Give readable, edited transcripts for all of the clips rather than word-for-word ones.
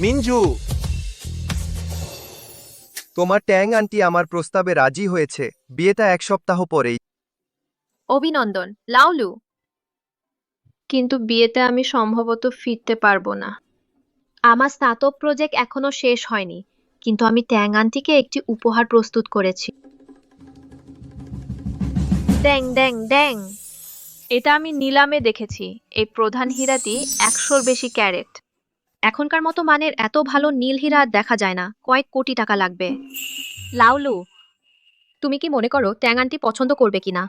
মিঞ্জু, তোমার ট্যাং আন্টি আমার প্রস্তাবে রাজি হয়েছে। বিয়েটা 1 সপ্তাহ পরেই। অভিনন্দন, লাউলু। কিন্তু বিয়েতে আমি সম্ভবত ফিরতে পারবো না। আমার স্নাতক প্রজেক্ট এখনো শেষ হয়নি, কিন্তু আমি ট্যাং আন্টিকে একটি উপহার প্রস্তুত করেছি। ড্যাং ড্যাং ড্যাং। এটা আমি নিলামে দেখেছি। এই প্রধান হীরাটি 100-র বেশি ক্যারেট। এখনকার মতো মানের এত ভালো নীল হীরা আর দেখা যায় না। কয়েক কোটি টাকা লাগবে। লাউলু, তুমি কি মনে করো ট্যাং আন্টি পছন্দ করবে কিনা?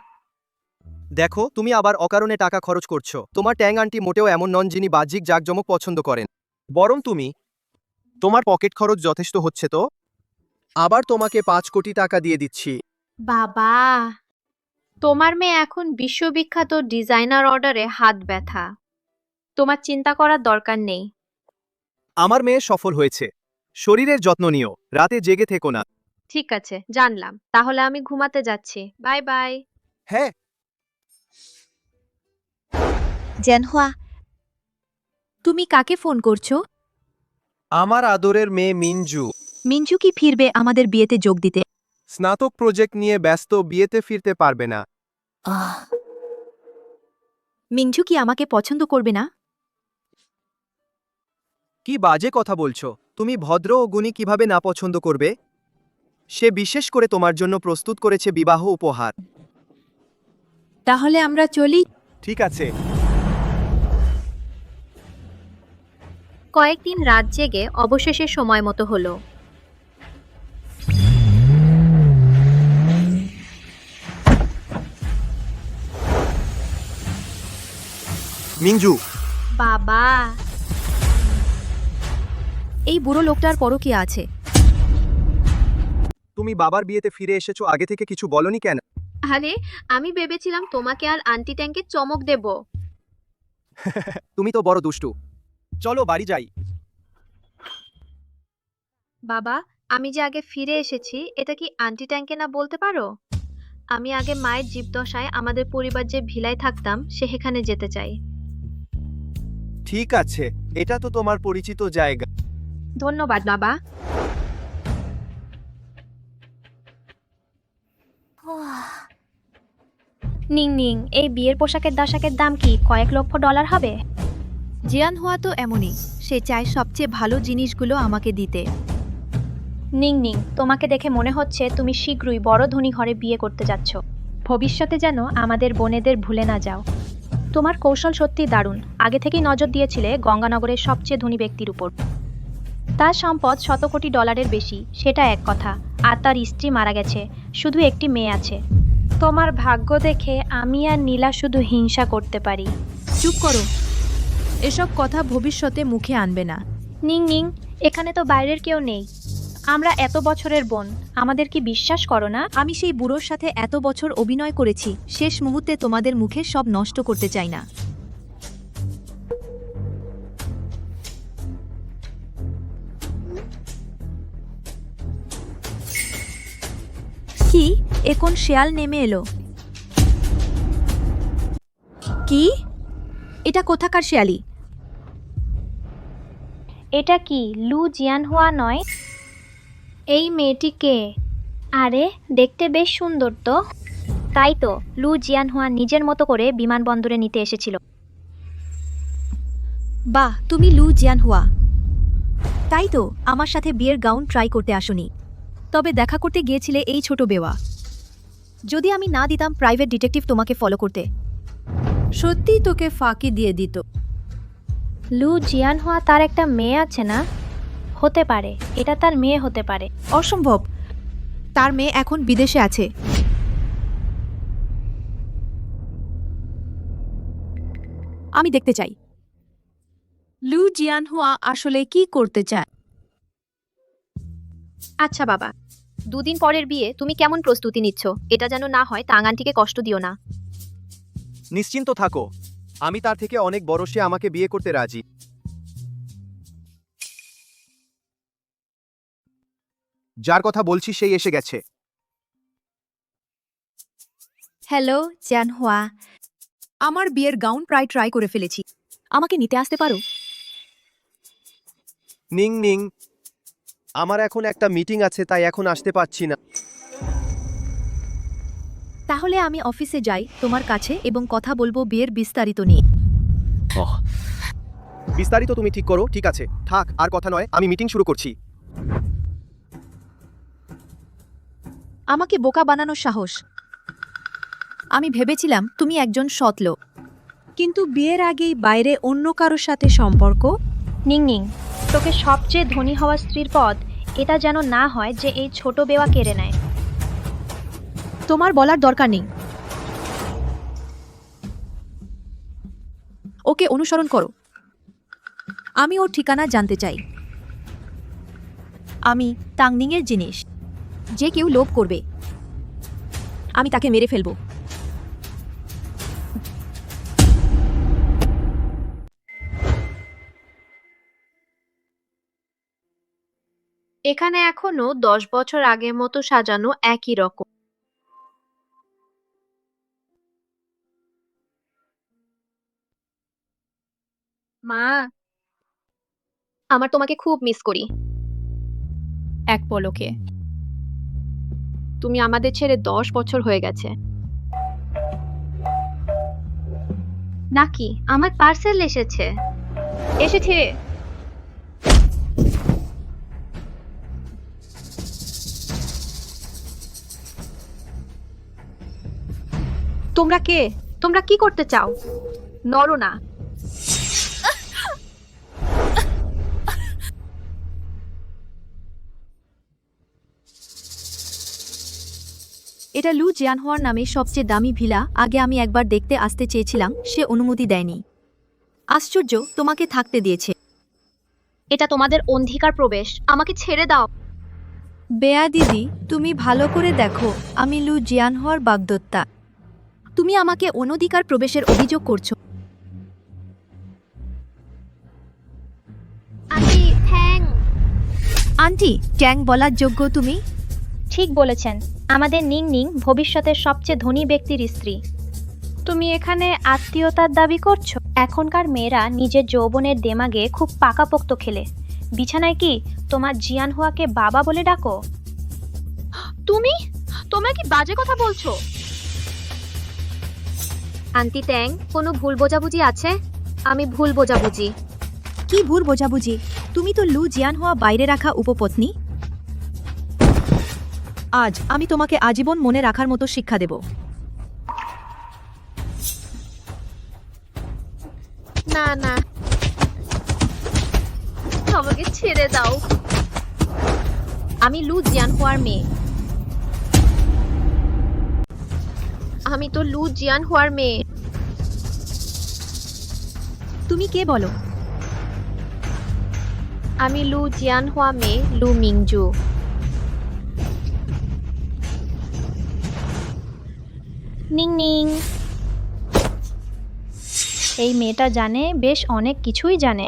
দেখো, তুমি আবার অকারণে টাকা খরচ করছো। তোমার ট্যাং আন্টি মোটেও এমন নন যিনি বাহ্যিক জাঁকজমক পছন্দ করেন। বরং তোমার পকেট খরচ যথেষ্ট হচ্ছে তো। আবার তোমাকে 5 কোটি টাকা দিয়ে দিচ্ছি। বাবা, তোমার মেয়ে এখন বিশ্ববিখ্যাত ডিজাইনার অর্ডারে হাত ব্যথা। তোমার চিন্তা করার দরকার নেই। আমার মেয়ে সফল হয়েছে। শরীরের যত্ন নিও, রাতে জেগে থেকো না। ঠিক আছে, জানলাম। তাহলে আমি ঘুমাতে যাচ্ছি। Bye bye. হ্যাঁ। জেনহুয়া, তুমি কাকে ফোন করছো? আমার আদরের মেয়ে মিঞ্জু। মিঞ্জু কি ফিরবে আমাদের বিয়েতে যোগ দিতে? স্নাতক প্রজেক্ট নিয়ে ব্যস্ত, বিয়েতে ফিরতে পারবে না। মিঞ্জু কি আমাকে পছন্দ করবে না? কি বাজে কথা বলছো? তুমি ভদ্র ও গুণী কিভাবে না পছন্দ করবে? সে বিশেষ করে তোমার জন্য প্রস্তুত করেছে বিবাহ উপহার। তাহলে আমরা চলি। ঠিক আছে। কয়েকদিন রাত জেগে অবশেষে সময় মতো হলো। মিঞ্জু, বাবা, এই বুড়ো লোকটার পরও কি আছে? তুমি বাবার বিয়েতে ফিরে এসেছো, আগে থেকে কিছু বলনি কেন? আরে আমি ভেবেছিলাম তোমাকে আর আন্টি ট্যাঙ্কে চমক দেব। তুমি তো বড় দুষ্টু। চলো বাড়ি যাই। বাবা, আমি যে আগে ফিরে এসেছি, এটা কি আন্টি ট্যাঙ্কে না বলতে পারো? আমি আগে মায়ের জীবদশায় আমাদের পরিবার যে ভিলায় থাকতাম সেখানে যেতে চাই। ঠিক আছে, এটা তো তোমার পরিচিত জায়গা। ধন্যবাদ বাবা। নিং নিং, এই বিয়ের পোশাকের দাম কি কয়েক লক্ষ ডলার হবে? জিয়ানহুয়া তো এমনই, সে চায় সবচেয়ে ভালো জিনিসগুলো আমাকে দিতে। নিং নিং, তোমাকে দেখে মনে হচ্ছে তুমি শীঘ্রই বড় ধনী ঘরে বিয়ে করতে যাচ্ছ। ভবিষ্যতে যেন আমাদের বোনেদের ভুলে না যাও। তোমার কৌশল সত্যি দারুণ। আগে থেকেই নজর দিয়েছিলে গঙ্গানগরের সবচেয়ে ধনী ব্যক্তির উপর। তার সম্পদ $100 কোটি বেশি, সেটা এক কথা। আর তার স্ত্রী মারা গেছে, শুধু একটি মেয়ে আছে। তোমার ভাগ্য দেখে আমি আর নীলা শুধু হিংসা করতে পারি। চুপ করো, এসব কথা ভবিষ্যতে মুখে আনবে না। নিং নিং, এখানে তো বাইরের কেউ নেই। আমরা এত বছরের বোন, আমাদের কি বিশ্বাস করো না? আমি সেই বুড়োর সাথে এত বছর অভিনয় করেছি, শেষ মুহূর্তে তোমাদের মুখে সব নষ্ট করতে চাই না। কি, এখন শেয়াল নেমে এলো? কি, এটা কোথাকার শেয়ালি? এটা কি লু জিয়ানহুয়া নয়? এই মেয়েটি কে? আরে, দেখতে বেশ সুন্দর তো। তাই তো, লু জিয়ানহুয়া নিজের মতো করে বিমানবন্দরে নিতে এসেছিল। বাহ, তুমি লু জিয়ানহুয়া। তাই তো, আমার সাথে বিয়ের গাউন ট্রাই করতে আসনি, তবে দেখা করতে গিয়েছিলে এই ছোট বেওয়া। যদি আমি না দিতাম প্রাইভেট ডিটেকটিভ তোমাকে ফলো করতে, সত্যিই তোকে ফাঁকি দিয়ে দিত। লু জিয়ানহুয়া তার একটা মেয়ে আছে না? হতে পারে, এটা তার মেয়ে হতে পারে। অসম্ভব, তার মেয়ে এখন বিদেশে আছে। আমি দেখতে চাই লু জিয়ানহুয়া আসলে কি করতে চায়। আচ্ছা বাবা, 2 দিন পরের বিয়ে তুমি কেমন প্রস্তুতি নিচ্ছ? এটা যেন না হয় তাং আন্টিকে কষ্ট দিও না। নিশ্চিন্ত থাকো, আমি তার থেকে অনেক বড়, সে আমাকে বিয়ে করতে রাজি। যার কথা বলছি সেই এসে গেছে। হ্যালো জিয়ানহুয়া, আমার বিয়ের গাউন প্রায় ট্রাই করে ফেলেছি, আমাকে নিতে আসতে পারো? নিং নিং, আমার এখন একটা মিটিং আছে, তাই এখন আসতে পারছি না। তাহলে আমি অফিসে যাই তোমার কাছে এবং কথা বলবো বিয়ের বিস্তারিত নিয়ে। বিস্তারিত তুমি ঠিক করো, ঠিক আছে? থাক, আর কথা নয়, আমি মিটিং শুরু করছি। আমাকে বোকা বানানোর সাহস! আমি ভেবেছিলাম তুমি একজন সৎ লোক, কিন্তু বিয়ের আগেই বাইরে অন্য কারোর সাথে সম্পর্ক। নিং নিং, তোকে সবচেয়ে ধনী হওয়া স্ত্রীর পদ এটা যেন না হয় যে এই ছোট বেওয়া কেড়ে নেয়। তোমার বলার দরকার নেই। ওকে অনুসরণ করো। আমি ওর ঠিকানা জানতে চাই। আমি তাংনিংয়ের জিনিস। যে কেউ লোভ করবে, আমি তাকে মেরে ফেলব। এখানে এখনো 10 বছর আগের মতো সাজানো একই রকম। মা, আমার তোমাকে খুব মিস করি। এক পলকে। তুমি আমাদের ছেড়ে 10 বছর হয়ে গেছে। নাকি আমার পার্সেল এসেছে? এসেছে। তোমরা কে? তোমরা কি করতে চাও? নড়ো না। এটা লু জিয়ানহোয়ার নামে সবচেয়ে দামি ভিলা। আগে আমি একবার দেখতে আসতে চেয়েছিলাম, সে অনুমতি দেয়নি। আশ্চর্য, তোমাকে থাকতে দিয়েছে। এটা তোমাদের অধিকার প্রবেশ, আমাকে ছেড়ে দাও। বেয়া দিদি, তুমি ভালো করে দেখো, আমি লু জিয়ানহোয়ার বাগদত্তা। তুমি আমাকে অনধিকার প্রবেশের অভিযোগ করছো। আন্টি, থ্যাং। আন্টি, ট্যাং বলার যোগ্য তুমি? ঠিক বলেছেন, আমাদের নিং নিং ভবিষ্যতের সবচেয়ে ধনী ব্যক্তির স্ত্রী। তুমি এখানে আত্মীয়তার দাবি করছো? এখনকার মেয়েরা নিজের যৌবনের দেমাগে খুব পাকাপোক্ত খেলে। বিছানায় কি তোমার জিয়ানহুয়াকে বাবা বলে ডাকো? তুমি তোমরা কি বাজে কথা বলছো? আন্টি ট্যাং, কোনো ভুল বোঝাবুঝি আছে? আমি ভুল বোঝাবুঝি। কি ভুল বোঝাবুঝি? তুমি তো লু জিয়ানহোয়া বাইরে রাখা উপপত্নী। আজ আমি তোমাকে আজীবন মনে রাখার মতো শিক্ষা দেব। না না, আমাকে ছেড়ে দাও। আমি লু জিয়ানহুয়ার মেয়ে। আমি তো লু জিয়ানহুয়ার মেয়ে। তুমি কে বলো? আমি লু জিয়ানহুয়া মেয়ে লু মিংজু। নিং নিং, এই মেয়েটা জানে, বেশ অনেক কিছুই জানে।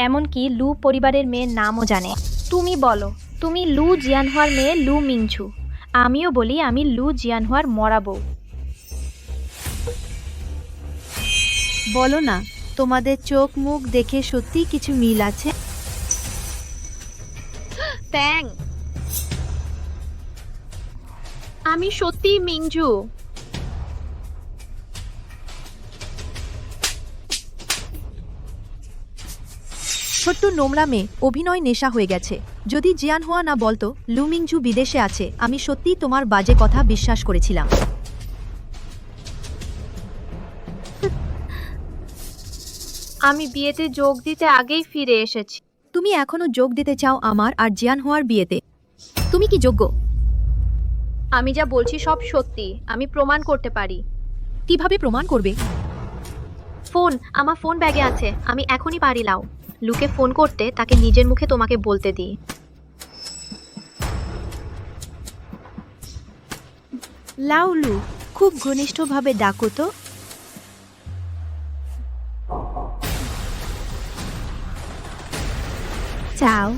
এমনকি লু পরিবারের মেয়ের নামও জানে। তুমি বলো, তুমি লু জিয়ানহুয়ার মেয়ে লু মিংছু। আমিও বলি আমি লু জিয়ানহুয়ার মরা বউ। বলো না, তোমাদের চোখ মুখ দেখে সত্যি কিছু মিল আছে। ট্যাং, আমি সত্যিই মিংজু। ছোট্ট নোংরা মেয়ে, অভিনয় নেশা হয়ে গেছে। যদি জিয়ানহোয়া না বলতো লুমিংজু বিদেশে আছে, আমি সত্যিই তোমার বাজে কথা বিশ্বাস করেছিলাম। আমি বিয়েতে যোগ দিতে আগেই ফিরে এসেছি। তুমি এখনো যোগ দিতে চাও আমার আর জিয়ানহোয়ার বিয়েতে? তুমি কি যোগ্য? আমি যা বলছি সব সত্যি, আমি প্রমাণ করতে পারি। কিভাবে প্রমাণ করবে? ফোন, আমার ফোন ব্যাগে আছে, আমি এখনই পারি লাও। লুকে ফোন করতে, তাকে নিজের মুখে তোমাকে বলতে দিই। লাউলু, খুব ঘনিষ্ঠভাবে ডাকো তো। চাও।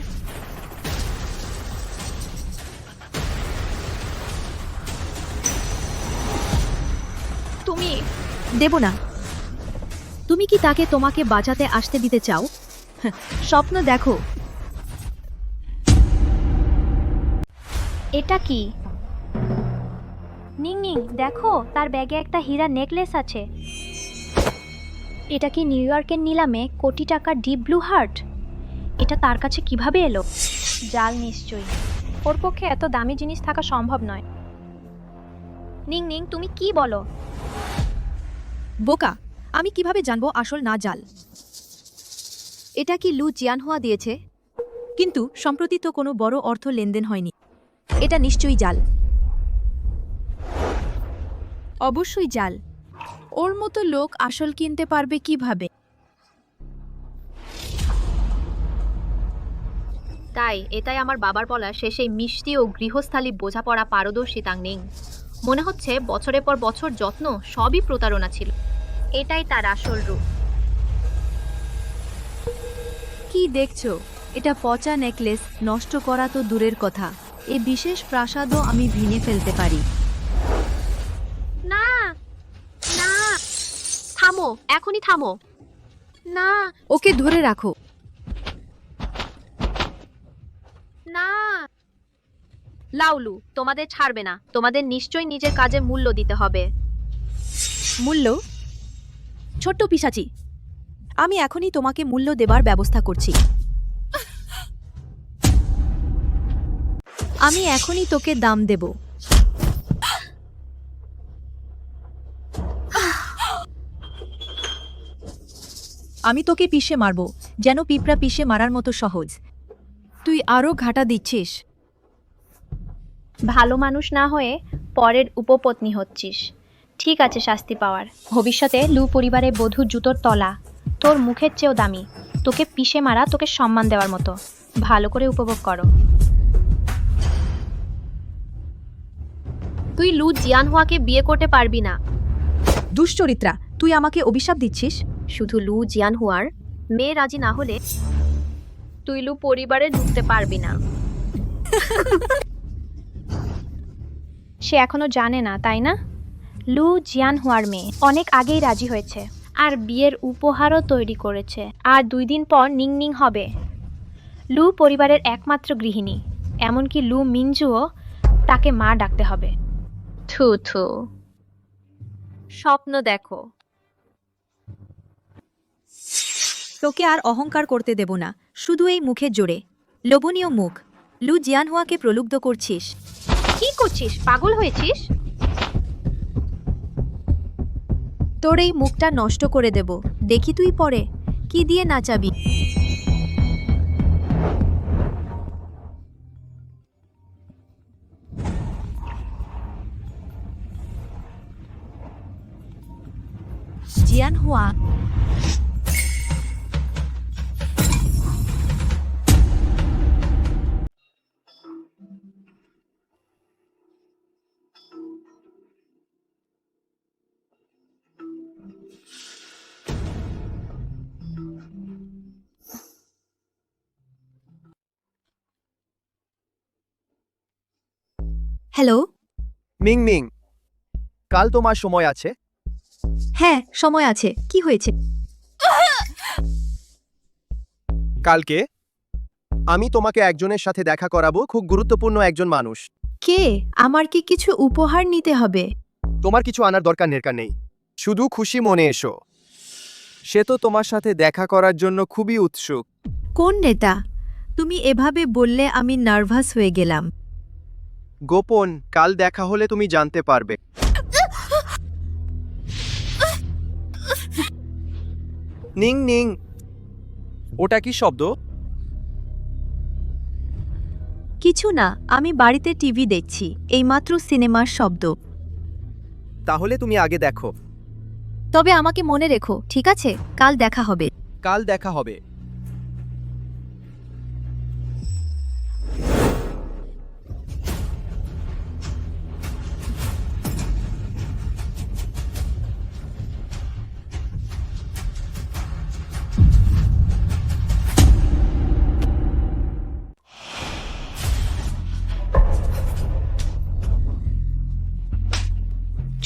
তুমি দেব না। তুমি কি তাকে তোমাকে বাঁচাতে আসতে দিতে চাও? স্বপ্ন দেখো। এটা কি? নিং নিং, দেখো তার ব্যাগে একটা হীরা নেকলেস আছে। এটা কি নিউ ইয়র্কের নিলামে কোটি টাকার ডিপ ব্লু হার্ট? এটা তার কাছে কিভাবে এলো? জাল নিশ্চয়ই। ওর পক্ষে এত দামি জিনিস থাকা সম্ভব নয়। নিং নিং, তুমি কি বলো? বোকা, আমি কিভাবে জানবো আসল না জাল? এটা কি লু জিয়ানহুয়া দিয়েছে? কিন্তু সম্প্রতি তো কোনো বড় অর্থ লেনদেন হয়নি। এটা নিশ্চয়ই জাল। অবশ্যই জাল। ওর মতো লোক আসল কিনতে পারবে কিভাবে? তাই এটাই আমার বাবার বলা সে সেই মিষ্টি ও গৃহস্থালী বোঝাপড়া পারদর্শী তাংনিং। মনে হচ্ছে বছরের পর বছর যত্ন সবই প্রতারণা ছিল। এটাই তার আসল রূপ। কি দেখছো? এটা পচা নেকলেস, নষ্ট করা তো দূরের কথা, এ বিশেষ প্রাসাদও আমি ভেঙে ফেলতে পারি। না না, থামো, এখনই থামো। না ওকে ধরে রাখো। না, লাউলু তোমাদের ছাড়বে না। তোমাদের নিশ্চয়ই নিজের কাজে মূল্য দিতে হবে। মূল্য? ছোট্ট পিশাচি, আমি এখনই তোমাকে মূল্য দেবার ব্যবস্থা করছি। আমি এখনই তোকে দাম দেব। আমি তোকে পিষে মারব, যেন পিঁপড়া পিষে মারার মতো সহজ। তুই আরও ঘাটা দিচ্ছিস। ভালো মানুষ না হয়ে পরের উপপত্নী হচ্ছিস। ঠিক আছে, শাস্তি পাওয়ার। ভবিষ্যতে লু পরিবারের বধূ জুতোর তলা তোর মুখের চেয়েও দামি। তোকে পিষে মারা তোকে সম্মান দেওয়ার মতো। ভালো করে উপভোগ করো। তুই লু জিয়ানহুয়াকে বিয়ে করতে পারবি না। দুশ্চরিত্রা, তুই আমাকে অভিশাপ দিচ্ছিস? শুধু লু জিয়ানহুয়ার মেয়ে রাজি না হলে তুই লু পরিবারে ঢুকতে পারবি না। সে এখনো জানে না, তাই না? লু জিয়ানহুয়ার মেয়ে অনেক আগেই রাজি হয়েছে আর বিয়ের উপহারও তৈরি করেছে। আর 2 দিন পর নিং নিং হবে লু পরিবারের একমাত্র গৃহিণী। এমনকি লু মিনজুও তাকে মা ডাকতে হবে। থু থু, স্বপ্ন দেখো। তোকে আর অহংকার করতে দেব না, শুধু এই মুখের জোরে। লোভনীয় মুখ। লু জিয়ানহুয়াকে প্রলুব্ধ করছিস। কি করছিস? পাগল হয়েছিস? তোর এই মুখটা নষ্ট করে দেব, দেখি তুই পরে কি দিয়ে নাচাবি। জিয়ানহুয়া, হ্যালো। মিং মিং, কাল তোমার সময় আছে? হ্যাঁ, সময় আছে। কি হয়েছে? কালকে আমি তোমাকে একজনের সাথে দেখা করাবো, খুব গুরুত্বপূর্ণ একজন মানুষ। কে? আমার কি কিছু উপহার নিতে হবে? তোমার কিছু আনার দরকার নেই, শুধু খুশি মনে এসো। সে তো তোমার সাথে দেখা করার জন্য খুবই উৎসুক। কোন নেতা? তুমি এভাবে বললে আমি নার্ভাস হয়ে গেলাম। গোপন, কাল দেখা হলে তুমি জানতে পারবে। নিং নিং, ওটা কি শব্দ? কিছু না, আমি বাড়িতে টিভি দেখছি, এইমাত্র সিনেমার শব্দ। তাহলে তুমি আগে দেখো। তবে আমাকে মনে রেখো, ঠিক আছে? কাল দেখা হবে। কাল দেখা হবে।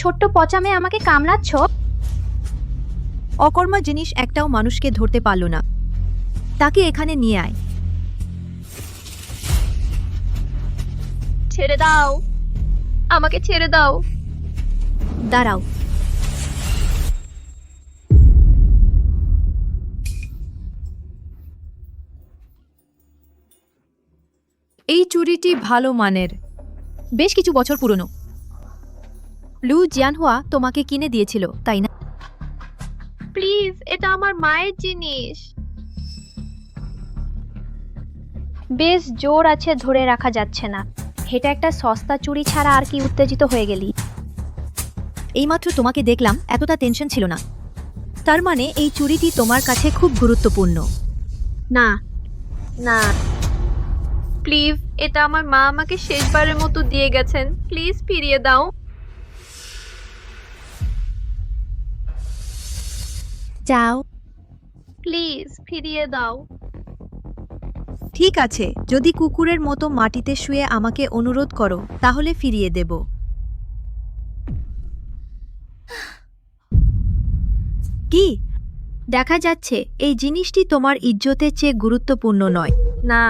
ছোট্ট পচা মেয়ে, আমাকে কামড়াচ্ছ? অকর্মা জিনিস একটাও মানুষকে ধরতে পারল না। তাকে এখানে নিয়ে আয়। ছেড়ে দাও, আমাকে ছেড়ে দাও। দাঁড়াও। এই চুড়িটি ভালো মানের, বেশ কিছু বছর পুরনো। লু জিয়ানহুয়া তোমাকে কিনে দিয়েছিল, তাই না? প্লিজ, এটা আমার মায়ের জিনিস। বেশ জোর আছে, ধরে রাখা যাচ্ছে না। এটা একটা সস্তা চুড়ি ছাড়া আর কি উত্তেজিত হয়ে গেলি? এইমাত্র তোমাকে দেখলাম, এতটা টেনশন ছিল না। তার মানে এই চুড়িটি তোমার কাছে খুব গুরুত্বপূর্ণ। না না, প্লিজ, এটা আমার মা আমাকে শেষবারের মতো দিয়ে গেছেন। প্লিজ ফিরিয়ে দাও। যাও। প্লিজ ফিরিয়ে দাও। ঠিক আছে, যদি কুকুরের মতো মাটিতে শুয়ে আমাকে অনুরোধ করো তাহলে ফিরিয়ে দেব। কি দেখা যাচ্ছে এই জিনিসটি তোমার ইজ্জতের চেয়ে গুরুত্বপূর্ণ নয়। না,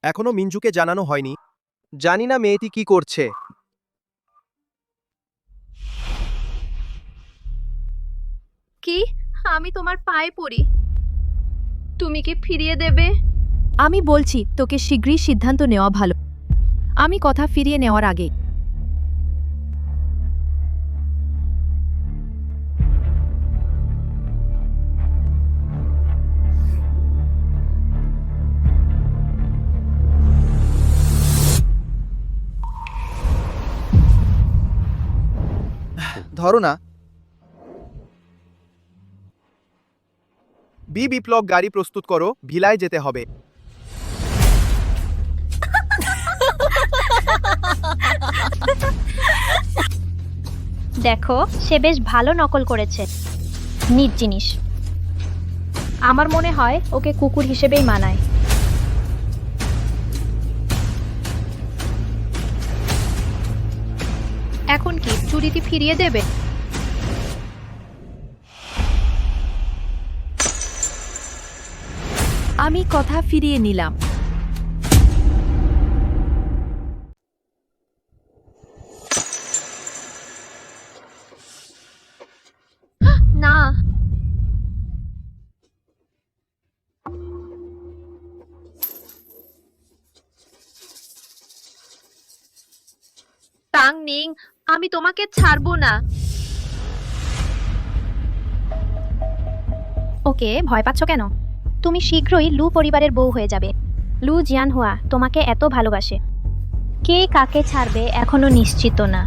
এখনো মিঞ্জুকে জানানো হয়নি। জানি না মেয়েটি কি করছে। কি? আমি তোমার পায়ে পড়ি, তুমি কি ফিরিয়ে দেবে? আমি বলছি তোকে শীঘ্রই সিদ্ধান্ত নেওয়া ভালো, আমি কথা ফিরিয়ে নেওয়ার আগে। ধরো না। বিপ্লব, গাড়ি প্রস্তুত করো, ভিলায় যেতে হবে। দেখো, সে বেশ ভালো নকল করেছে। নিজ জিনিস। আমার মনে হয় ওকে কুকুর হিসেবেই মানায়। এখন কি চুরিটি ফিরিয়ে দেবে? আমি কথা ফিরিয়ে নিলাম। না, টাং নিং, আমি তোমাকে ছাড়বো না। ওকে, ভয় পাচ্ছ কেন? তুমি শীঘ্রই লু পরিবারের বউ হয়ে যাবে। লু জিয়ানহুয়া তোমাকে এত ভালোবাসে। কে কাকে ছাড়বে এখনো নিশ্চিত না।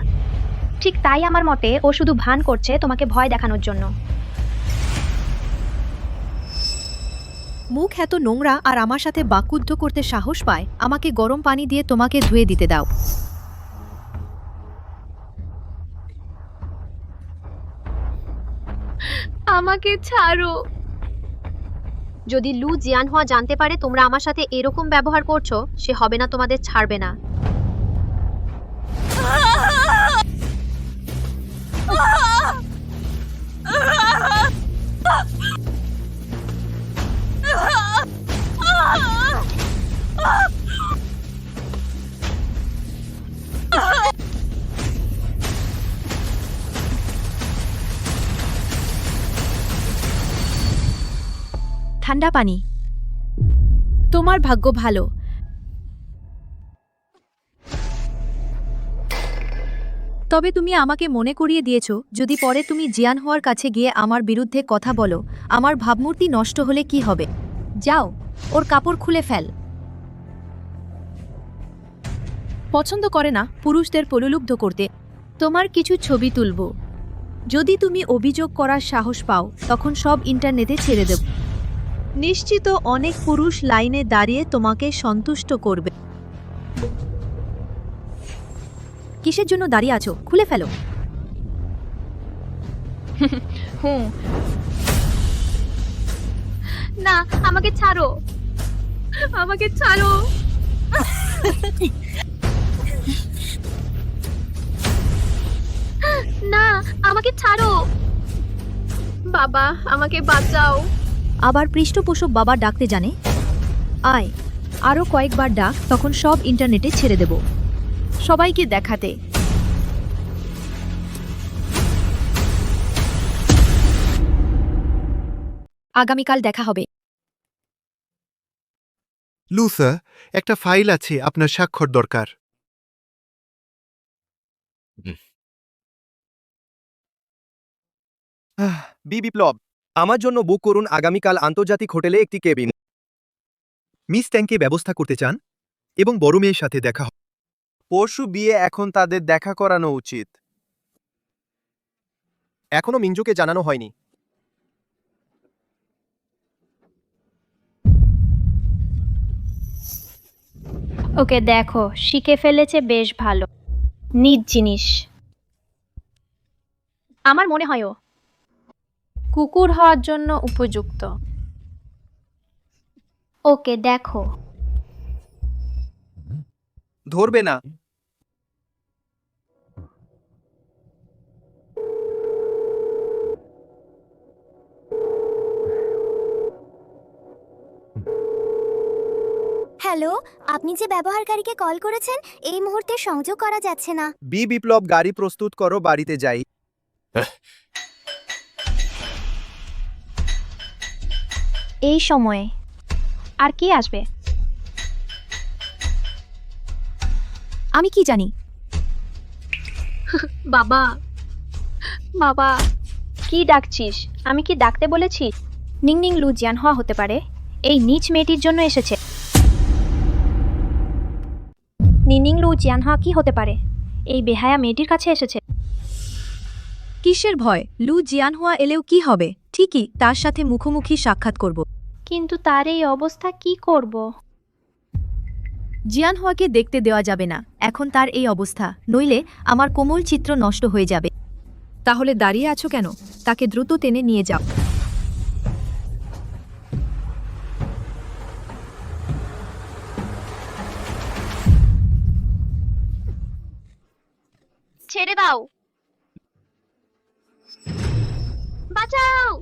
ঠিক তাই আমার মতে ও শুধু ভান করছে তোমাকে ভয় দেখানোর জন্য। মুখ এত নোংরা আর আমার সাথে বাকুদ্ধ করতে সাহস পায়, আমাকে গরম পানি দিয়ে তোমাকে ধুয়ে দিতে দাও। আমাকে ছাড়ো। যদি লু জিয়ানহুয়া জানতে পারে তোমরা আমার সাথে এরকম ব্যবহার করছো, সে হবে না তোমাদের ছাড়বে না। ঠান্ডা পানি। তোমার ভাগ্য ভালো। তবে তুমি আমাকে মনে করিয়ে দিয়েছ, যদি পরে তুমি জিয়ানহুয়ার কাছে গিয়ে আমার বিরুদ্ধে কথা বলো, আমার ভাবমূর্তি নষ্ট হলে কি হবে? যাও, ওর কাপড় খুলে ফেল। পছন্দ করে না পুরুষদের প্রলুব্ধ করতে। তোমার কিছু ছবি তুলব। যদি তুমি অভিযোগ করার সাহস পাও তখন সব ইন্টারনেটে ছেড়ে দেব। নিশ্চিত অনেক পুরুষ লাইনে দাঁড়িয়ে তোমাকে সন্তুষ্ট করবে। কিসের জন্য দাঁড়িয়ে আছো? খুলে ফেলো। না, আমাকে ছাড়ো, আমাকে ছাড়ো। না, আমাকে ছাড়ো। বাবা, আমাকে বাঁচাও। আবার পৃষ্ঠপোষক বাবা ডাকতে জানে। আয়, আরও কয়েকবার ডাক, তখন সব ইন্টারনেটে ছেড়ে দেব, সবাইকে দেখাতে। আগামীকাল দেখা হবে। লুসা, একটা ফাইল আছে, আপনার স্বাক্ষর দরকার। বি বিপ্লব, আমার জন্য বুক করুন আগামীকাল আন্তর্জাতিক হোটেলে একটি কেবিন। মিস ট্যাঙ্কে ব্যবস্থা করতে চান এবং বড় মেয়ের সাথে দেখা হবে। পরশু বিয়ে, এখন তাদের দেখা করানো উচিত। এখনো মিঞ্জুকে জানানো হয়নি। ওকে দেখো, শিখে ফেলেছে, বেশ ভালো। নিজ জিনিস। আমার মনে হয় ও কুকুর হওয়ার জন্য উপযুক্ত। ওকে দেখো। ধরবে না। হ্যালো, আপনি যে ব্যবহারকারীকে কল করেছেন এই মুহূর্তে সংযোগ করা যাচ্ছে না। বি বিপ্লব, গাড়ি প্রস্তুত করো, বাড়িতে যাই। এই সময়ে আর কি আসবে? আমি কি জানি? বাবা, বাবা, কি ডাকছিস? আমি কি ডাকতে বলেছি? নিংনিং লু জিয়ান হওয়া হতে পারে। এই নিচ মেয়েটির জন্য এসেছে। নিনিং লু জিয়ান হওয়া কি হতে পারে? এই বেহায়া মেয়েটির কাছে এসেছে। কিসের ভয়? লু জিয়ানহুয়া এলেও কি হবে? ঠিকই তার সাথে মুখোমুখি সাক্ষাৎ করব। কিন্তু তার এই অবস্থা কি করব? জিয়ানহুয়াকে দেখতে দেওয়া যাবে না এখন তার এই অবস্থা, নইলে আমার কোমল চিত্র নষ্ট হয়ে যাবে। তাহলে দাঁড়িয়ে আছো কেন? তাকে দ্রুত টেনে নিয়ে যাও। ছেড়ে দাও, বাঁচাও।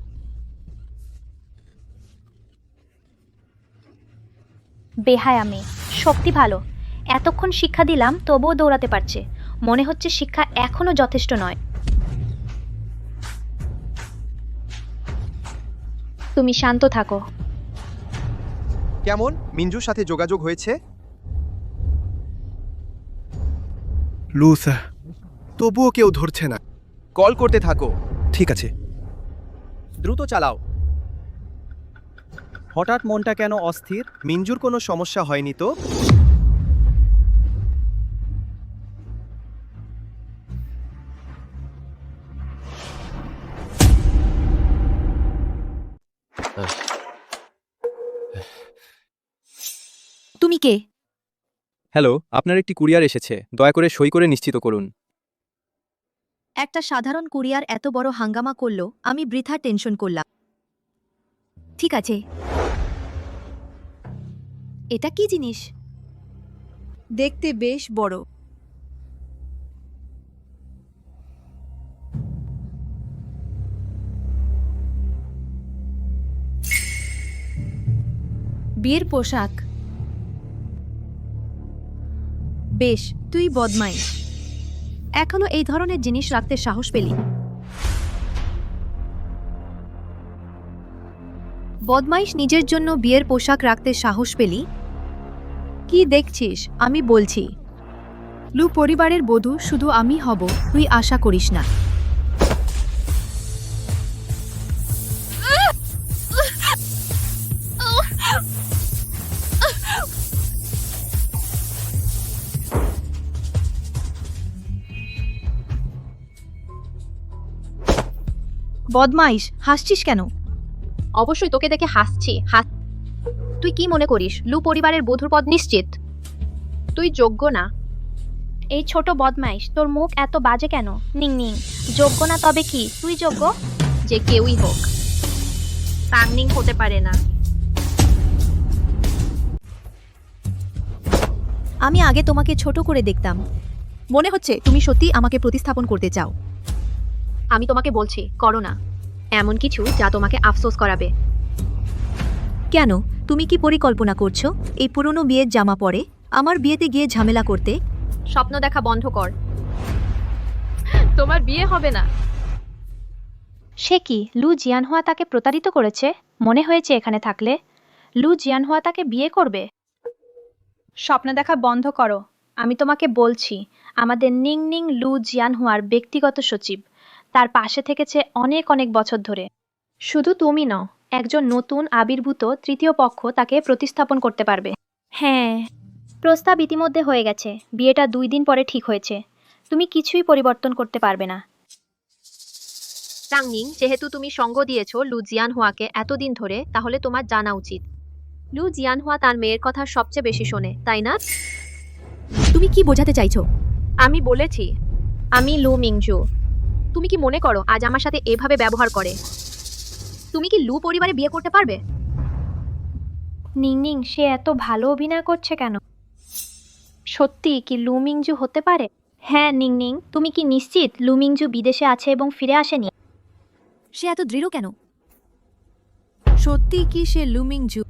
বেহায়া মেয়ে, শক্তি ভালো। এতক্ষণ শিক্ষা দিলাম, তবুও দৌড়াতে পারছে। মনে হচ্ছে শিক্ষা এখনো যথেষ্ট নয়। তুমি শান্ত থাকো। কেমন, মিঞ্জুর সাথে যোগাযোগ হয়েছে? লুসা, তবুও কেউ ধরছে না। কল করতে থাকো। ঠিক আছে। দ্রুত চালাও। হঠাৎ মনটা কেন অস্থির? মিঞ্জুর কোনো সমস্যা হয়নি তো? তুমি কে? হ্যালো, আপনার একটি কুরিয়ার এসেছে, দয়া করে সই করে নিশ্চিত করুন। একটা সাধারণ কুরিয়ার এত বড় হাঙ্গামা করলো, আমি বৃথা টেনশন করলাম। ঠিক আছে। এটা কি জিনিস? দেখতে বেশ বড়। বিয়ের পোশাক। বেশ, তুই বদমাইশ। এখনো এই ধরনের জিনিস রাখতে সাহস পেলি? বদমাইশ নিজের জন্য বিয়ের পোশাক রাখতে সাহস পেলি? কি দেখছিস? আমি বলছি, লু পরিবারের বধূ শুধু আমি হব, তুই আশা করিস না। বদমাইশ, হাসছিস কেন? অবশ্যই তোকে দেখে হাসছি। তুই কি মনে করিস লু পরিবারের বধূর পদ নিশ্চিত? তুই যোগ্য না। এই ছোট বদমাইশ, তোর মুখ এত বাজে কেন? নিংনিং, যোগ্য না তবে কি? তুই যোগ্য? যে কেউই হোক, তাংনিং হতে পারে না। আমি আগে তোমাকে ছোট করে দেখতাম। মনে হচ্ছে তুমি সত্যি আমাকে প্রতিস্থাপন করতে চাও। আমি তোমাকে বলছি, করো না এমন কিছু যা তোমাকে আফসোস করাবে। কেন তুমি কি পরিকল্পনা করছো এই পুরনো বিয়ের জামা পরে আমার বিয়েতে গিয়ে ঝামেলা করতে? স্বপ্ন দেখা বন্ধ কর। তোমার বিয়ে হবে না। সে কি লু জিয়ানহুয়া তাকে প্রতারিত করেছে? মনে হয়েছে এখানে থাকলে লু জিয়ানহুয়া তাকে বিয়ে করবে। স্বপ্ন দেখা বন্ধ করো। আমি তোমাকে বলছি, আমাদের নিং নিং লু জিয়ানহুয়ার ব্যক্তিগত সচিব তার পাশে থেকেছে অনেক অনেক বছর ধরে। শুধু তুমি নও, একজন নতুন আবির্ভূত তৃতীয় পক্ষ তাকে প্রতিস্থাপন করতে পারবে। হ্যাঁ, প্রস্তাব ইতিমধ্যে হয়ে গেছে। বিয়েটা 2 দিন পরে ঠিক হয়েছে। তুমি কিছুই পরিবর্তন করতে পারবে না। টাংনিং, যেহেতু তুমি সঙ্গ দিয়েছো লু জিয়ানহুয়াকে এতদিন ধরে, তাহলে তোমার জানা উচিত লু জিয়ানহুয়া তার মেয়ের কথা সবচেয়ে বেশি শোনে, তাই না? তুমি কি বোঝাতে চাইছো? আমি বলেছি, আমি লু মিংজু। তুমি কি মনে করো আজ আমার সাথে এভাবে ব্যবহার করে তুমি কি লু পরিবারে বিয়ে করতে পারবে? নিং সে এত ভালো অভিনয় করছে কেন? সত্যি কি লু মিংজু হতে পারে? হ্যাঁ নিং, তুমি কি নিশ্চিত লু মিংজু বিদেশে আছে এবং ফিরে আসেনি? সে এত দৃঢ় কেন? সত্যি কি সে লুমিংজু?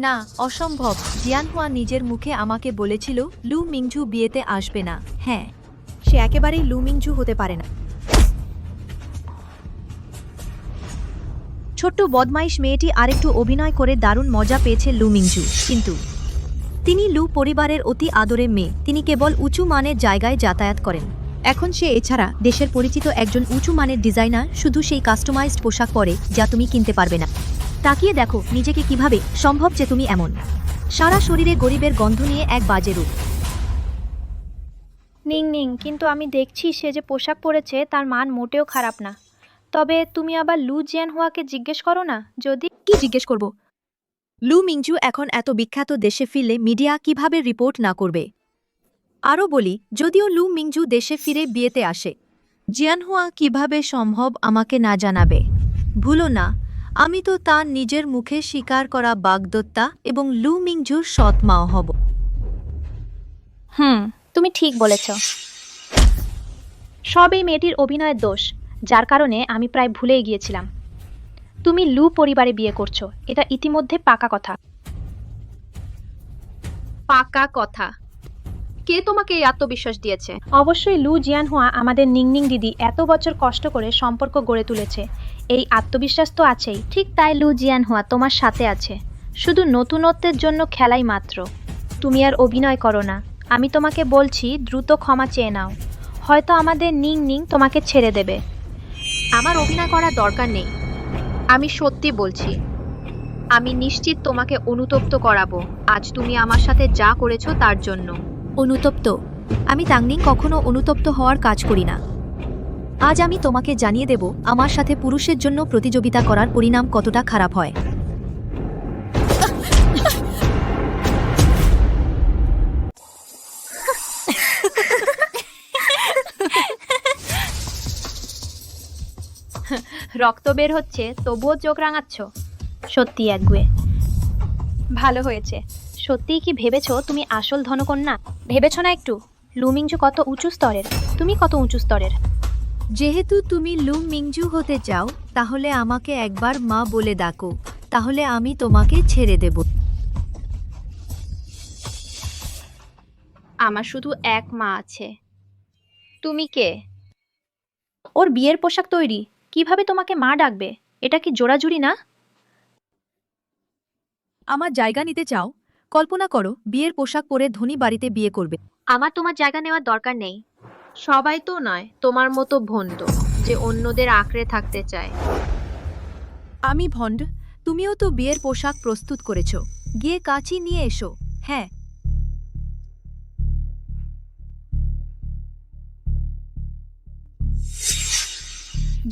না, অসম্ভব। জিয়ানহুয়া নিজের মুখে আমাকে বলেছিল লু মিংজু বিয়েতে আসবে না। হ্যাঁ, সে একেবারেই লু মিংজু হতে পারে না। ছোট্ট বদমাইশ মেয়েটি আরেকটু অভিনয় করে দারুণ মজা পেয়েছে লু মিংজু, কিন্তু তিনি লু পরিবারের অতি আদরের মেয়ে। তিনি কেবল উঁচু মানের জায়গায় যাতায়াত করেন। এখন সে এছাড়া দেশের পরিচিত একজন উঁচু মানের ডিজাইনার, শুধু সেই কাস্টমাইজড পোশাক পরে যা তুমি কিনতে পারবে না। তাকিয়ে দেখো নিজেকে কিভাবে সম্ভব যে তুমি এমন সারা শরীরে গরিবের গন্ধ নিয়ে এক বাজে রূপ। নিং কিন্তু আমি দেখছি সে যে পোশাক পরেছে তার মান মোটেও খারাপ না। তবে তুমি আবার লু জিয়ানহুয়াকে জিজ্ঞেস করো না, যদি কি জিজ্ঞেস করব? লু মিংজু এখন এত বিখ্যাত দেশে ফিরলে মিডিয়া কিভাবে রিপোর্ট না করবে? আরও বলি, যদিও লু মিংজু দেশে ফিরে বিয়েতে আসে, জিয়ানহুয়া কিভাবে সম্ভব আমাকে না জানাবে? ভুলো না, আমি তো তার নিজের মুখে স্বীকার করা বাগদত্তা এবং লু মিংজুর সৎ মাও হব। তুমি ঠিক বলেছ। সব এই মেয়েটির অভিনয়ের দোষ, যার কারণে আমি প্রায় ভুলেই গিয়েছিলাম তুমি লু পরিবারে বিয়ে করছো। এটা ইতিমধ্যে পাকা কথা। পাকা কথা? কে তোমাকে এই আত্মবিশ্বাস দিয়েছে? অবশ্যই লু জিয়ানহুয়া আমাদের নিং দিদি এত বছর কষ্ট করে সম্পর্ক গড়ে তুলেছে, এই আত্মবিশ্বাস তো আছেই। ঠিক তাই লু জিয়ানহুয়া তোমার সাথে আছে, শুধু নতুনত্বের জন্য খেলাই মাত্র। তুমি আর অভিনয় করো না। আমি তোমাকে বলছি, দ্রুত ক্ষমা চেয়ে নাও। হয়তো আমাদের নিং তোমাকে ছেড়ে দেবে। আমার অভিনয় করার দরকার নেই, আমি সত্যি বলছি। আমি নিশ্চিত তোমাকে অনুতপ্ত করাবো আজ তুমি আমার সাথে যা করেছো তার জন্য। অনুতপ্ত? আমি তাংনিং কখনো অনুতপ্ত হওয়ার কাজ করি না। আজ আমি তোমাকে জানিয়ে দেব আমার সাথে পুরুষের জন্য প্রতিযোগিতা করার পরিণাম কতটা খারাপ হয়। রক্ত বের হচ্ছে তবুও চোখ রাঙাচ্ছ, সত্যি একগুয়ে। ভালো হয়েছে। সত্যিই কি ভেবেছো তুমি আসল ধনকন্যা? ভেবেছো না একটু লু মিংজু কত উঁচু স্তরের, তুমি কত উঁচু স্তরের? যেহেতু তুমি লু মিংজু হতে চাও, তাহলে আমাকে একবার মা বলে ডাকো, তাহলে আমি তোমাকে ছেড়ে দেব। আমার শুধু এক মা আছে। তুমি কে? ওর বিয়ের পোশাক তৈরি, কিভাবে তোমাকে মা ডাকবে? এটা কি জোড়াজুড়ি না? আমার জায়গা নিতে চাও? কল্পনা করো বিয়ের পোশাক পরে ধনী বাড়িতে বিয়ে করবে। আমার তোমার জায়গা নেওয়ার দরকার নেই। সবাই তো নয় তোমার মতো ভণ্ড যে অন্যদের আঁকড়ে থাকতে চায়। আমি ভণ্ড? তুমিও তো বিয়ের পোশাক প্রস্তুত করেছো, গিয়ে কাচি নিয়ে এসো। হ্যাঁ,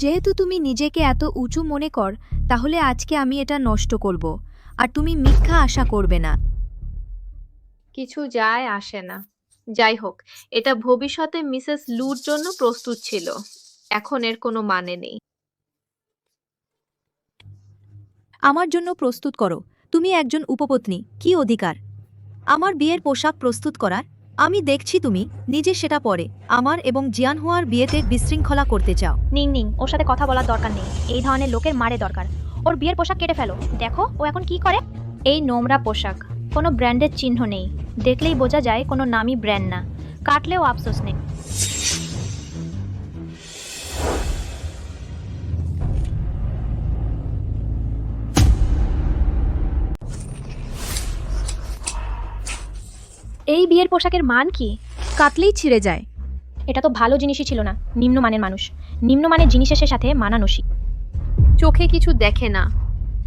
যেহেতু তুমি নিজেকে এত উঁচু মনে কর, তাহলে আজকে আমি এটা নষ্ট করব, আর তুমি মিথ্যা আশা করবে না। কিছু যায় আসে না। যাই হোক, এটা ভবিষ্যতে মিসেস লুর জন্য প্রস্তুত ছিল, এখন এর কোনো মানে নেই। আমার জন্য প্রস্তুত করো। তুমি একজন উপপত্নী, কি অধিকার আমার বিয়ের পোশাক প্রস্তুত করার? আমি দেখছি তুমি নিজে সেটা পরে আমার এবং জিয়ানহুয়ার বিয়েতে বিশৃঙ্খলা করতে চাও। নিং ওর সাথে কথা বলার দরকার নেই। এই ধরনের লোকের মারে দরকার। ওর বিয়ের পোশাক কেটে ফেলো। দেখো ও এখন কি করে। এই নোংরা পোশাক, কোনো ব্র্যান্ডের চিহ্ন নেই, দেখলেই বোঝা যায় কোনো নামি ব্র্যান্ড না। কাটলেও আফসোস নেই। এই বিয়ের পোশাকের মান কি? কাটলেই ছিঁড়ে যায়। এটা তো ভালো জিনিসই ছিল না। নিম্নমানের মানুষ, নিম্নমানের জিনিসের সাথে মানানসই। চোখে কিছু দেখে না।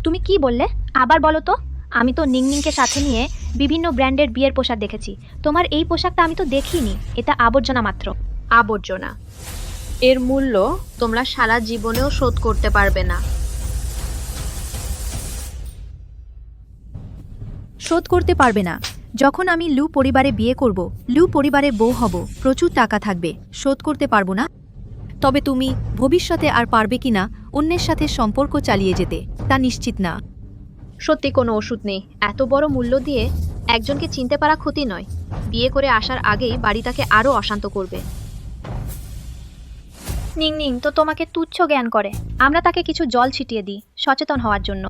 তুমি কি বললে? আবার বলো তো। আমি তো নিংনিংকে সাথে নিয়ে বিভিন্ন ব্র্যান্ডের বিয়ের পোশাক দেখেছি। তোমার এই পোশাকটা আমি তো দেখিনি। এটা আবর্জনা মাত্র। আবর্জনা। এর মূল্য তোমরা সারা জীবনেও শোধ করতে পারবে না। শোধ করতে পারবে না। যখন আমি লু পরিবারে বিয়ে করব, লু পরিবারে বউ হব, প্রচুর টাকা থাকবে, শোধ করতে পারবো না। তবে তুমি ভবিষ্যতে আর পারবে কিনা অন্যের সাথে সম্পর্ক চালিয়ে যেতে তা নিশ্চিত না। সত্যি কোনো ওষুধ নেই। এত বড় মূল্য দিয়ে একজনকে চিনতে পারা ক্ষতি নয়। বিয়ে করে আসার আগেই বাড়ি তাকে আরও অশান্ত করবে। নিংনিং তো তোমাকে তুচ্ছ জ্ঞান করে। আমরা তাকে কিছু জল ছিটিয়ে দিই সচেতন হওয়ার জন্য।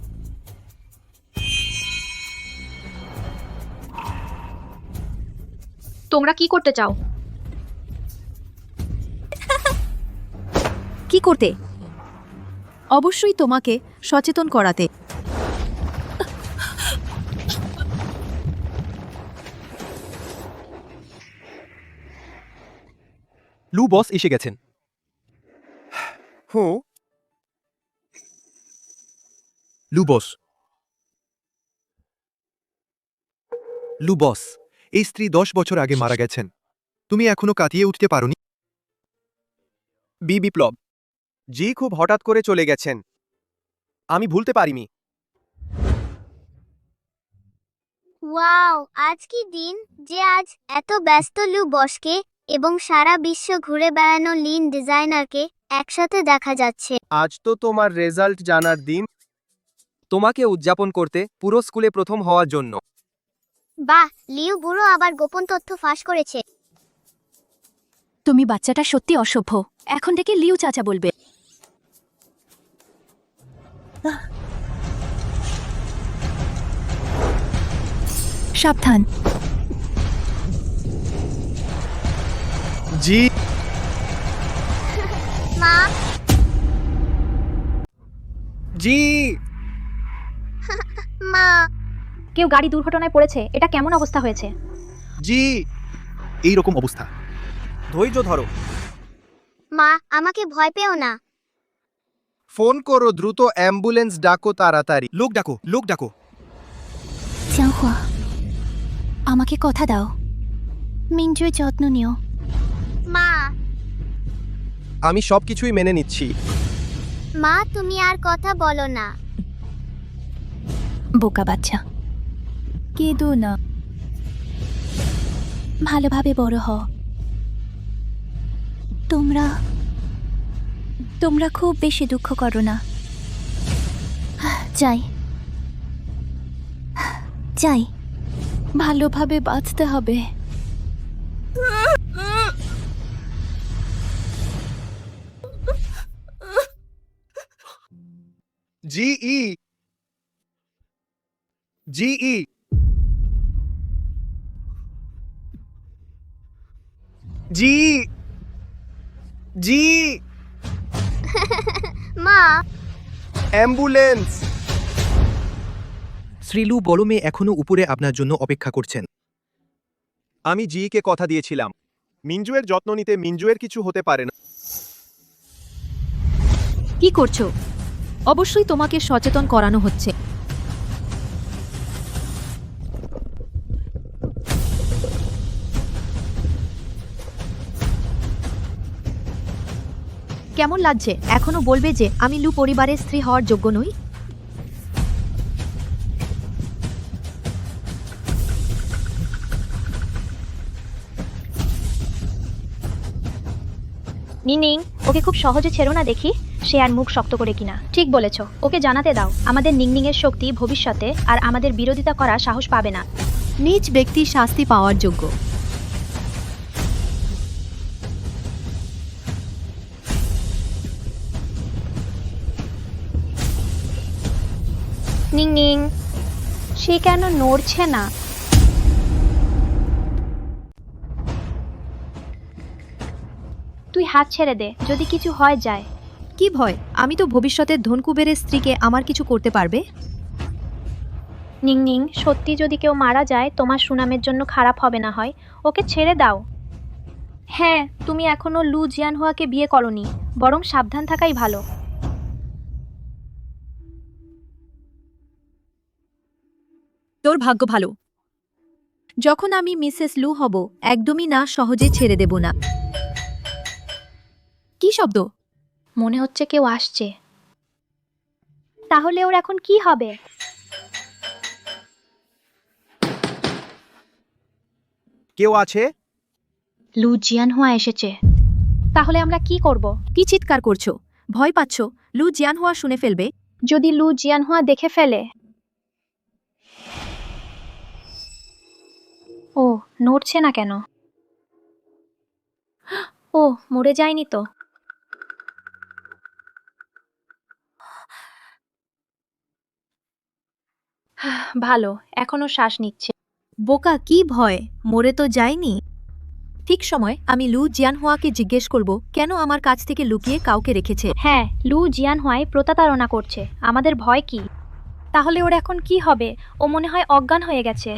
তোমরা কি করতে চাও? কি করতে? অবশ্যই তোমাকে সচেতন করাতে। লু বস এসে গেছেন। হো লু বস। লু বস, এই স্ত্রী 10 বছর আগে মারা গেছেন। তুমি এখনো কাটিয়ে উঠতে পারোনি? বিপ্লব জি খুব হঠাৎ করে চলে গেছেন। আমি ভুলতে পারিনি। ওয়াও, আজ কি দিন যে আজ এত ব্যস্ত লু বসকে এবং সারা বিশ্ব ঘুরে বেড়ানো লিন ডিজাইনারকে একসাথে দেখা যাচ্ছে। আজ তো তোমার রেজাল্ট জানার দিন। তোমাকে উদযাপন করতে পুরো স্কুলে প্রথম হওয়ার জন্য। বাহ, লিউ বুড়ো আবার গোপন তথ্য ফাঁস করেছে। তুমি বাচ্চাটা সত্যি অসভ্য। এখন থেকে লিউ চাচা বলবে। সাবধান। জি মা, জি মা, কেউ গাড়ি দুর্ঘটনায় পড়েছে। এটা কেমন অবস্থা হয়েছে? জি এই রকম অবস্থা। ধৈর্য ধরো। মা, আমাকে ভয় পেও না। ফোন করো, দ্রুত অ্যাম্বুলেন্স ডাকো তাড়াতাড়ি। লোক ডাকো, লোক ডাকো। চাহুয়া, আমাকে কথা দাও। মিঞ্জুর যত্ন নিও। মা, আমি সবকিছুই মেনে নিচ্ছি। মা তুমি আর কথা বলো না। বোকা বাচ্চা, কেঁদো না। ভালোভাবে বড় হও। তোমরা খুব বেশি দুঃখ করো না। যাই, ভালোভাবে বাঁচতে হবে। জিই জিই জি জি মা, অ্যাম্বুলেন্স। শ্রীলু বড় মেয়ে এখনো উপরে আপনার জন্য অপেক্ষা করছেন। আমি জিকে কথা দিয়েছিলাম মিঞ্জুয়ের যত্ন নিতে। মিঞ্জুয়ের কিছু হতে পারে না। কি করছো? অবশ্যই তোমাকে সচেতন করানো হচ্ছে। কেমন লাগছে? এখনো বলবে যে আমি লু পরিবারের স্ত্রী হওয়ার যোগ্য নই? নিনিং, ওকে খুব সহজে ছেড়ো না দেখি সে আর মুখ শক্ত করে কিনা। ঠিক বলেছ, ওকে জানাতে দাও আমাদের নিংনিংয়ের শক্তি ভবিষ্যতে আর আমাদের বিরোধিতা করার সাহস পাবে না। নিজ ব্যক্তি শাস্তি পাওয়ার যোগ্য। নিং নিং, সে কেন নড়ছে না? তুই হাত ছেড়ে দে, যদি কিছু হয় যায়। কি ভয়? আমি তো ভবিষ্যতের ধনকুবেরের স্ত্রীকে আমার কিছু করতে পারবে। নিং নিং, সত্যি যদি কেউ মারা যায় তোমার সুনামের জন্য খারাপ হবে না হয়? ওকে ছেড়ে দাও। হ্যাঁ, তুমি এখনো লু জিয়ানহুয়াকে বিয়ে করনি, বরং সাবধান থাকাই ভালো। তোর ভাগ্য ভালো। যখন আমি মিসেস লু হব, একদমই না সহজে ছেড়ে দেব না। কি শব্দ? মনে হচ্ছে কেউ আসছে। তাহলে ওর এখন কি হবে? কেউ আছে? লু জিয়ানহুয়া এসেছে। তাহলে আমরা কি করব? কি চিৎকার করছো? ভয় পাচ্ছ? লু জিয়ানহুয়া শুনে ফেলবে। যদি লু জিয়ানহুয়া দেখে ফেলে? ও নড়ছে না কেন? ও মরে যায়নি তো? ভালো, এখনো শ্বাস নিচ্ছে। বোকা, কি ভয়? মরে তো যায়নি। ঠিক সময় আমি লু জিয়ানহুয়াকে জিজ্ঞেস করব কেন আমার কাছ থেকে লুকিয়ে কাউকে রেখেছে। হ্যাঁ, লু জিয়ানহুয়াই প্রতারণা করছে। আমাদের ভয় কি? তাহলে ওর এখন কি হবে? ও মনে হয় অজ্ঞান হয়ে গেছে।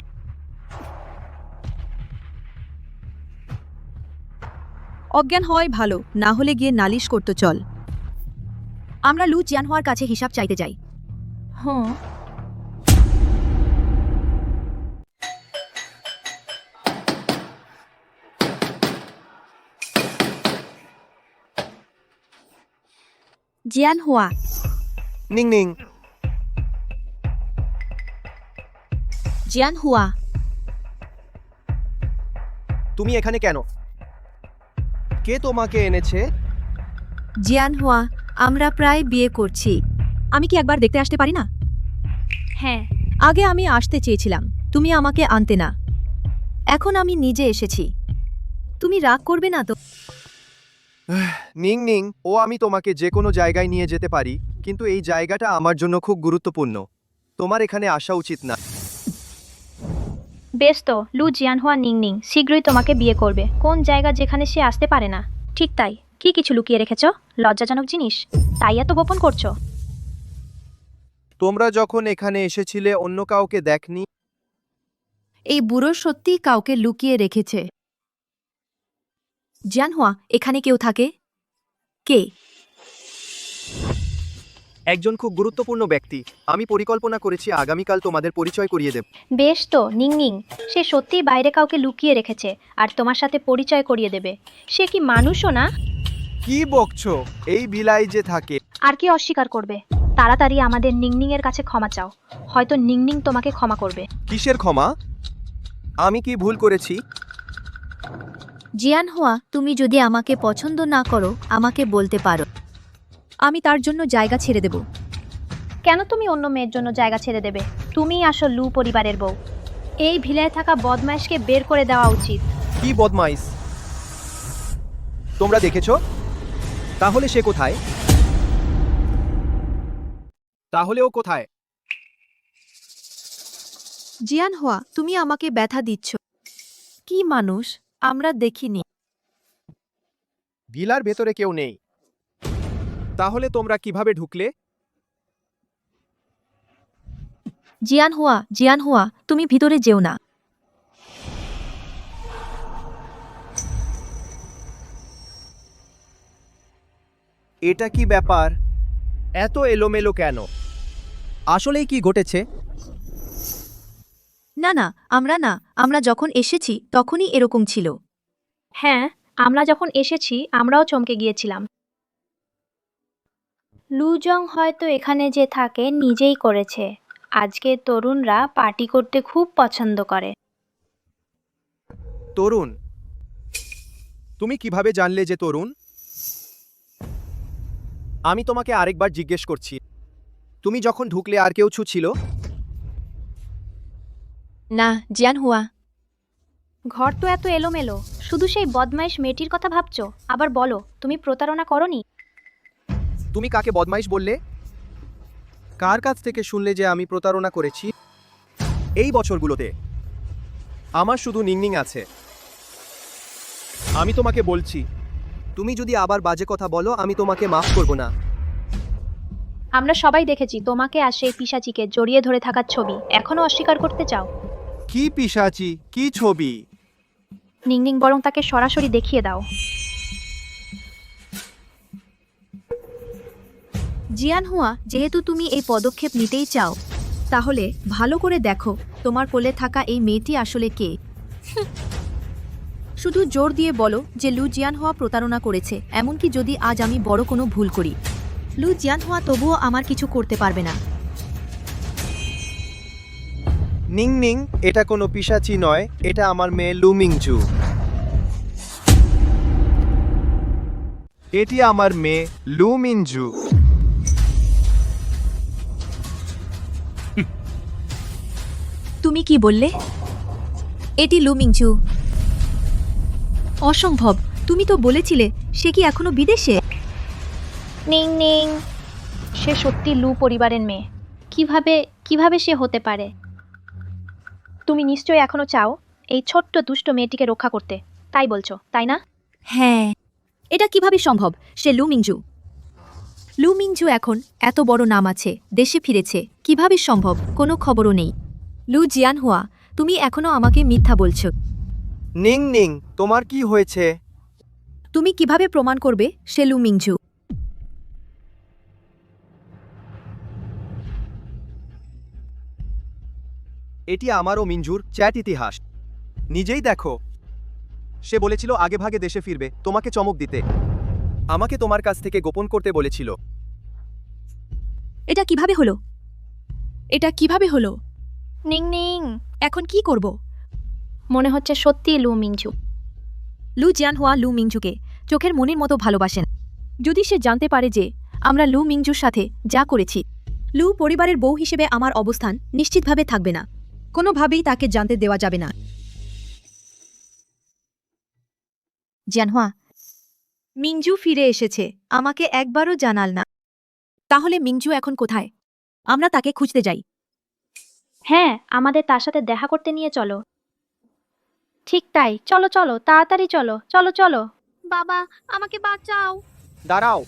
অজ্ঞান হয় ভালো, না হলে গিয়ে নালিশ করতে চল। আমরা লু জিয়ানহুয়ার কাছে হিসাব চাইতে যাই। হুম। জিয়ানহুয়া, নিং নিং, জিয়ানহুয়া, তুমি এখানে কেন? কে তোমাকে এনেছে? জিয়ানহুয়া, আমরা প্রায় বিয়ে করছি। আমি কি একবার দেখতে আসতে পারি না? হ্যাঁ। আগে আমি আসতে চেয়েছিলাম, তুমি আমাকে আনতে না। এখন আমি নিজে এসেছি। তুমি রাগ করবে না তো? নিং নিং, আমি তোমাকে যে কোনো জায়গায় নিয়ে যেতে পারি, কিন্তু এই জায়গাটা আমার জন্য খুব গুরুত্বপূর্ণ। তোমার এখানে আসা উচিত না। বেশ তো, লু জিয়ানহুয়া নিং নিং শীঘ্রই তোমাকে বিয়ে করবে। কোন জায়গা যেখানে সে আসতে পারে না? ঠিক তাই। কি কিছু লুকিয়ে রেখেছো? লজ্জাজনক জিনিস, তাই এত গোপন করছো? তোমরা যখন এখানে এসেছিলে অন্য কাউকে দেখনি? এই বুড়ো সত্যিই কাউকে লুকিয়ে রেখেছে। জিয়ানহুয়া, এখানে কেউ থাকে? কে? একজন খুব গুরুত্বপূর্ণ ব্যক্তি। আমি পরিকল্পনা করেছি আগামীকাল তোমাদের পরিচয় করিয়ে দেব। বেশ তো, নিং নিং, সে সত্যিই বাইরে কাউকে লুকিয়ে রেখেছে আর তোমার সাথে পরিচয় করিয়ে দেবে। সে কি মানুষও না? কি বকছো? এই বিলাই যে থাকে। আর কি অস্বীকার করবে? তাড়াতাড়ি আমাদের নিংনিং এর কাছে ক্ষমা চাও, হয়তো নিংনিং তোমাকে ক্ষমা করবে। কিসের ক্ষমা? আমি কি ভুল করেছি? জিয়ানহুয়া, তুমি যদি আমাকে পছন্দ না করো আমাকে বলতে পারো। আমি তার জন্য জায়গা ছেড়ে দেব। কেন তুমি অন্য মেয়ের জন্য জায়গা ছেড়ে দেবে? তুমিই আসল লু পরিবারের বউ। এই ভিলায় থাকা বদমাইশকে বের করে দেওয়া উচিত। কি বদমাইশ? তোমরা দেখেছো? তাহলে সে কোথায়? তাহলে ও কোথায়? জিয়ানহুয়া, তুমি আমাকে ব্যথা দিচ্ছ। কি মানুষ? আমরা দেখিনি। ভিলার ভেতরে কেউ নেই। তাহলে তোমরা কিভাবে ঢুকলে? জিয়ানহুয়া, জিয়ানহুয়া, তুমি ভিতরে যেও না। এটা কি ব্যাপার? এত এলোমেলো কেন? আসলেই কি ঘটেছে? না না, আমরা যখন এসেছি তখনই এরকম ছিল। হ্যাঁ, আমরা যখন এসেছি আমরাও চমকে গিয়েছিলাম। লুজং হয়তো এখানে যে থাকে নিজেই করেছে। আজকে তরুণরা পার্টি করতে খুব পছন্দ করে। তরুণ? তুমি কিভাবে জানলে যে তরুণ? আমি তোমাকে আরেকবার জিজ্ঞেস করছি, তুমি যখন ঢুকলে আর কেউ ছিল? না জিয়ানহুয়া। ঘর তো এত এলোমেলো, শুধু সেই বদমাইশ মেয়েটির কথা ভাবছো? আবার বলো, তুমি প্রতারণা করনি? তুমি কাকে বদমাইশ বললে? কার কাছ থেকে শুনলে যে আমি প্রতারণা করেছি? এই বছরগুলোতে আমার শুধু নিংনিং আছে। আমি তোমাকে বলছি, তুমি যদি আবার বাজে কথা বলো আমি তোমাকে মাফ করব না। আমরা সবাই দেখেছি তোমাকে আর সেই পিশাচিকে জড়িয়ে ধরে থাকার ছবি, এখনো অস্বীকার করতে চাও? কি পিশাচি, কি ছবি? নিংনিং, বরং তাকে সরাসরি দেখিয়ে দাও। জিয়ানহুয়া, যেহেতু তুমি এই পদক্ষেপ নিতেই চাও, তাহলে ভালো করে দেখো তোমার কোলে থাকা এই মেয়েটি আসলে কে। শুধু জোর দিয়ে বলো যে লু জিয়ানহুয়া প্রতারণা করেছে, এমনকি যদি আজ আমি বড় কোনো ভুল করি, লু জিয়ানহুয়া তবুও আমার কিছু করতে পারবে না। নিংনিং, এটা কোনো পিশাচি নয়, এটা আমার মেয়ে লুমিংজু। এটি আমার মেয়ে লুমিনজু। তুমি কি বললে? এটি লুমিংচু। অসম্ভব, তুমি তো বলেছিলে সে কি এখনো বিদেশে? নিংনিং, সে সত্যি লু পরিবারের মেয়ে। কিভাবে সে হতে পারে? তুমি নিশ্চয়ই এখনো চাও এই ছোট্ট দুষ্ট মেয়েটিকে রক্ষা করতে, তাই বলছো, তাই না? হ্যাঁ, এটা কিভাবে সম্ভব? সে লুমিংজু। লুমিংজু এখন এত বড় নাম আছে, দেশে ফিরেছে, কিভাবে সম্ভব? কোনো খবরও নেই। লু জিয়ানহুয়া, তুমি এখনো আমাকে মিথ্যা বলছো। নিংনিং, তোমার কি হয়েছে? তুমি কিভাবে প্রমাণ করবে সে লুমিংজু? এটি আমার ও মিঞ্জুর চ্যাট ইতিহাস। নিজেই দেখো, সে বলেছিল আগে ভাগে দেশে ফিরবে তোমাকে চমক দিতে। আমাকে তোমার কাছ থেকে গোপন করতে বলেছিল। এটা কিভাবে হলো? এটা কিভাবে হলো? নিংনিং, এখন কি করব? মনে হচ্ছে সত্যি লু মিংজু। লু জিয়ানহুয়া লু মিংজুকে চোখের মনির মতো ভালোবাসেন। যদি সে জানতে পারে যে আমরা লু মিংজুর সাথে যা করেছি, লু পরিবারের বউ হিসেবে আমার অবস্থান নিশ্চিতভাবে থাকবে না। কোনোভাবেই তাকে জানতে দেওয়া যাবে না। জিয়ানহুয়া, মিংজু ফিরে এসেছে, আমাকে একবারও জানাল না। তাহলে মিংজু এখন কোথায়? আমরা তাকে খুঁজতে যাই। হ্যাঁ, আমাদের তার সাথে দেখা করতে নিয়ে চলো। ঠিক তাই, চলো চলো, তাড়াতাড়ি চলো, চলো চলো। বাবা, আমাকে বাঁচাও। দাঁড়াও।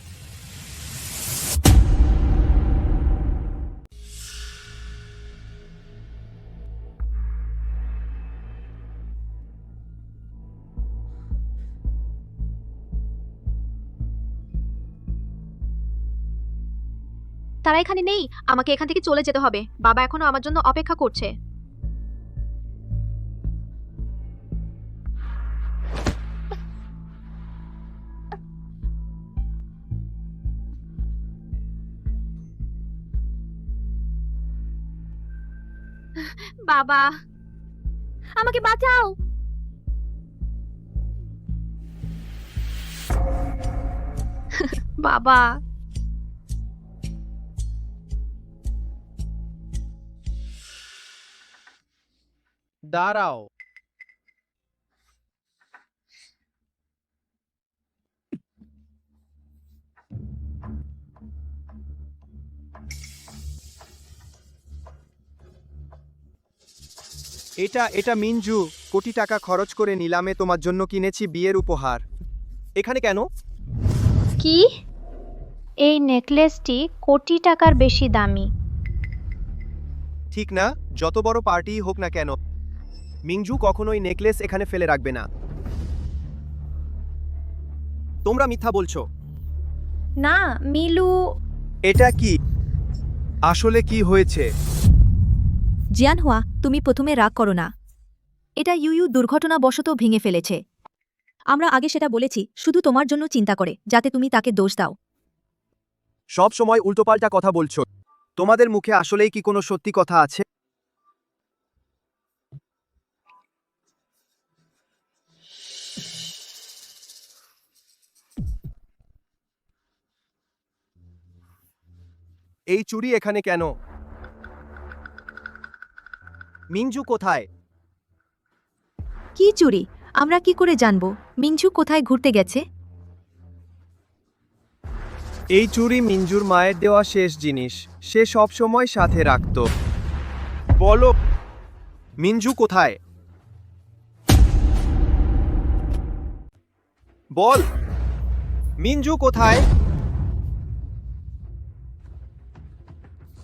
তারা এখানে নেই, আমাকে এখান থেকে চলে যেতে হবে। বাবা এখনো আমার জন্য অপেক্ষা করছে। বাবা, আমাকে বাঁচাও। বাবা, দাঁড়াও। এটা মিঞ্জু কোটি টাকা খরচ করে নিলামে তোমার জন্য কিনেছি বিয়ের উপহার। এখানে কেন? কি? এই নেকলেসটি কোটি টাকার বেশি দামি। ঠিক না? যত বড় পার্টিই হোক না কেন, মিঞ্জু কখনোই নেকলেস এখানে ফেলে রাখবে না। তোমরা মিথ্যা বলছো। না, মিলু। এটা কি? আসলে কি হয়েছে? জিয়ানহুয়া, তুমি প্রথমে রাগ করো না। এটা ইউ দুর্ঘটনাবশত ভেঙে ফেলেছে। আমরা আগে সেটা বলেছি শুধু তোমার জন্য চিন্তা করে, যাতে তুমি তাকে দোষ দাও। সব সময় উল্টোপাল্টা কথা বলছো। তোমাদের মুখে আসলেই কি কোনো সত্যি কথা আছে? এই চুড়ি এখানে কেন? মিঞ্জু কোথায়? কি চুরি? আমরা কি করে জানবো মিঞ্জু কোথায় ঘুরতে গেছে? এই চুড়ি মিঞ্জুর মায়ের দেওয়া শেষ জিনিস, সে সব সময় সাথে রাখত। বলো, মিঞ্জু কোথায়? বল, মিঞ্জু কোথায়?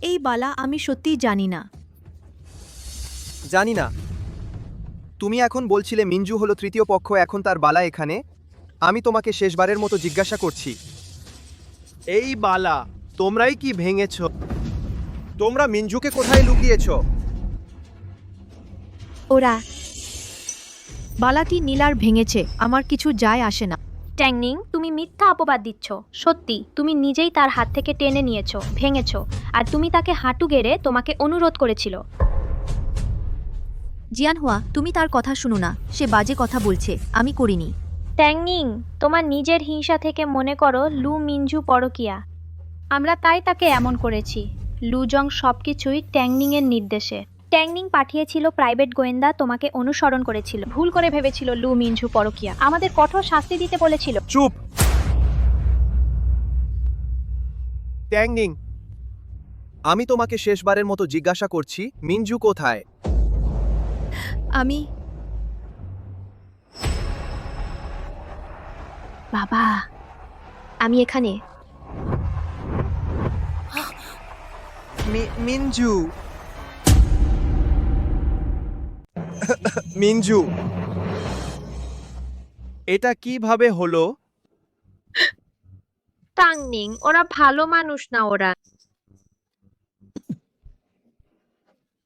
এই বালা আমি সত্যিই জানি না। জানি না। তুমি এখন বলছিলে মিঞ্জু হলো তৃতীয় পক্ষ, এখন তার বালা এখানে। আমি তোমাকে শেষবারের মতো জিজ্ঞাসা করছি, এই বালা তোমরাই কি ভেঙেছ? তোমরা মিঞ্জুকে কোথায় লুকিয়েছ? ওরা বালাটি নীলার ভেঙেছে, আমার কিছু যায় আসে না। ট্যাংনিং, তুমি মিথ্যা অপবাদ দিচ্ছ। সত্যি, তুমি নিজেই তার হাত থেকে টেনে নিয়েছো, ভেঙেছো, আর তুমি তাকে হাঁটু গেড়ে তোমাকে অনুরোধ করেছিল। জিয়ানহুয়া, তুমি তার কথা শুনো না, সে বাজে কথা বলছে, আমি করিনি। ট্যাংনিং, তোমার নিজের হিংসা থেকে মনে করো লু মিঞ্জু পরকিয়া। আমরা তাই তাকে এমন করেছি। লুজং সবকিছুই ট্যাংনিংয়ের নির্দেশে। ট্যাংনিং পাঠিয়েছিল প্রাইভেট গোয়েন্দা, তোমাকে অনুসরণ করেছিল, ভুল করে ভেবেছিল লু মিঞ্জু পরকিয়া, আমাদের কঠোর শাস্তি দিতে বলেছিল। চুপ! ট্যাংনিং, আমি তোমাকে শেষবারের মতো জিজ্ঞাসা করছি, মিঞ্জু কোথায়? আমি বাবা, আমি এখানে। মিঞ্জু মিঞ্জু, এটা কিভাবে হলো? ট্যাংনিং, ওরা ভালো মানুষ না, ওরা।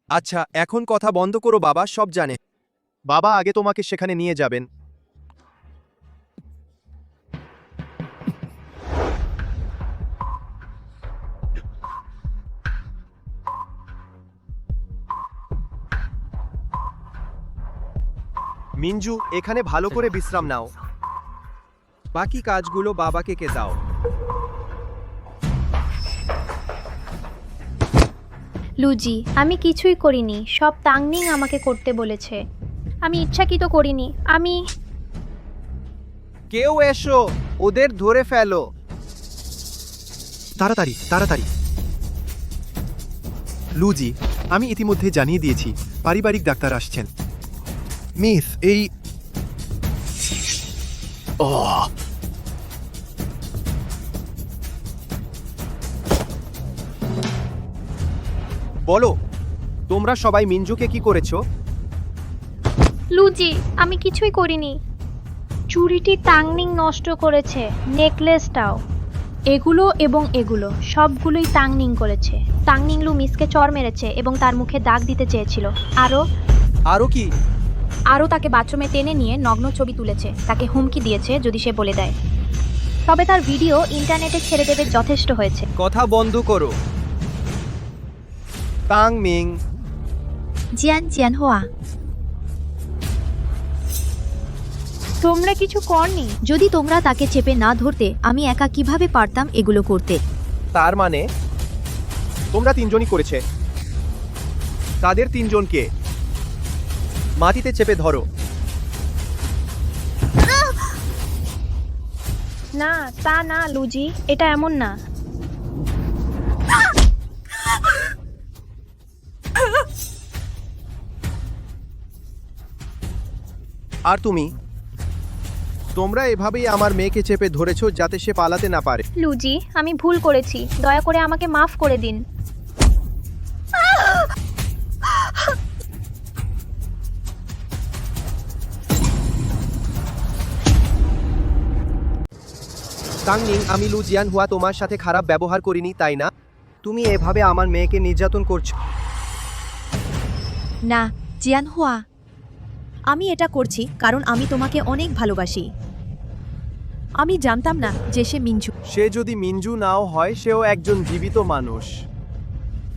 আচ্ছা, এখন কথা বন্ধ করো, বাবা সব জানে। বাবা আগে তোমাকে সেখানে নিয়ে যাবেন। মিঞ্জু, এখানে ভালো করে বিশ্রাম নাও, বাকি কাজগুলো বাবাকে কে দাও। লুজি, আমি কিছুই করিনি, সব ট্যাংনিং আমাকে করতে বলেছে। আমি ইচ্ছাকৃত করিনি। আমি কেউ এসো, ওদের ধরে ফেলো। তাড়াতাড়ি তাড়াতাড়ি। লুজি, আমি ইতিমধ্যে জানিয়ে দিয়েছি, পারিবারিক ডাক্তার আসছেন। মিস, এই বলো, তোমরা সবাই মিঞ্জুকে কি করেছো? লুজি, আমি কিছুই করিনি। চুড়িটি ট্যাংনিং নষ্ট করেছে, নেকলেসটাও। এগুলো এবং এগুলো সবগুলোই ট্যাংনিং করেছে। ট্যাংনিং লু মিসকে চড় মেরেছে এবং তার মুখে দাগ দিতে চেয়েছিল। আরও কি? আরও তাকে বাথরুমে টেনে নিয়ে নগ্ন ছবি তুলেছে, তাকে হুমকি দিয়েছে যদি সে বলে দেয়। তবে তার ভিডিও ইন্টারনেটে ছেড়ে দেবে, যথেষ্ট হয়েছে। কথা বন্ধ করো। ট্যাংনিং, জিয়ানহুয়া, তোমরা কিছু করনি। যদি তোমরা তাকে চেপে না ধরতে, আমি একা কিভাবে পারতাম এগুলো করতে? তার মানে তোমরা তিনজনই করেছে। তাদের তিনজনকে মাটিতে চেপে ধরো। না, তা না লুজি, এটা এমন না। আর তোমরা এভাবেই আমার মেয়েকে চেপে ধরেছো যাতে সে পালাতে না পারে। লুজি, আমি ভুল করেছি, দয়া করে আমাকে মাফ করে দিন। ট্যাংনিং, আমি লু জিয়ানহুয়া তোমার সাথে খারাপ ব্যবহার করিনি, তাই না? তুমি এভাবে আমার মেয়েকে নির্যাতন করছো। না জিয়ানহুয়া, আমি এটা করছি কারণ আমি তোমাকে অনেক ভালোবাসি। আমি জানতাম না যে সে মিঞ্জু। সে যদি মিঞ্জু নাও হয়, সেও একজন জীবিত মানুষ।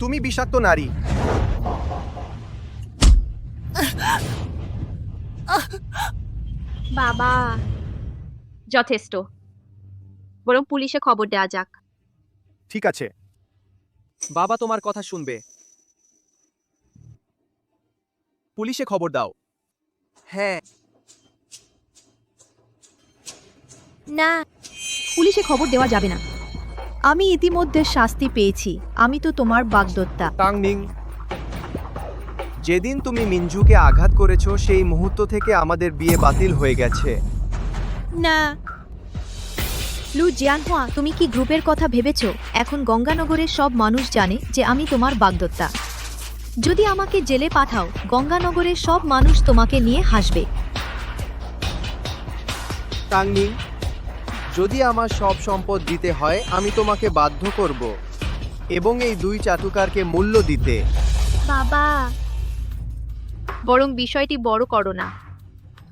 তুমি বিষাক্ত নারী। বাবা, যথেষ্ট। বরং পুলিশে খবর দেওয়া যাক। ঠিক আছে, বাবা তোমার কথা শুনবে। পুলিশে খবর দাও। হ্যাঁ। না, পুলিশে খবর দেওয়া যাবে না। আমি ইতিমধ্যে শাস্তি পেয়েছি। আমি তো তোমার বাগদত্তা। টাংনিং, যেদিন তুমি মিঞ্জুকে আঘাত করেছো সেই মুহূর্ত থেকে আমাদের বিয়ে বাতিল হয়ে গেছে। না, লু জিয়ানহুয়া, তুমি কি গ্রুপের কথা ভেবেছো? এখন গঙ্গানগরের সব মানুষ জানে যে আমি তোমার বাগদত্তা। যদি আমাকে জেলে পাঠাও, গঙ্গানগরের সব মানুষ তোমাকে নিয়ে হাসবে। টাংনিং, যদি আমার সব সম্পদ দিতে হয় আমি তোমাকে বাধ্য করব এবং এই দুই চাটুকারকে মূল্য দিতে। বাবা, বরং বিষয়টি বড় করো না।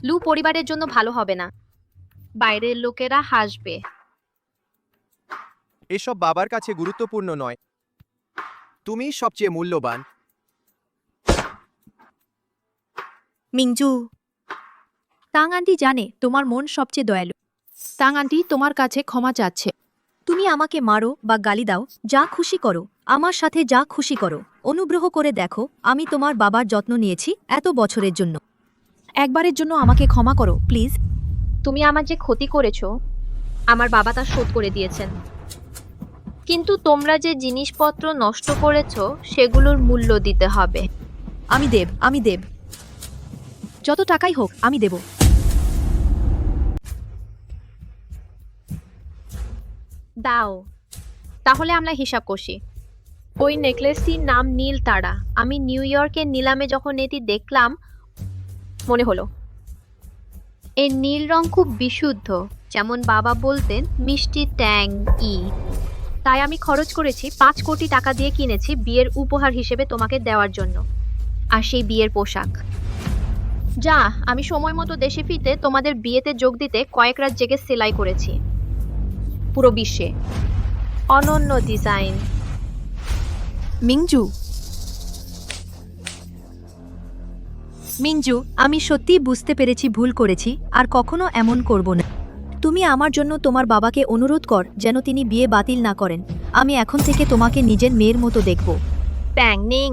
লু পরিবারের জন্য ভালো হবে না। বাইরের লোকেরা হাসবে। এসব বাবার কাছে গুরুত্বপূর্ণ নয়, তুমি সবচেয়ে মূল্যবান। মিংজু, তাং আন্টি জানে তোমার মন সবচেয়ে দয়ালু। তাং আন্টি তোমার কাছে ক্ষমা চাচ্ছে। তুমি আমাকে মারো বা গালি দাও, যা খুশি করো, আমার সাথে যা খুশি করো। অনুগ্রহ করে দেখো, আমি তোমার বাবার যত্ন নিয়েছি এত বছরের জন্য। একবারের জন্য আমাকে ক্ষমা করো প্লিজ। তুমি আমার যে ক্ষতি করেছো, আমার বাবা তা শোধ করে দিয়েছেন। কিন্তু তোমরা যে জিনিসপত্র নষ্ট করেছো সেগুলোর মূল্য দিতে হবে। আমি দেব। যত টাকাই হোক আমি দেব। দাও, তাহলে আমরা হিসাব কষি। ওই নেকলেসটির নাম নীল তারা। আমি নিউ ইয়র্কের নিলামে যখন এটি দেখলাম মনে হলো এর নীল রং খুব বিশুদ্ধ, যেমন বাবা বলতেন মিষ্টি ট্যাং ই। তাই আমি খরচ করেছি 5 কোটি টাকা দিয়ে কিনেছি বিয়ের উপহার হিসেবে তোমাকে দেওয়ার জন্য। আর সেই বিয়ের পোশাক, যা আমি সময় মতো দেশে ফিরতে তোমাদের বিয়েতে যোগ দিতে কয়েক রাত জেগে সেলাই করেছি। পুরো বিশ্বে অনন্য ডিজাইন। মিংজু, আমি সত্যিই বুঝতে পেরেছি ভুল করেছি, আর কখনো এমন করব না। তুমি আমার জন্য তোমার বাবাকে অনুরোধ কর যেন তিনি বিয়ে বাতিল না করেন। আমি এখন থেকে তোমাকে নিজের মেয়ের মতো দেখব। প্যাংনিং,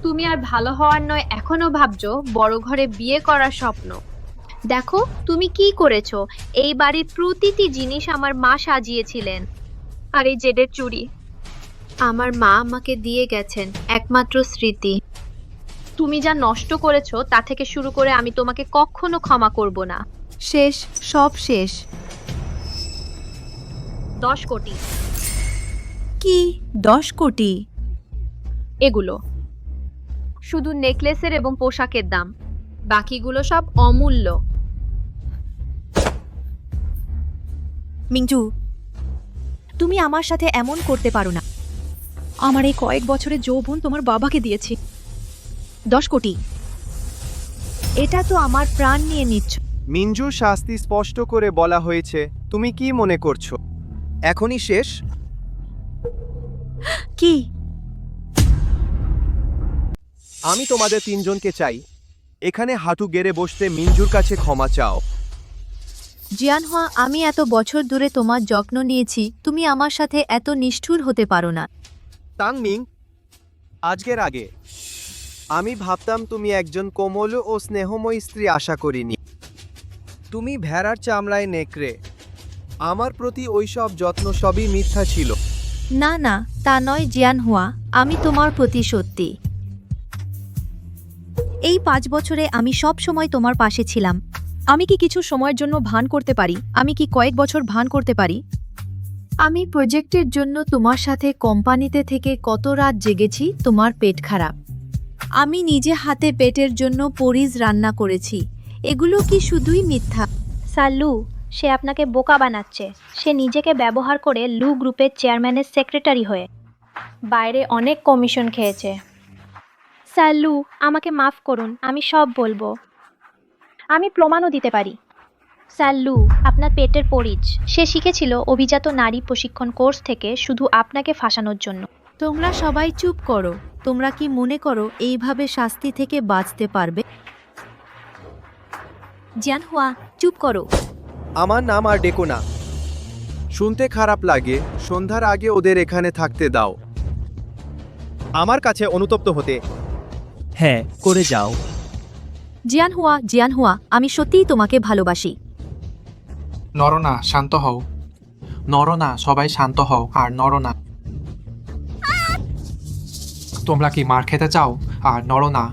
তুমি আর ভালো হওয়ার নয় এখনো ভাবছো বড় ঘরে বিয়ে করার স্বপ্ন। দেখো তুমি কি করেছো। এই বাড়ির প্রতিটি জিনিস আমার মা সাজিয়েছিলেন। আর এই জেডের চুড়ি আমার মা আমাকে দিয়ে গেছেন, একমাত্র স্মৃতি। তুমি যা নষ্ট করেছো তা থেকে শুরু করে আমি তোমাকে কখনো ক্ষমা করব না। শেষ, সব শেষ। 10 কোটি। কি 10 কোটি? এগুলো শুধু নেকলেসের এবং পোশাকের দাম, বাকিগুলো সব অমূল্য। মিংজু, তুমি আমার সাথে এমন করতে পারো না। আমার এই কয়েক বছরের যৌবন তোমার বাবাকে দিয়েছি। 10 কোটি? এটা তো আমার প্রাণ নিয়ে নিচ্ছ। মিঞ্জুর শাস্তি স্পষ্ট করে বলা হয়েছে। তুমি কি মনে করছো এখনই শেষ? কি? আমি তোমাদের তিনজনকে চাই এখানে হাঁটু গেড়ে বসতে মিঞ্জুর কাছে ক্ষমা চাও। জিয়ানহুয়া, আমি এত বছর ধরে তোমার যত্ন নিয়েছি, তুমি আমার সাথে এত নিষ্ঠুর হতে পারো না। টাংমিং, আজকের আগে আমি ভাবতাম তুমি একজন কোমল ও স্নেহময়ী স্ত্রী, আশা করিনি তুমি ভেড়ার চামড়ায় নেকড়ে। আমার প্রতি ওইসব যত্ন সবই মিথ্যা ছিল। না না, তা নয় জিয়ানহুয়া, আমি তোমার প্রতি সত্যি। এই 5 বছরে আমি সব সময় তোমার পাশে ছিলাম। আমি কি কিছু সময়ের জন্য ভান করতে পারি? আমি কি কয়েক বছর ভান করতে পারি? আমি প্রজেক্টের জন্য তোমার সাথে কোম্পানিতে থেকে কত রাত জেগেছি, তোমার পেট খারাপ। আমি নিজে হাতে পেটের জন্য পরিজ রান্না করেছি। এগুলো কি শুধুই মিথ্যা? সালু, সে আপনাকে বোকা বানাচ্ছে। সে নিজেকে ব্যবহার করে লু গ্রুপের চেয়ারম্যানের সেক্রেটারি হয়ে বাইরে অনেক কমিশন খেয়েছে। সালু, আমাকে মাফ করুন, আমি সব বলবো। আমি প্রমাণও দিতে পারি। সালু, আপনার পেটের পরিচ সে শিখেছিল অভিজাত নারী প্রশিক্ষণ কোর্স থেকে শুধু আপনাকে ফাঁসানোর জন্য। তোমরা সবাই চুপ করো। তোমরা কি মনে করো এইভাবে শাস্তি থেকে বাঁচতে পারবে? জিয়ানহুয়া, চুপ করো। আমার নাম আর ডেকো না। শুনতে খারাপ লাগে, সন্ধ্যার আগে ওদের এখানে থাকতে দাও। আমার কাছে অনুতপ্ত হতে হ্যাঁ, করে যাও। জিয়ানহুয়া, আমি সত্যিই তোমাকে ভালোবাসি। নরনা, শান্ত হও। নড়ো না, সবাই শান্ত হও আর নড়ো না। তোমরা কি মার খেতে চাও? আর নড়ো না।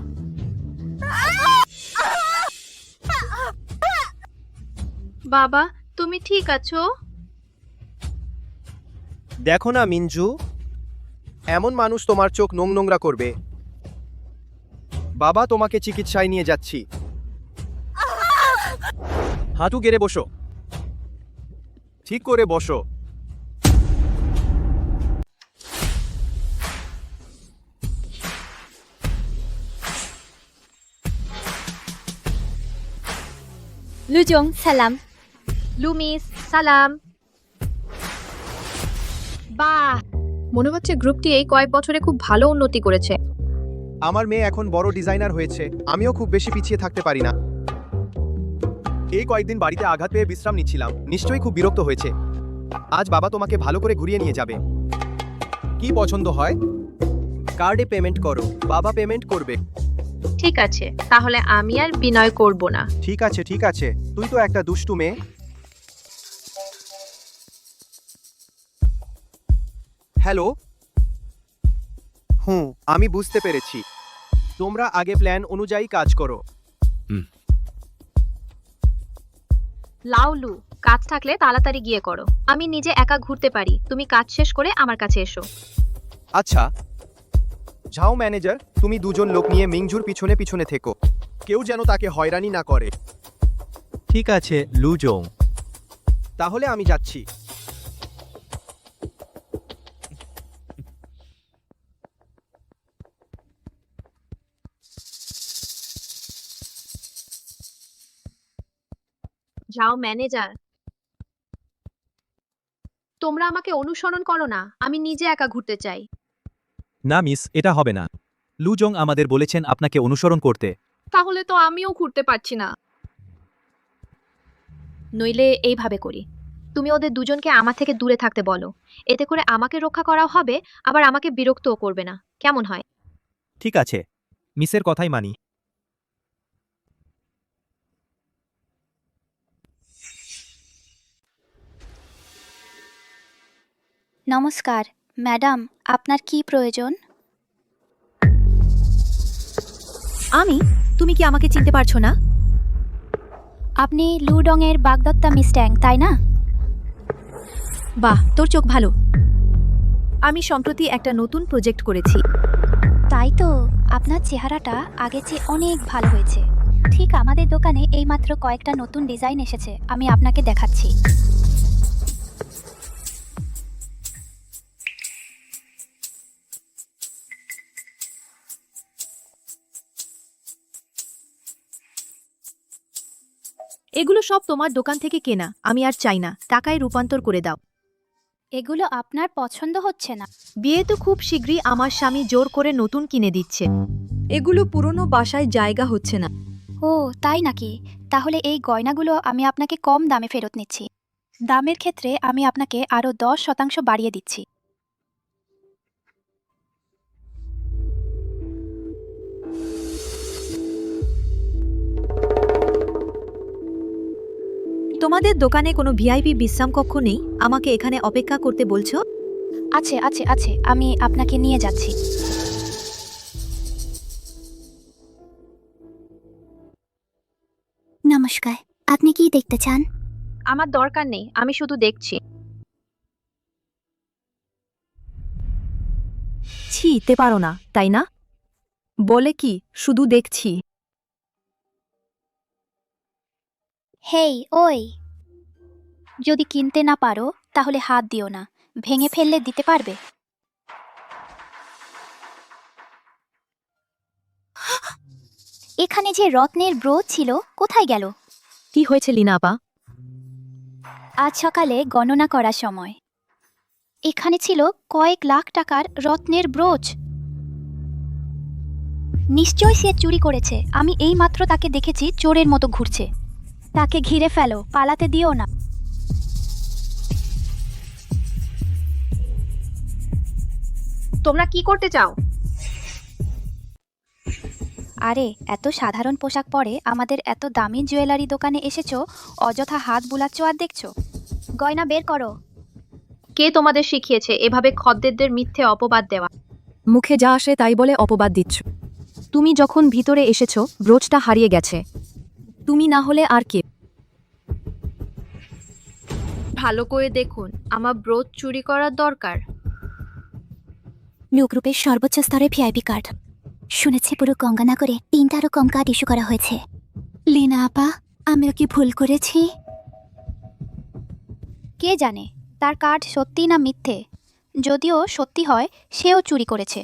বাবা, তুমি ঠিক আছো? দেখো না মিঞ্জু, এমন মানুষ তোমার চোখ নোংরা করবে। বাবা, তোমাকে চিকিৎসায় নিয়ে যাচ্ছি। হাঁটু গেড়ে বসো, ঠিক করে বসো। লুজং সালাম। লুমিস, সালাম। বাহ, মনে হচ্ছে গ্রুপটি এই কয়েক বছরে খুব ভালো উন্নতি করেছে। আমার মেয়ে এখন বড় ডিজাইনার হয়েছে, আমিও খুব বেশি পিছিয়ে থাকতে পারি না। এই কয়েকদিন বাড়িতে আঘাত পেয়ে বিশ্রাম নিচ্ছিলাম, নিশ্চয়ই খুব বিরক্ত হয়েছে। আজ বাবা তোমাকে ভালো করে ঘুরিয়ে নিয়ে যাবে। কি পছন্দ হয়? কার্ডে পেমেন্ট করো, বাবা পেমেন্ট করবে। ঠিক আছে, তাহলে আমি আর বিনয় করব না। ঠিক আছে ঠিক আছে, তুই তো একটা দুষ্টু মেয়ে। হ্যালো। আমি বুঝতে পেরেছি। তোমরা আগে প্ল্যান অনুযায়ী কাজ করো। লাউলু, কাজ থাকলে তাড়াতাড়ি গিয়ে করো। আমি নিজে একা ঘুরতে পারি, তুমি কাজ শেষ করে আমার কাছে এসো। আচ্ছা যাও ম্যানেজার, তুমি দুজন লোক নিয়ে মিংজুর পিছনে পিছনে থেকো, কেউ যেন তাকে হয়রানি না করে। ঠিক আছে লুজং। তাহলে আমি যাচ্ছি। যাও ম্যানেজার। তোমরা আমাকে অনুসরণ করো না, আমি নিজে একা ঘুরতে চাই। না মিস, এটা হবে না। লুজং আমাদের বলেছেন আপনাকে অনুসরণ করতে। তাহলে তো আমিও ঘুরতে পারছি না। নইলে এইভাবে করি, তুমি ওদের দুজনকে আমার থেকে দূরে থাকতে বলো। এতে করে আমাকে রক্ষা করা হবে, আবার আমাকে বিরক্তও করবে না। কেমন হয়? ঠিক আছে, মিসের কথাই মানি। নমস্কার ম্যাডাম, আপনার কি প্রয়োজন? আমি? তুমি কি আমাকে চিনতে পারছো না? আপনি লুডংয়ের বাগদত্তা মিস্ট্যাং, তাই না? বাহ, তোর চোখ ভালো। আমি সম্প্রতি একটা নতুন প্রজেক্ট করেছি। তাই তো, আপনার চেহারাটা আগের চেয়ে অনেক ভালো হয়েছে। ঠিক আমাদের দোকানে এইমাত্র কয়েকটা নতুন ডিজাইন এসেছে, আমি আপনাকে দেখাচ্ছি। এগুলো সব তোমার দোকান থেকে কেনা, আমি আর চাই না, টাকায় রূপান্তর করে দাও। এগুলো আপনার পছন্দ হচ্ছে না? বিয়ে তো খুব শীঘ্রই আমার স্বামী জোর করে নতুন কিনে দিচ্ছে। এগুলো পুরনো বাসায় জায়গা হচ্ছে না। ও তাই নাকি? তাহলে এই গয়নাগুলো আমি আপনাকে কম দামে ফেরত নিচ্ছি। দামের ক্ষেত্রে আমি আপনাকে আরও 10% বাড়িয়ে দিচ্ছি। তোমাদের দোকানে কোনো ভিআইপি বিশ্রাম কক্ষ নেই? আমাকে এখানে অপেক্ষা করতে বলছো? আছে আছে আছে, আমি আপনাকে নিয়ে যাচ্ছি। নমস্কার, আপনি কি দেখতে চান? আমার দরকার নেই, আমি শুধু দেখছি। ছিতে পারো না, তাই না? বলে কি শুধু দেখছি? হেই ওই, যদি কিনতে না পারো তাহলে হাত দিও না, ভেঙে ফেললে দিতে পারবে? এখানে যে রত্নের ব্রোচ ছিল কোথায় গেল? কি হয়েছে লীনা আপা? আজ সকালে গণনা করার সময় এখানে ছিল কয়েক লাখ টাকার রত্নের ব্রোচ। নিশ্চয়ই সে চুরি করেছে, আমি এইমাত্র তাকে দেখেছি চোরের মতো ঘুরছে। তাকে ঘিরে ফেলো, পালাতে দিও না। তোমরা কি করতে চাও? আরে এত সাধারণ পোশাক পরে আমাদের এত দামি জুয়েলারি দোকানে এসেছো, অযথা হাত বুলাচ্ছ আর দেখছো। গয়না বের করো। কে তোমাদের শিখিয়েছে এভাবে খদ্দেরদের মিথ্যে অপবাদ দেওয়া? মুখে যা আসে তাই বলে অপবাদ দিচ্ছ। তুমি যখন ভিতরে এসেছ ব্রোচটা হারিয়ে গেছে, তুমি না হলে আর কে? ভালো করে দেখুন, আমার ব্রোচ চুরি করার দরকার? লু গ্রুপের সর্বোচ্চ স্তরে ভিআইপি কার্ড। শুনেছি পুরো গঙ্গানা করে 3টারও কম কার্ড ইস্যু করা হয়েছে। লিনা আপা, আমিও কি ভুল করেছি? কে জানে তার কার্ড সত্যি না মিথ্যে। যদিও সত্যি হয় সেও চুরি করেছে।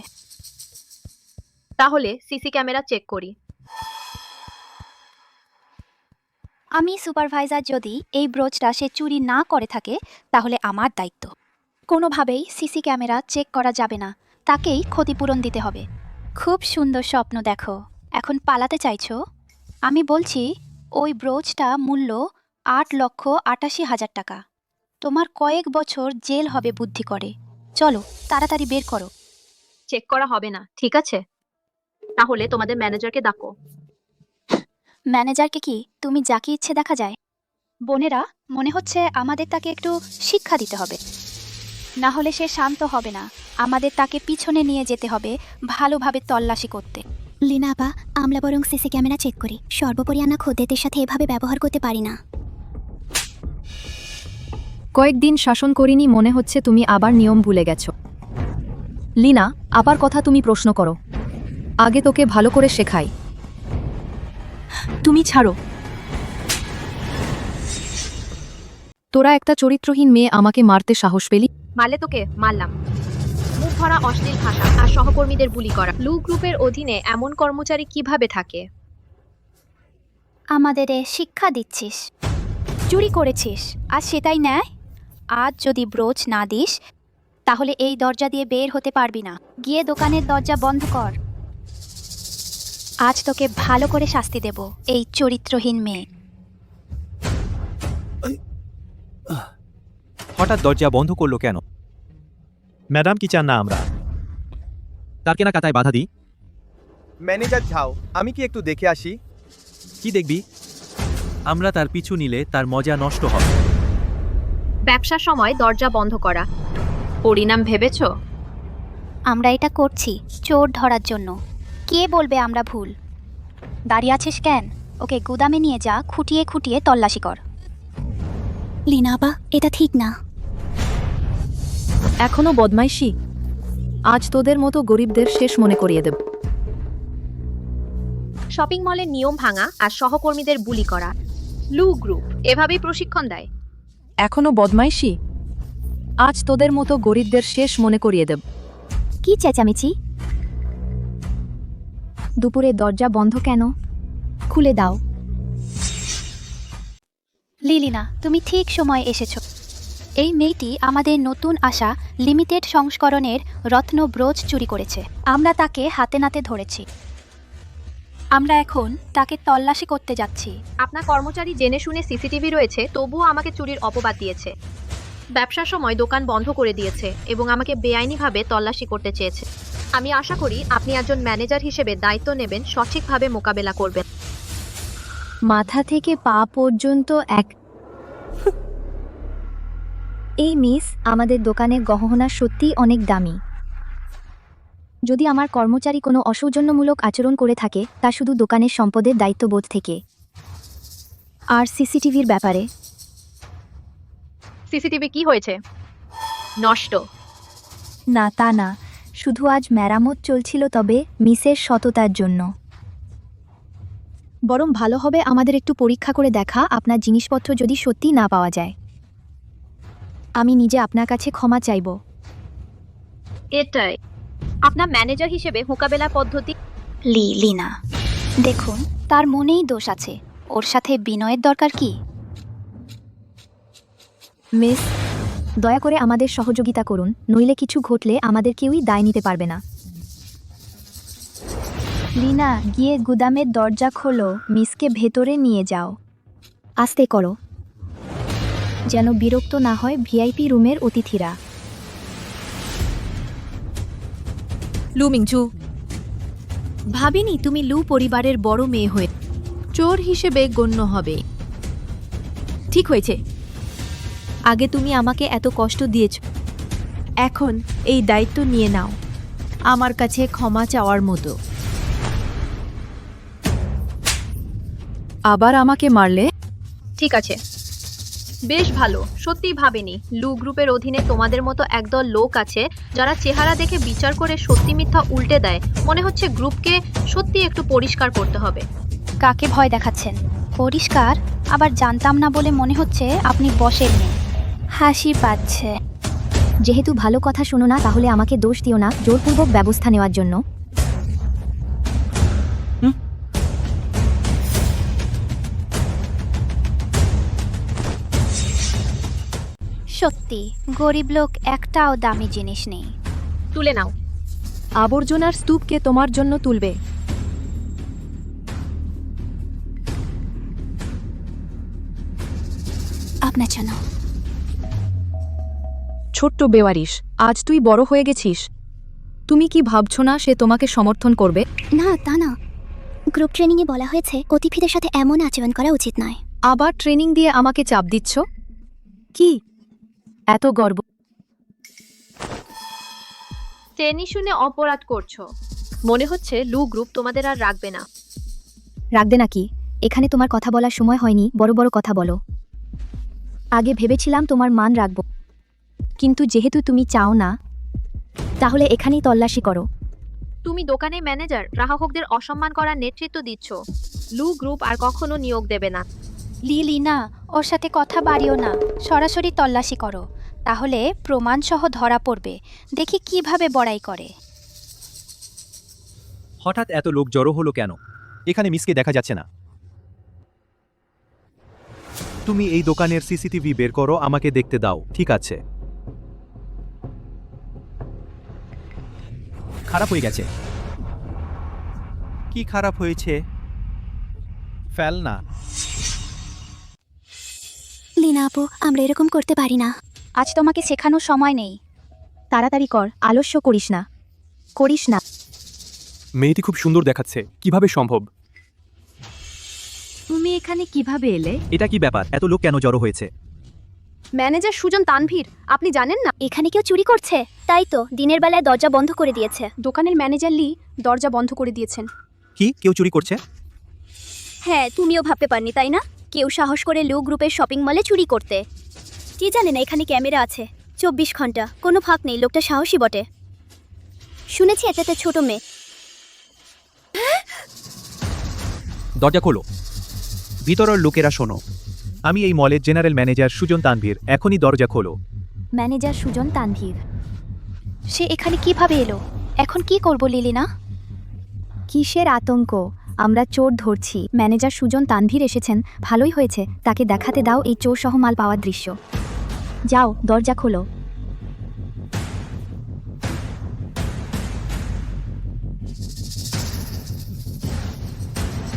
তাহলে সিসি ক্যামেরা চেক করি। আমি সুপারভাইজার, যদি এই ব্রোচটা সে চুরি না করে থাকে তাহলে আমার দায়িত্ব। কোনোভাবেই সিসি ক্যামেরা চেক করা যাবে না, তাকেই ক্ষতিপূরণ দিতে হবে। খুব সুন্দর স্বপ্ন দেখো, এখন পালাতে চাইছো? আমি বলছি ওই ব্রোচটা মূল্য 8,88,000 টাকা। তোমার কয়েক বছর জেল হবে বুদ্ধি করে। চলো তাড়াতাড়ি বের করো। চেক করা হবে না, ঠিক আছে? তাহলে তোমাদের ম্যানেজারকে ডাকো। ম্যানেজারকে কি তুমি যাকে ইচ্ছে দেখা যায়? বোনেরা, মনে হচ্ছে আমাদের তাকে একটু শিক্ষা দিতে হবে, না হলে সে শান্ত হবে না। আমাদের তাকে পিছনে নিয়ে যেতে হবে ভালোভাবে তল্লাশি করতে। লিনা আপা, আমরা বরং সিসি ক্যামেরা চেক করি। সর্বোপরি আমরা খদ্দেরদের সাথে এভাবে ব্যবহার করতে পারি না। কয়েকদিন শাসন করিনি, মনে হচ্ছে তুমি আবার নিয়ম ভুলে গেছো। লিনা, আবার কথা তুমি প্রশ্ন করো। আগে তোকে ভালো করে শেখাই। তুমি ছাড়ো। তোরা একটা চরিত্রহীন মেয়ে, আমাকে মারতে সাহস পেলি? মারলে তোকে মারলাম। মুখ ভরা অশ্লীল ভাষা আর সহকর্মীদের বুলি করা। লু গ্রুপের অধীনে এমন কর্মচারী কিভাবে থাকে? আমাদের শিক্ষা দিচ্ছিস? চুরি করেছিস আর সেটাই ন্যায়? আজ যদি ব্রোচ না দিস তাহলে এই দরজা দিয়ে বের হতে পারবি না। গিয়ে দোকানের দরজা বন্ধ কর। আজ তোকে ভালো করে শাস্তি দেব, এই চরিত্রহীন মেয়ে। হঠাৎ দরজা বন্ধ করলো কেন? ম্যাডাম কি চান না আমরা তার কেনাকাটায় বাধা দিই? ম্যানেজার যাও, আমি কি একটু দেখে আসি? কি দেখবি? আমরা তার পিছু নিলে তার মজা নষ্ট হবে। ব্যবসার সময় দরজা বন্ধ করা পরিণাম ভেবেছো? আমরা এটা করছি চোর ধরার জন্য। কে বলবে আমরা ভুল? দাঁড়িয়ে আছিস কেন? ওকে গুদামে নিয়ে যা, খুঁটিয়ে খুঁটিয়ে তল্লাশি কর। লিনা আপা, এটা ঠিক না। এখনো বদমাইশি? আজ তোদের মতো গরিবদের শেষ মনে করিয়ে দেব। শপিং মলের নিয়ম ভাঙা আর সহকর্মীদের বুলি করা। লু গ্রুপ এভাবেই প্রশিক্ষণ দেয়। এখনো বদমাইশি? আজ তোদের মতো গরিবদের শেষ মনে করিয়ে দেব। কি চেঁচামেচি? দুপুরে দরজা বন্ধ কেন? খুলে দাও। লিলিনা, তুমি ঠিক সময় এসেছো। এই মেয়েটি আমাদের নতুন আসা লিমিটেড সংস্করণের রত্ন ব্রোচ চুরি করেছে। আমরা তাকে হাতে নাতে ধরেছি। আমরা এখন তাকে তল্লাশি করতে যাচ্ছি। আপনার কর্মচারী জেনে শুনে সিসিটিভি রয়েছে, তবুও আমাকে চুরির অপবাদ দিয়েছে। ব্যবসার সময় দোকান বন্ধ করে দিয়েছে এবং আমাকে বেআইনিভাবে তল্লাশি করতে চেয়েছে। আমি আশা করি আপনি একজন ম্যানেজার হিসেবে দায়িত্ব নেবেন, সঠিকভাবে মোকাবেলা করবেন। মাথা থেকে পা পর্যন্ত এক। এই মিস, আমাদের দোকানের গহনা সত্যিই অনেক দামি। যদি আমার কর্মচারী কোনো অসৌজন্যমূলক আচরণ করে থাকে তা শুধু দোকানের সম্পদের দায়িত্ববোধ থেকে। আর সিসিটিভির ব্যাপারে? সিসিটিভি কি হয়েছে? নষ্ট। না, তা না, শুধু আজ মেরামত চলছিল, তবে মিসের সততার জন্য। বরং ভালো হবে আমাদের একটু পরীক্ষা করে দেখা, আপনার জিনিসপত্র যদি সত্যি না পাওয়া যায়। আমি নিজে আপনার কাছে ক্ষমা চাইব। এটাই আপনার ম্যানেজার হিসেবে মোকাবেলা পদ্ধতি। লিনা, দেখুন তার মনেই দোষ আছে, ওর সাথে বিনয়ের দরকার কি? মিস, দয়া করে আমাদের সহযোগিতা করুন, নইলে কিছু ঘটলে আমাদের কেউই দায় নিতে পারবে না। লিনা, গিয়ে গুদামের দরজা খোলো, মিসকে ভেতরে নিয়ে যাও। আস্তে করো, যেন বিরক্ত না হয় ভিআইপি রুমের অতিথিরা। লুমিংচু, ভাবিনি তুমি লু পরিবারের বড় মেয়ে হয়ে চোর হিসেবে গণ্য হবে। ঠিক হয়েছে, আগে তুমি আমাকে এত কষ্ট দিয়েছ, এখন এই দায়িত্ব নিয়ে নাও আমার কাছে ক্ষমা চাওয়ার মতো। আবার আমাকে মারলে? ঠিক আছে, বেশ ভালো। সত্যিই ভাবিনি লু গ্রুপের অধীনে তোমাদের মতো একদল লোক আছে যারা চেহারা দেখে বিচার করে সত্যি মিথ্যা উল্টে দেয়। মনে হচ্ছে গ্রুপকে সত্যি একটু পরিষ্কার করতে হবে। কাকে ভয় দেখাচ্ছেন? পরিষ্কার? আবার জানতাম না বলে মনে হচ্ছে আপনি বসের মেয়ে। হাসি পাচ্ছে। যেহেতু ভালো কথা শোনো না, তাহলে আমাকে দোষ দিও না জোরপূর্বক ব্যবস্থা নেওয়ার জন্য। সত্যি গরিব লোক একটাও দামি জিনিস নেই। তুলে নাও। আবর্জনার স্তূপকে তোমার জন্য তুলবে। আপনার জন্য। ছোট্ট বেওয়ারিশ, আজ তুই বড় হয়ে গেছিস। তুমি কি ভাবছো না সে তোমাকে সমর্থন করবে? না, তা না। গ্রুপ ট্রেনিংয়ে বলা হয়েছে অতিথিদের সাথে এমন আচরণ করা উচিত নয়। আবার ট্রেনিং দিয়ে আমাকে চাপ দিচ্ছ? কি এত গর্ব? ট্রেনি শুনে অপরাধ করছো। মনে হচ্ছে লু গ্রুপ তোমাদের আর রাখবে না। রাখবে নাকি? এখানে তোমার কথা বলার সময় হয়নি, বড় বড় কথা বলো। আগে ভেবেছিলাম তোমার মান রাখব, কিন্তু যেহেতু তুমি চাও না, তাহলে এখানেই তল্লাশি করো। তুমি দোকানে ম্যানেজার, গ্রাহকদের অসম্মান করার নেতৃত্ব দিচ্ছ। লু গ্রুপ আর কখনো নিয়োগ দেবে না। লিলি না, ওর সাথে কথা বাড়িও না। সরাসরি তল্লাশি করো, তাহলে প্রমাণসহ ধরা পড়বে। দেখি কিভাবে বড়াই করে। হঠাৎ এত লোক জড়ো হলো কেন? এখানে মিসকে দেখা যাচ্ছে না। তুমি এই দোকানের সিসিটিভি বের করো, আমাকে দেখতে দাও। ঠিক আছে। খারাপ হয়ে গেছে। কি খারাপ হয়েছে? ফেল না। লিনা আপু, আমরা এরকম করতে পারি না। আজ তোমাকে শেখানোর সময় নেই। তাড়াতাড়ি কর, আলস্য করিস না। করিস না। মেয়েটি খুব সুন্দর দেখাচ্ছে, কিভাবে সম্ভব? তুমি এখানে কিভাবে এলে? এটা কি ব্যাপার? এত লোক কেন জড়ো হয়েছে? ম্যানেজার সুজন তানভীর, আপনি জানেন না এখানে কেউ চুরি করছে? তাই তো দিনের বেলায় দরজা বন্ধ করে দিয়েছে। দোকানের ম্যানেজার লি দরজা বন্ধ করে দিয়েছেন। কি কেউ চুরি করছে? হ্যাঁ, তুমিও ভাবতে পারনি তাই না? কেউ সাহস করে লু গ্রুপের শপিং মলে চুরি করতে। কি জানে না এখানে ক্যামেরা আছে 24 ঘন্টা, কোনো ফাঁক নেই। লোকটা সাহসী বটে। শুনেছি এটাতে ছোট মেয়ে। দরজা খোলো। ভিতরের লোকেরা শোনো। আমি এই মলের জেনারেল ম্যানেজার সুজন তানভীর। এখনই দরজা খোলো। ম্যানেজার সুজন তানভীর। সে এখানে কিভাবে এলো? এখন কি করব লিলিনা? কিসের আতঙ্ক? আমরা চোর ধরছি। ম্যানেজার সুজন তানভীর এসেছেন, ভালোই হয়েছে। তাকে দেখাতে দাও এই চোর সহ মাল পাওয়ার দৃশ্য। যাও, দরজা খোলো।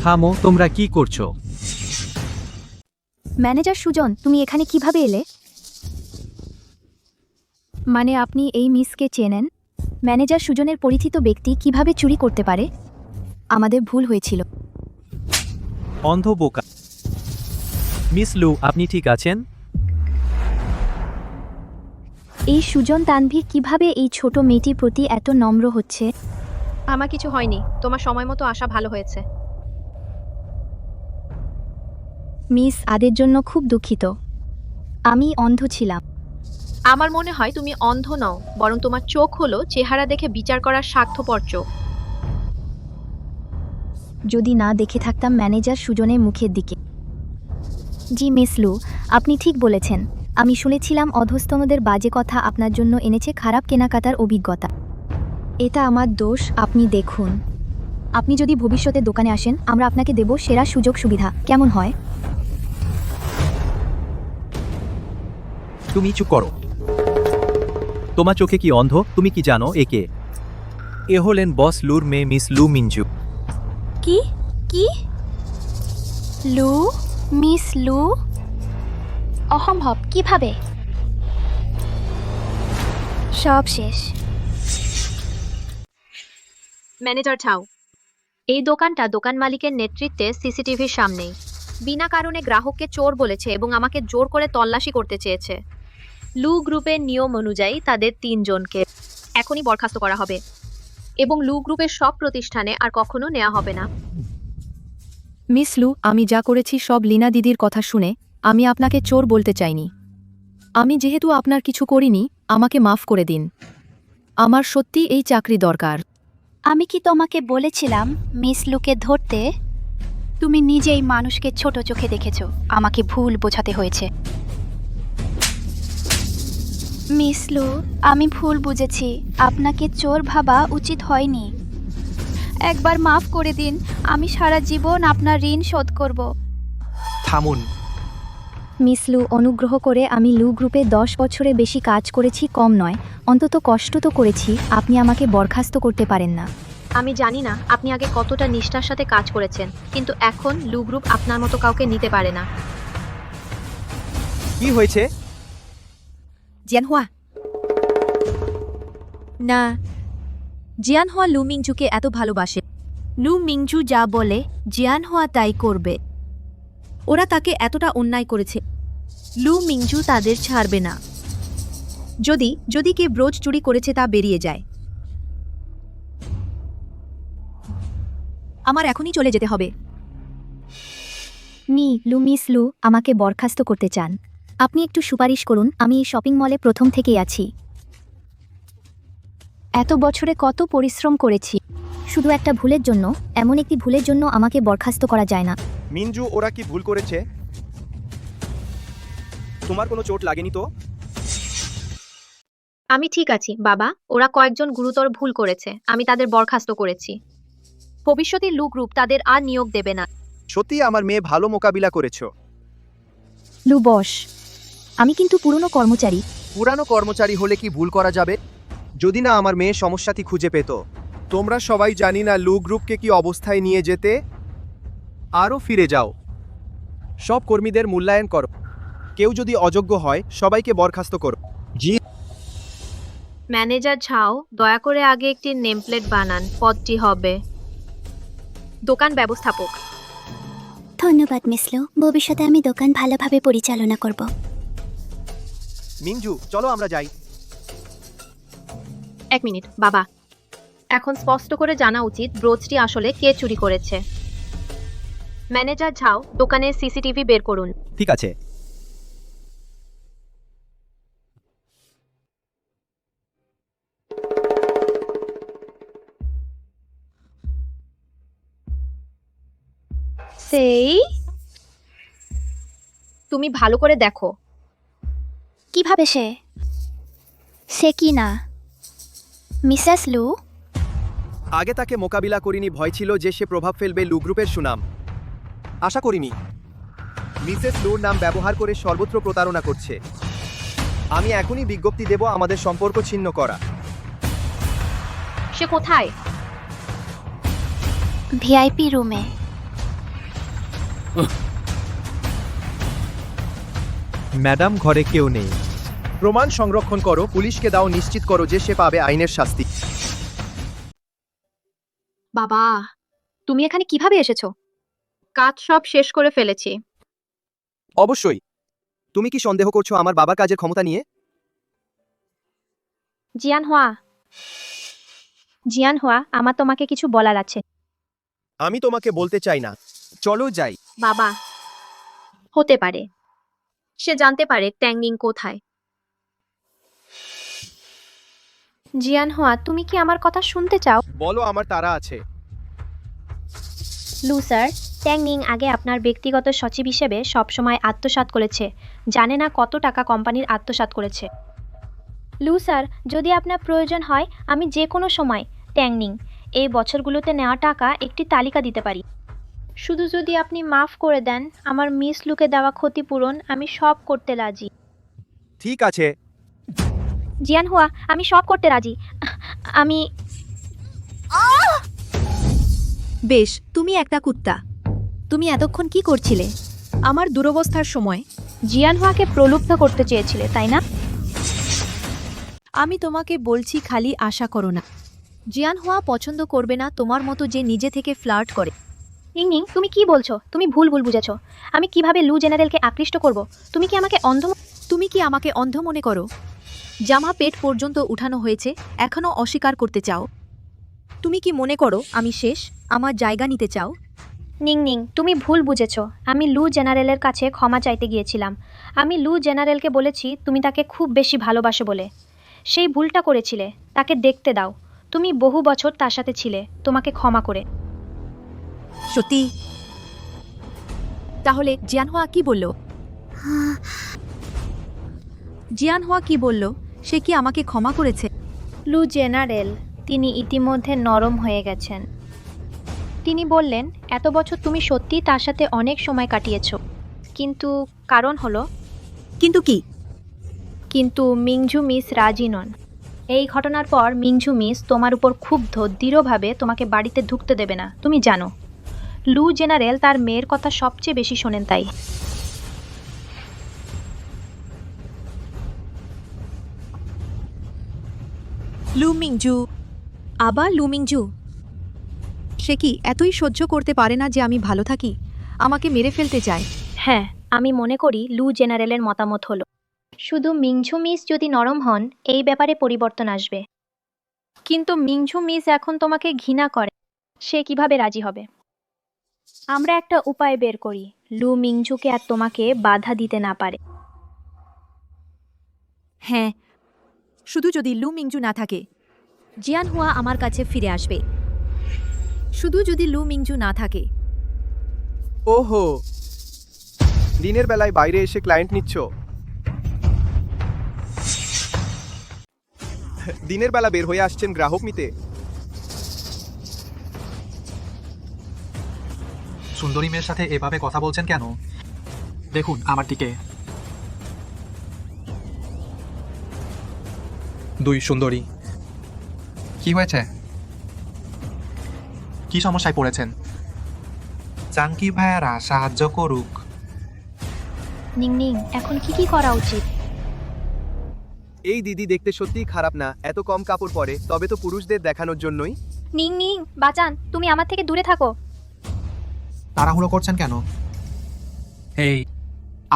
থামো, তোমরা কি করছো? ম্যানেজার সুজন, তুমি এখানে কিভাবে এলে? মানে আপনি এই মিসকে চেনেন? ম্যানেজার সুজনের পরিচিত ব্যক্তি কিভাবে চুরি করতে পারে? আমাদের ভুল হয়েছিল। অন্ধ বোকা। মিস লু, আপনি ঠিক আছেন? এই সুজন তানভীর কিভাবে এই ছোট মেয়েটির প্রতি এত নম্র হচ্ছে? আমার কিছু হয়নি, তোমার সময় মতো আসা ভালো হয়েছে। মিস আদের জন্য খুব দুঃখিত। আমি অন্ধ ছিলাম। আমার মনে হয় তুমি অন্ধ নও, বরং তোমার চোখ হলো চেহারা দেখে বিচার করার স্বার্থপর চোখ। যদি না দেখে থাকতাম ম্যানেজার সুজনের মুখের দিকে। জি মিস লু, আপনি ঠিক বলেছেন। আমি শুনেছিলাম অধস্তনদের বাজে কথা আপনার জন্য এনেছে খারাপ কেনাকাটার অভিজ্ঞতা। এটা আমার দোষ। আপনি দেখুন, আপনি যদি ভবিষ্যতে দোকানে আসেন, আমরা আপনাকে দেব সেরা সুযোগ সুবিধা। কেমন হয়? তুমি চুপ করো। তোমার চোখে কি অন্ধ? তুমি কি জানো একে? এ হলেন বস লুর মেয়ে মিস লু মিনজু। কি কি? লু? মিস লু? অসম্ভব। কিভাবে? সব শেষ। ম্যানেজার ঠাও। এই দোকানটা দোকান মালিকের নেতৃত্বে সিসিটিভির সামনেই বিনা কারণে গ্রাহককে চোর বলেছে এবং আমাকে জোর করে তল্লাশি করতে চেয়েছে। লু গ্রুপের নিয়ম অনুযায়ী তাদের 3 জনকে এখনই বরখাস্ত করা হবে এবং লু গ্রুপের সব প্রতিষ্ঠানে আর কখনো নেওয়া হবে না। মিস লু, আমি যা করেছি সব লীনা দিদির কথা শুনে আমি আপনাকে চোর বলতে চাইনি। আমি যেহেতু আপনার কিছু করিনি, আমাকে মাফ করে দিন। আমার সত্যি এই চাকরি দরকার। আমি কি তোমাকে বলেছিলাম মিস লুকে ধরতে? তুমি নিজেই মানুষকে ছোট চোখে দেখেছো, আমাকে ভুল বোঝাতে হয়েছে। মিস লু, আমি ভুল বুঝেছি, আপনাকে চোর ভাবা উচিত হয়নি। একবার মাফ করে দিন, আমি সারা জীবন আপনার ঋণ শোধ করব। থামুন। মিস লু, অনুগ্রহ করে, আমি লু গ্রুপে 10 বছরে বেশি কাজ করেছি, কম নয়, অন্তত কষ্ট তো করেছি। আপনি আমাকে বরখাস্ত করতে পারেন না। আমি জানি না আপনি আগে কতটা নিষ্ঠার সাথে কাজ করেছেন, কিন্তু এখন লু গ্রুপ আপনার মতো কাউকে নিতে পারে না। কি হয়েছে? জিয়ানহুয়া না, জিয়ানহুয়া লু মিংজুকে এত ভালোবাসে। লু মিংজু যা বলে জিয়ানহুয়া তাই করবে। ওরা তাকে এতটা অন্যায় করেছে, লু মিংজু তাদের ছাড়বে না। যদি কে ব্রোচ চুরি করেছে তা বেরিয়ে যায়। আমার এখনই চলে যেতে হবে। মিস লু আমাকে বরখাস্ত করতে চান? আপনি একটু সুপারিশ করুন, আমি এই শপিং মলে প্রথম থেকেই আছি। এত বছরে কত পরিশ্রম করেছি, শুধু একটা ভুলের জন্য, এমন একটি ভুলের জন্য আমাকে বরখাস্ত করা যায় না। মিঞ্জু, ওরা কি ভুল করেছে? তোমার কোনো চোট লাগেনি তো? আমি ঠিক আছি বাবা, ওরা কয়েকজন গুরুতর ভুল করেছে, আমি তাদের বরখাস্ত করেছি। ভবিষ্যতে লু গ্রুপ তাদের আর নিয়োগ দেবে না। সত্যি আমার মেয়ে ভালো মোকাবিলা করেছো। লু বস, আমি কিন্তু পুরনো কর্মচারী। পুরানো কর্মচারী হলে কি ভুল করা যাবে? যদি না আমার মেয়ে সমস্যাটি খুঁজে পেত। তোমরা সবাই জানি না লু গ্রুপকে কি অবস্থায় নিয়ে যেতে। আরও ফিরে যাও, সব কর্মীদের মূল্যায়ন করো। কেউ যদি অযোগ্য হয় সবাইকে বরখাস্ত করো। জি ম্যানেজার ঝাও, দয়া করে আগে একটি নেমপ্লেট বানান, পদটি হবে দোকান ব্যবস্থাপক। ধন্যবাদ মিস লু, ভবিষ্যতে আমি দোকান ভালোভাবে পরিচালনা করব। মিঞ্জু, চলো আমরা যাই। 1 মিনিট বাবা, এখন স্পষ্ট করে জানা উচিত ব্রোচটি আসলে কে চুরি করেছে। ম্যানেজার ঝাও, দোকানের সিসিটিভি বের করুন। ঠিক আছে। সেই তুমি ভালো করে দেখো। কিভাবে সে কি না? মিসেস লু, আগে তাকে মোকাবিলা করিনি, ভয় ছিল যে সে প্রভাব ফেলবে লু গ্রুপের সুনাম। আশা করিনি। মিসেস লুর নাম ব্যবহার করে সর্বত্র প্রতারণা করছে। আমি এখনই বিজ্ঞপ্তি দেব আমাদের সম্পর্ক ছিন্ন করা। সে কোথায়? ভিআইপি রুমে। ম্যাডাম, ঘরে কেউ নেই। প্রমাণ সংরক্ষণ করো, পুলিশকে দাও, নিশ্চিত করো যে সে পাবে আইনের শাস্তি। বাবা, তুমি এখানে কিভাবে এসেছো? কাজ সব শেষ করে ফেলেছি। অবশ্যই। তুমি কি সন্দেহ করছো আমার বাবার কাজের ক্ষমতা নিয়ে? জিয়ানহুয়া, আমার তোমাকে কিছু বলার আছে। আমি তোমাকে বলতে চাই না, চলো যাই। বাবা, হতে পারে সে জানতে পারে ট্যাংনিং কোথায়। জিয়ানহুয়া, তুমি কি আমার কথা শুনতে চাও? বলো, আমার তারা আছে। লু স্যার, ট্যাংনিং আগে আপনার ব্যক্তিগত সচিব হিসেবে সবসময় আত্মসাৎ করেছে, জানে না কত টাকা কোম্পানির আত্মসাৎ করেছে। লু স্যার, যদি আপনার প্রয়োজন হয় আমি যে কোনো সময় ট্যাংনিং এই বছরগুলোতে নেওয়া টাকা একটি তালিকা দিতে পারি। শুধু যদি আপনি মাফ করে দেন আমার মিস লুকে দেওয়া ক্ষতিপূরণ, আমি সব করতে রাজি। ঠিক আছে। জিয়ানহুয়া, আমি সব করতে রাজি। আমি বেশ, তুমি একটা কুত্তা। তুমি এতক্ষণ কি করছিলে? আমার দুরবস্থার সময় জিয়ানহুয়াকে প্রলুব্ধ করতে চেয়েছিলে, তাই না? আমি তোমাকে বলছি, খালি আশা করো না। জিয়ানহুয়া পছন্দ করবে না তোমার মতো যে নিজে থেকে ফ্লার্ট করে। নিং, তুমি কি বলছো? তুমি ভুল বুঝেছো। আমি কিভাবে লু জেনারেলকে আকৃষ্ট করব? তুমি কি আমাকে অন্ধ তুমি কি আমাকে অন্ধ মনে করো? জামা পেট পর্যন্ত উঠানো হয়েছে, এখনও অস্বীকার করতে চাও? তুমি কি মনে করো আমি শেষ? আমার জায়গা নিতে চাও? নিং নিং, তুমি ভুল বুঝেছ। আমি লু জেনারেলের কাছে ক্ষমা চাইতে গিয়েছিলাম। আমি লু জেনারেলকে বলেছি তুমি তাকে খুব বেশি ভালোবাসো বলে। সেই ভুলটা করেছিলে, তাকে দেখতে দাও। তুমি বহু বছর তার সাথে ছিলে, তোমাকে ক্ষমা করে। সত্যি? তাহলে জিয়ানহুয়া কি বলল? জিয়ানহুয়া কি বলল? সে কি আমাকে ক্ষমা করেছে? লু জেনারেল, তিনি ইতিমধ্যে নরম হয়ে গেছেন। তিনি বললেন এত বছর তুমি সত্যিই তার সাথে অনেক সময় কাটিয়েছ, কিন্তু কারণ হলো কিন্তু কি? কিন্তু মিংঝু মিস রাজি নন। এই ঘটনার পর মিংঝু মিস তোমার উপর ক্ষুব্ধ, দৃঢ়ভাবে তোমাকে বাড়িতে ঢুকতে দেবে না, তুমি জানো। লু জেনারেল তার মেয়ের কথা সবচেয়ে বেশি শোনেন তাই। লুমিংজু। আবার লুমিংজু? সে কি এতই সহ্য করতে পারে না যে আমি ভালো থাকি? আমাকে মেরে ফেলতে চায়? হ্যাঁ, আমি মনে করি লু জেনারেলের মতামত হলো শুধু মিংঝু মিস যদি নরম হন এই ব্যাপারে পরিবর্তন আসবে। কিন্তু মিংঝু মিস এখন তোমাকে ঘৃণা করে, সে কিভাবে রাজি হবে? আমরা একটা উপায় বের করি, লু মিংঝুকে আর তোমাকে বাধা দিতে না পারে। হ্যাঁ, শুধু যদি লুমিংজু না থাকে, জিয়ানহুয়া আমার কাছে ফিরে আসবে। শুধু যদি লুমিংজু না থাকে। ওহো, দিনের বেলায় বাইরে এসে ক্লায়েন্ট নিচ্ছ? দিনের বেলা বের হয়ে আসছেন গ্রাহক নিতে? সুন্দরী মেয়ের সাথে এভাবে কথা বলছেন কেন? দেখুন আমার দিকে। দুই সুন্দরী। কি হয়েছে? কি সমস্যায় পড়েছেন? চাঙ্কি ভাইয়ারা সাহায্য করুক। নিং নিং, এখন কি করা উচিত? এই দিদি দেখতে সত্যিই খারাপ না, এত কম কাপড় পরে, তবে তো পুরুষদের দেখানোর জন্যই। নিং নিং, বাঁচান, তুমি আমার থেকে দূরে থাকো। তাড়াহুড়ো করছেন কেন? এই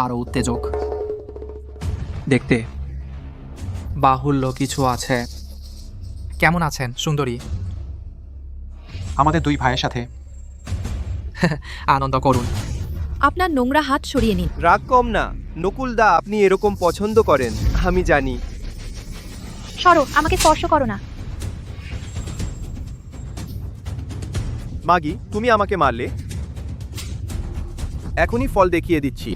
আরো উত্তেজক দেখতে, বাহুল্য কিছু আছে। কেমন আছেন সুন্দরী? আমাদের দুই ভাইয়ের সাথে আনন্দ করুন। আপনার নোংরা হাত সরিয়ে নিন। রাগ কম না, নকুলদা, আপনি এরকম পছন্দ করেন, আমি জানি। সরো, আমাকে স্পর্শ করো না। মাগি, তুমি আমাকে মারলে, এখনই ফল দেখিয়ে দিচ্ছি।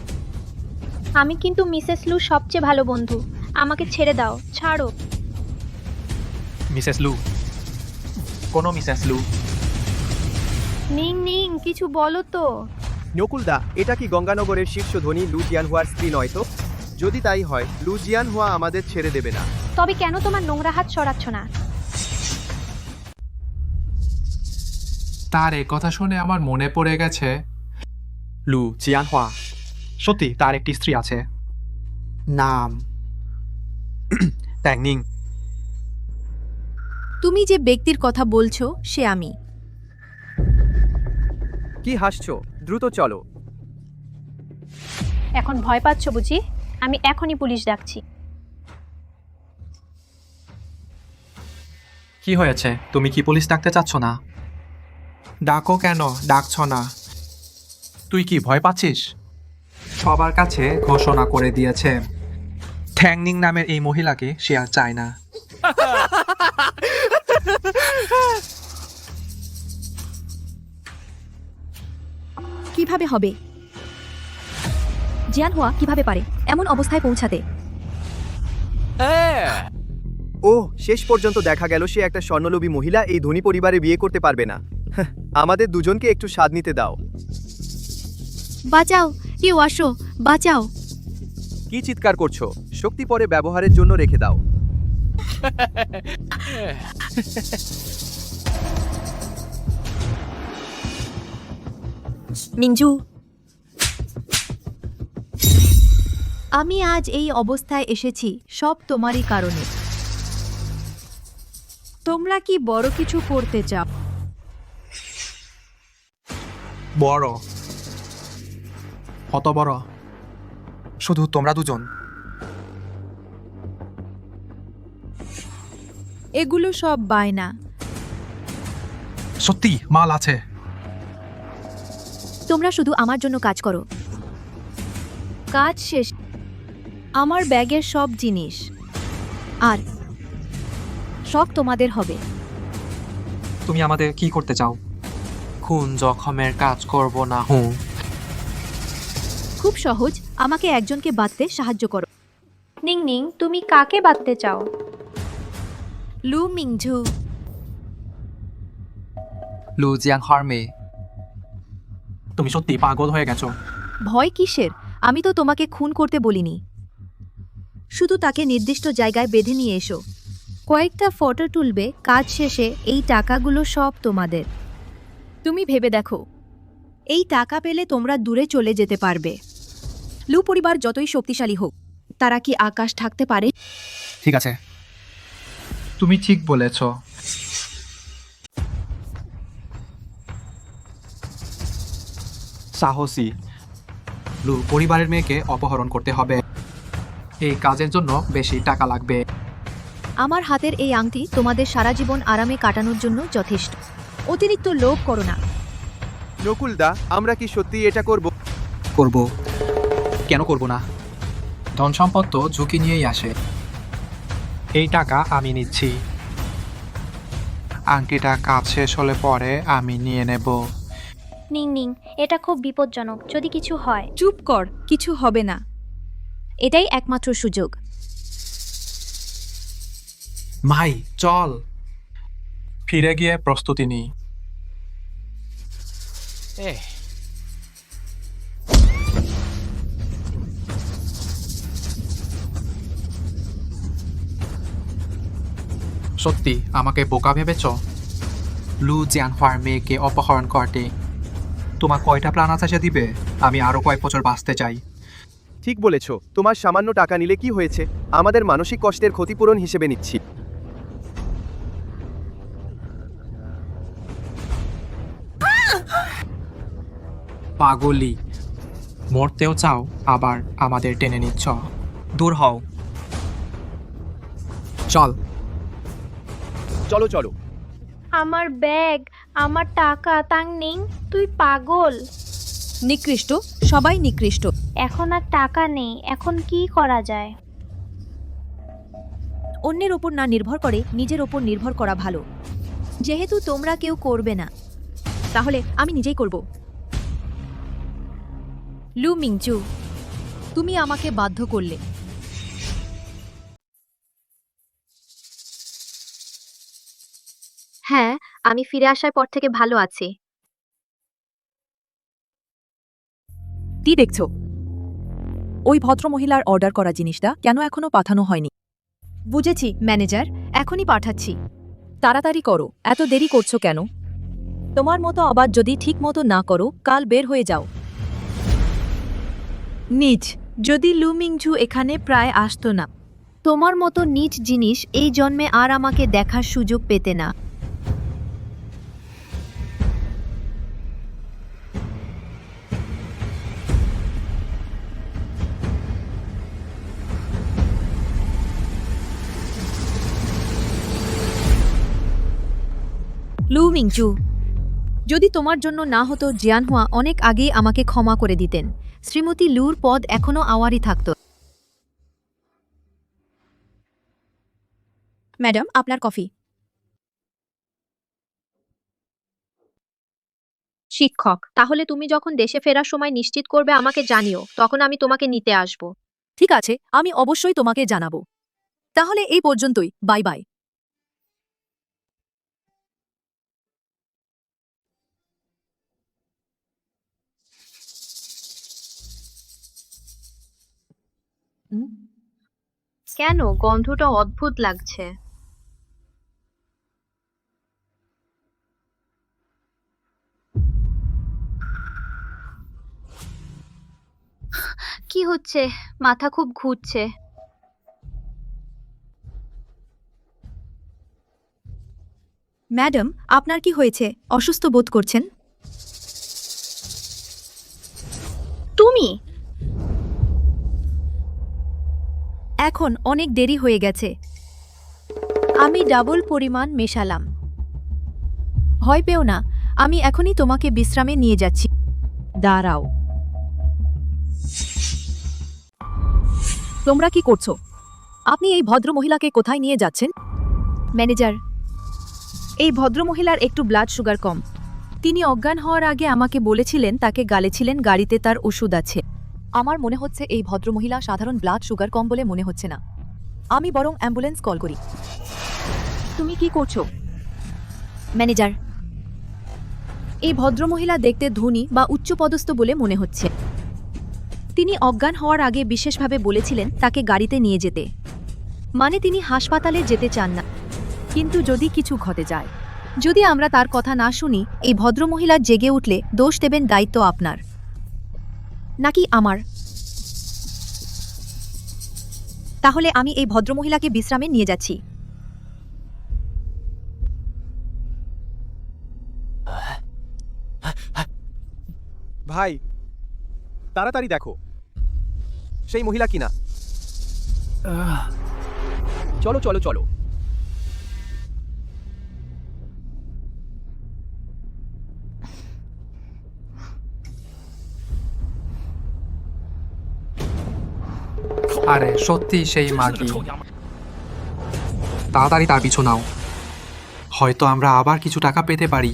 আমি কিন্তু মিসেস লু সবচেয়ে ভালো বন্ধু, আমাকে ছেড়ে দাও, ছাড়ো। Mrs Lu? কোনো মিসেস লু? নিং নিং, কিছু বলো তো। নকুলদা, এটা কি গঙ্গানগরের শীর্ষ ধনী লু জিয়ানহুয়ার স্ত্রী নয় তো? যদি তাই হয়, লু জিয়ানহুয়া আমাদের ছেড়ে দেবে না। তবে কেন তোমার নোংরা হাত সরাচ্ছ না? তার এ কথা শুনে আমার মনে পড়ে গেছে লু জিয়ানহুয়া। সত্যি তার একটি স্ত্রী আছে, নাম ট্যাংনিং। তুমি যে ব্যক্তির কথা বলছো সে আমি। কি হাসছো? দ্রুত চলো। এখন ভয় পাচ্ছ বুঝি? আমি এখনই পুলিশ ডাকছি। কি হয়েছে? তুমি কি পুলিশ ডাকতে চাচ্ছ না? ডাকো কেন ডাকছ না? তুই কি ভয় পাচ্ছিস? সবার কাছে ঘোষণা করে দিয়েছে ট্যাংনিং নামের এই মহিলাকে সে আর চায় না। কিভাবে হবে? জিয়ানহুয়া কিভাবে পারে এমন অবস্থায় পৌঁছাতে? ও, শেষ পর্যন্ত দেখা গেল সে একটা স্বর্ণলোভী মহিলা এই ধনী পরিবারে বিয়ে করতে পারবে না। আমাদের দুজনকে একটু স্বাদ নিতে দাও। বাঁচাও, কেউ আসো, বাঁচাও। কি চিৎকার করছো? শক্তি পরে ব্যবহারের জন্য রেখে দাও। মিংজু, আমি আজ এই অবস্থায় এসেছি সব তোমারই কারণে। তোমরা কি বড় কিছু করতে চাও? বড়? কত বড়? শুধু তোমরা দুজন? এগুলো সব বায়না। সত্যি মাল আছে। তোমরা শুধু আমার জন্য কাজ করো। কাজ শেষ। আমার ব্যাগের সব জিনিস আর সব তোমাদের হবে। তুমি আমাদের কি করতে চাও? খুন জখমের কাজ করব না। খুব সহজ, আমাকে একজনকে বাঁধতে সাহায্য করো। নিং নিং, তুমি কাকে বাঁধতে চাও? লু মিংঝু। লু জিয়াংহর মেয়ে। তুমি সত্যি পাগল হয়ে গেছো। ভয় কিসের? আমি তো তোমাকে খুন করতে বলিনি। শুধু তাকে নির্দিষ্ট জায়গায় বেঁধে নিয়ে এসো। কয়েকটা ফটো তুলবে, কাজ শেষে এই টাকাগুলো সব তোমাদের। তুমি ভেবে দেখো, এই টাকা পেলে তোমরা দূরে চলে যেতে পারবে। লু পরিবার যতই শক্তিশালী হোক, তারা কি আকাশ ঢাকতে পারে? ঠিক আছে, তুমি ঠিক বলেছ। সাহসী। লু পরিবারের মেয়েকে অপহরণ করতে হবে। এই কাজের জন্য বেশি টাকা লাগবে। আমার হাতের এই আংটি তোমাদের সারা জীবন আরামে কাটানোর জন্য যথেষ্ট। অতিরিক্ত লোভ করো না। নকুলদা, আমরা কি সত্যি এটা করব? করব। কেন করব না? ধন সম্পদ তো ঝুঁকি নিয়েই আসে। এই টাকা আমি নিচ্ছি। আংটিটা কাজ শেষ হলে পরে আমি নিয়ে নেব। নিং নিং, এটা খুব বিপজ্জনক। যদি কিছু হয়। চুপ কর, কিছু হবে না। এটাই একমাত্র সুযোগ। মাই চল, ফিরে গিয়ে প্রস্তুতি নিই। সত্যি আমাকে বোকা ভেবেছ? লু জিয়ানহোয়ার মেয়েকে অপহরণ করতে তোমার কয়টা প্রাণ আছে সে দিবে? আমি আরো কয়েক বছর বাঁচতে চাই। ঠিক বলেছ। তোমার সামান্য টাকা নিলে কি হয়েছে? আমাদের মানসিক কষ্টের ক্ষতিপূরণ হিসেবে নিচ্ছি। পাগলি, মরতেও চাও আবার আমাদের টেনে নিচ্ছ। দূর হও। চল। চলো চলো। আমার ব্যাগ, আমার টাকা। তাং নিং, তুই পাগল। নিকৃষ্ট, সবাই নিকৃষ্ট। এখন আর টাকা নেই। এখন কি করা যায়? অন্যের ওপর না নির্ভর করে নিজের ওপর নির্ভর করা ভালো। যেহেতু তোমরা কেউ করবে না, তাহলে আমি নিজেই করব। লু মিংচু, তুমি আমাকে বাধ্য করলে। হ্যাঁ, আমি ফিরে আসার পর থেকে ভালো আছি। কি দেখছো? ওই ভদ্রমহিলার অর্ডার করা জিনিসটা কেন এখনো পাঠানো হয়নি? বুঝেছি ম্যানেজার, এখনই পাঠাচ্ছি। তাড়াতাড়ি করো, এত দেরি করছো কেন? তোমার মতো আবার যদি ঠিক মতো না করো, কাল বের হয়ে যাও। নিজ, যদি লু মিংঝু এখানে প্রায় আসতো না, তোমার মতো নিজ জিনিস এই জন্মে আর আমাকে দেখার সুযোগ পেতে না। লু মিংচু, যদি তোমার জন্য না হতো, জিয়ানহুয়া অনেক আগেই আমাকে ক্ষমা করে দিতেন। শ্রীমতী লুর পদ এখনো আওয়ারই থাকত। ম্যাডাম, আপনার কফি। শিক্ষক, তাহলে তুমি যখন দেশে ফেরার সময় নিশ্চিত করবে আমাকে জানিও, তখন আমি তোমাকে নিতে আসব। ঠিক আছে, আমি অবশ্যই তোমাকে জানাবো। তাহলে এই পর্যন্তই, বাই বাই। কেন গন্ধটা অদ্ভুত লাগছে? কি হচ্ছে? মাথা খুব ঘুরছে। ম্যাডাম, আপনার কি হয়েছে? অসুস্থ বোধ করছেন? তুমি? এখন অনেক দেরি হয়ে গেছে। আমি ডাবল পরিমাণ মেশালাম। ভয় পেও না, আমি এখনই তোমাকে বিশ্রামে নিয়ে যাচ্ছি। দাঁড়াও, তোমরা কি করছো? আপনি এই ভদ্র মহিলাকে কোথায় নিয়ে যাচ্ছেন? ম্যানেজার, এই ভদ্রমহিলার একটু ব্লাড সুগার কম। তিনি অজ্ঞান হওয়ার আগে আমাকে বলেছিলেন তাকে গালেছিলেন গাড়িতে তার ওষুধ আছে। আমার মনে হচ্ছে এই ভদ্রমহিলা সাধারণ ব্লাড সুগার কম বলে মনে হচ্ছে না। আমি বরং অ্যাম্বুলেন্স কল করি। তুমি কি করছো? ম্যানেজার, এই ভদ্রমহিলা দেখতে ধনী বা উচ্চপদস্থ বলে মনে হচ্ছে। তিনি অজ্ঞান হওয়ার আগে বিশেষভাবে বলেছিলেন তাকে গাড়িতে নিয়ে যেতে, মানে তিনি হাসপাতালে যেতে চান না। কিন্তু যদি কিছু ঘটে যায়, যদি আমরা তার কথা না শুনি, এই ভদ্রমহিলা জেগে উঠলে দোষ দেবেন দায়িত্ব আপনার নাকি আমার? তাহলে আমি এই ভদ্রমহিলাকে বিশ্রামে নিয়ে যাচ্ছি। ভাই, তাড়াতাড়ি দেখো সেই মহিলা কিনা। চলো চলো চলো। আরে সত্যি সেই মাগি। তাড়াতাড়ি তার পিছু নাও, হয়তো আমরা আবার কিছু টাকা পেতে পারি।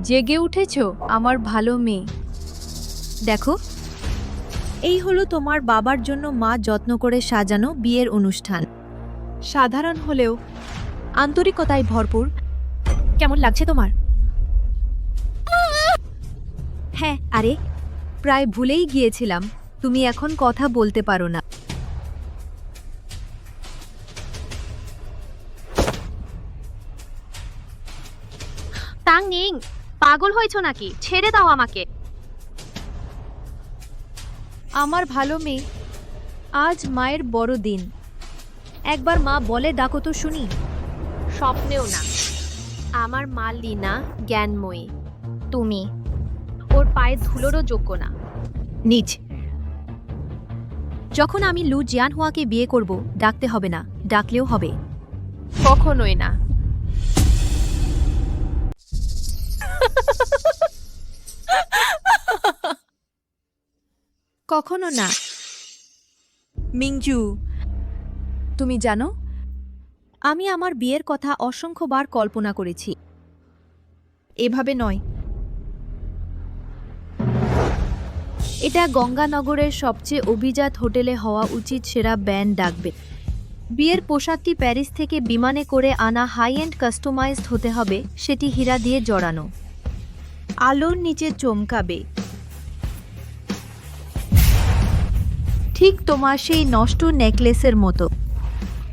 জেগে উঠেছ আমার ভালো মেয়ে। দেখো, এই হলো তোমার বাবার জন্য মা যত্ন করে সাজানো বিয়ের অনুষ্ঠান। সাধারণ হলেও আন্তরিকতায় ভরপুর। কেমন লাগছে তোমার? হ্যাঁ, আরে প্রায় ভুলেই গিয়েছিলাম, তুমি এখন কথা বলতে পারো না। তাং নিং, পাগল হয়েছ নাকি? ছেড়ে দাও আমাকে। আমার ভালো মেয়ে, আজ মায়ের বড় দিন। একবার মা বলে ডাকো তো শুনি। স্বপ্নেও না। আমার মা লীনা জ্ঞানময়ী, তুমি ওর পায়ে ধুলোরও যোগ্য না। নিজ, যখন আমি লু জিয়ানহুয়াকে বিয়ে করব, ডাকতে হবে না, ডাকলেও হবে। কখনোই না। কখনো না। মিংজু, তুমি জানো আমি আমার বিয়ের কথা অসংখ্যবার কল্পনা করেছি, এভাবে নয়। এটা গঙ্গানগরের সবচেয়ে অভিজাত হোটেলে হওয়া উচিত। সেরা ব্যান্ড ডাকবে। বিয়ের পোশাকটি প্যারিস থেকে বিমানে করে আনা হাই এন্ড কাস্টমাইজড হতে হবে, সেটি হীরা দিয়ে জড়ানো, আলোর নিচে চমকাবে, ঠিক তোমার সেই নষ্ট নেকলেসের মতো।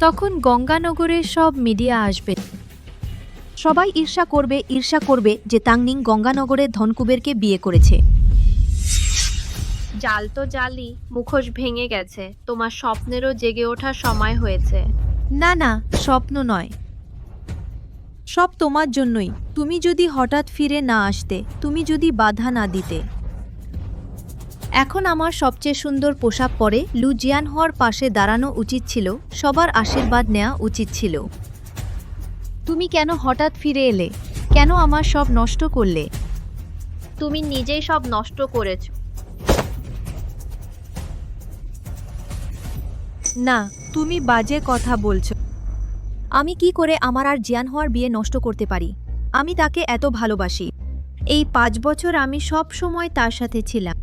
তখন গঙ্গানগরের সব মিডিয়া আসবে, সবাই ঈর্ষা করবে যে তাংনিং গঙ্গানগরের ধনকুবেরকে বিয়ে করেছে। জাল তো জালি, মুখোশ ভেঙে গেছে। তোমার স্বপ্নেরও জেগে ওঠার সময় হয়েছে। না না, স্বপ্ন নয়, সব তোমার জন্যই। তুমি যদি হঠাৎ ফিরে না আসতে, তুমি যদি বাধা না দিতে। এখন আমার সবচেয়ে সুন্দর পোশাক পরে লু জিয়ানহুয়ার পাশে দাঁড়ানো উচিত ছিল, সবার আশীর্বাদ নেওয়া উচিত ছিল। তুমি কেন হঠাৎ ফিরে এলে? কেন আমার সব নষ্ট করলে? তুমি নিজেই সব নষ্ট করেছো। না, তুমি বাজে কথা বলছো। আমি কি করে আমার আর জিয়ানহুয়ার বিয়ে নষ্ট করতে পারি? আমি তাকে এত ভালোবাসি। এই 5 বছর আমি সব সময় তার সাথে ছিলাম।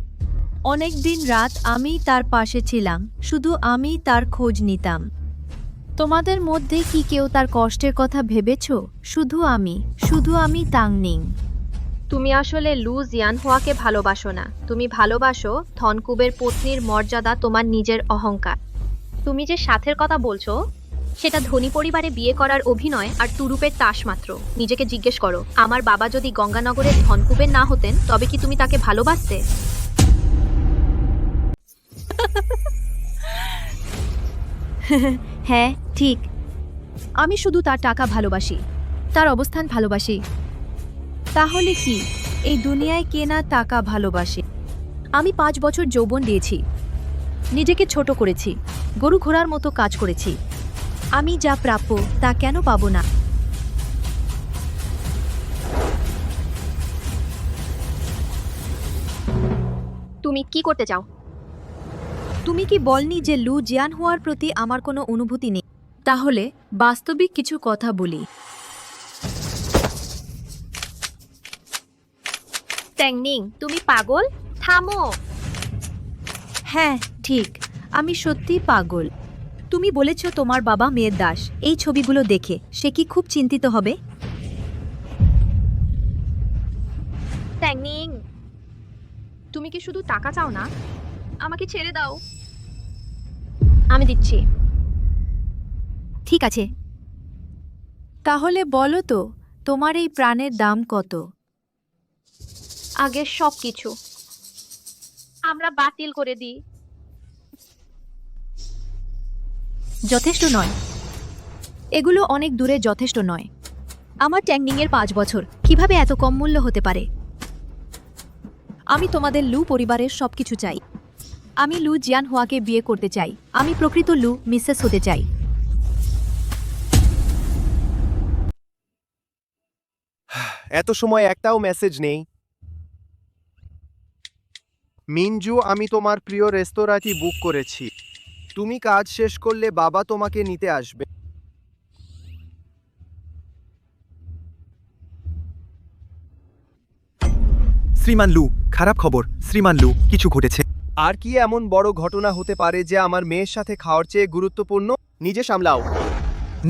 অনেক দিন রাত আমি তার পাশে ছিলাম, শুধু আমি তার খোঁজ নিতাম। তোমাদের মধ্যে কি কেউ তার কষ্টের কথা ভেবেছ? শুধু আমি তাংনিং। তুমি আসলে লু জিয়ানহুয়াকে ভালোবাসো না। তুমি ভালোবাসো ধনকুবের পত্নীর মর্যাদা, তোমার নিজের অহংকার। তুমি যে সাথের কথা বলছো, সেটা ধনী পরিবারে বিয়ে করার অভিনয় আর তুরুপের তাস মাত্র। নিজেকে জিজ্ঞেস করো, আমার বাবা যদি গঙ্গানগরের ধনকুবের না হতেন, তবে কি তুমি তাকে ভালোবাসতে? হ্যাঁ ঠিক আমি শুধু তার টাকা ভালোবাসি, তার অবস্থান ভালোবাসি। তাহলে কি এই দুনিয়ায় কে না টাকা ভালোবাসে? আমি 5 বছর যৌবন দিয়েছি, নিজেকে ছোট করেছি, গরু ঘোড়ার মতো কাজ করেছি। আমি যা প্রাপ্য তা কেন পাবো না? তুমি কি করতে চাও? তুমি কি বলনি যে লু জিয়ান হওয়ার প্রতি আমার কোনো অনুভূতি নেই? তাহলে বাস্তবিক কিছু কথা বলি। ট্যাংনিং, তুমি পাগল? থামো। হ্যাঁ ঠিক, আমি সত্যি পাগল। তুমি বলেছ তোমার বাবা মেয়ের দাস। এই ছবিগুলো দেখে সে কি খুব চিন্তিত হবে? ট্যাংনিং, তুমি কি শুধু টাকা চাও না? আমাকে ছেড়ে দাও। আমি দিচ্ছি। ঠিক আছে, তাহলে বলো তো তোমার এই প্রাণের দাম কত? আগে সব কিছু আমরা বাতিল করে দিই। যথেষ্ট নয়, এগুলো অনেক দূরে যথেষ্ট নয়। আমার ট্যাংনিংয়ের 5 বছর কিভাবে এত কম মূল্য হতে পারে? আমি তোমাদের লু পরিবারের সবকিছু চাই। আমি লু জিয়ান হুয়াকে বিয়ে করতে চাই। আমি প্রকৃত লু মিসেস হতে চাই। এত সময় একটাও মেসেজ নেই। মিনজু, আমি তোমার প্রিয় রেস্তোরাঁটি বুক করেছি। তুমি কাজ শেষ করলে বাবা তোমাকে নিতে আসবে। শ্রীমান লু, খারাপ খবর। শ্রীমান লু, কিছু ঘটেছে। আর কি এমন বড় ঘটনা হতে পারে যে আমার মেয়ের সাথে খাওয়ার চেয়ে গুরুত্বপূর্ণ? নিজে সামলাও।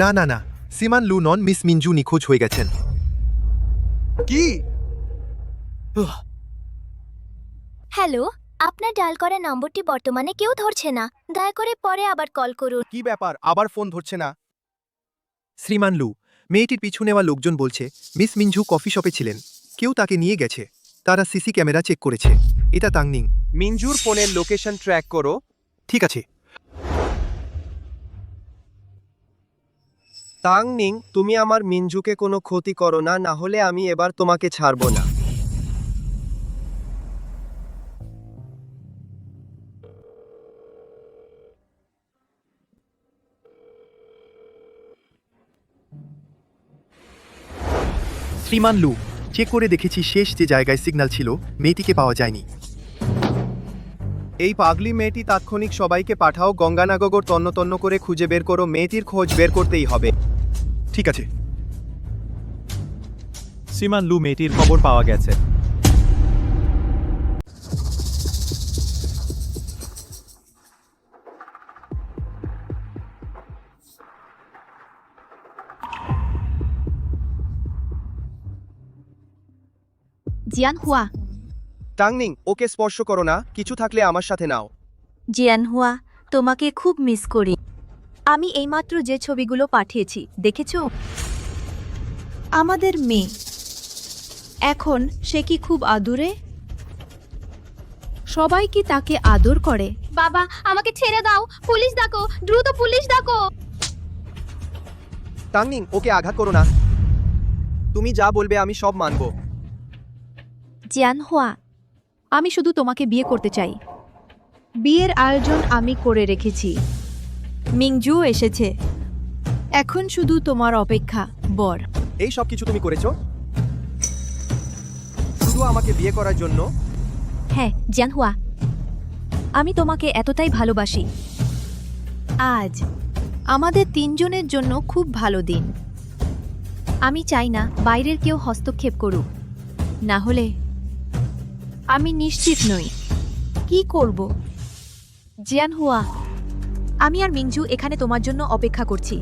না না না, শ্রীমান লু নন, মিস মিনজু নিখোঁজ হয়ে গেছেন। কি? হ্যালো, আপনার ডায়াল করা নম্বরটি বর্তমানে কেউ ধরছে না। দয়া করে পরে আবার কল করুন। কি ব্যাপার, আবার ফোন ধরছে না? শ্রীমান লু, মেয়েটির পিছু নেওয়া লোকজন বলছে মিস মিনজু কফি শপে ছিলেন, কেউ তাকে নিয়ে গেছে। তারা সিসি ক্যামেরা চেক করেছে। এটা তাংনিং। মিনজুর ফোনের লোকেশন ট্র্যাক করো। ঠিক আছে। তাংনিং, তুমি আমার মিনজুকে কোনো ক্ষতি করো না, না হলে আমি এবার তোমাকে ছাড়বো না। শ্রীমান লু, চেক করে দেখেছি শেষ যে জায়গায় সিগন্যাল ছিল মেয়েটিকে পাওয়া যায়নি। এই পাগলি মেয়েটি তাৎক্ষণিক সবাইকে পাঠাও, গঙ্গানাগর তন্ন তন্ন করে খুঁজে বের করো। মেয়েটির খোঁজ বের করতেই হবে। ঠিক আছে। শ্রীমান লু, মেয়েটির খবর পাওয়া গেছে। জিয়ান হুয়া, টাংনিং, ওকে স্পর্শ করো না। কিছু থাকলে আমার সাথে নাও। জিয়ান হুয়া, তোমাকে খুব মিস করি। আমি এইমাত্র যে ছবিগুলো পাঠিয়েছি দেখেছো? আমাদের মেয়ে এখন সে কি খুব আদুরে? সবাই কি তাকে আদর করে? বাবা, আমাকে ছেড়ে দাও। পুলিশ ডাকো, দ্রুত পুলিশ ডাকো। টাংনিং, ওকে আঘাত করো না। তুমি যা বলবে আমি সব মানব। জিয়ান হুয়া, আমি শুধু তোমাকে বিয়ে করতে চাই। বিয়ের আয়োজন আমি করে রেখেছি। মিংজু এসেছে, এখন শুধু তোমার অপেক্ষা বর। এই সব কিছু তুমি করেছো শুধু আমাকে বিয়ে করার জন্য? হ্যাঁ জিয়ান হুয়া, আমি তোমাকে এতটাই ভালোবাসি। আজ আমাদের 3 জনের জন্য খুব ভালো দিন। আমি চাই না বাইরের কেউ হস্তক্ষেপ করুক, না হলে আমি নিশ্চিত নই কি করব। জিয়ান হুয়া, আমি আর মিংজু এখানে তোমার জন্য অপেক্ষা করছি।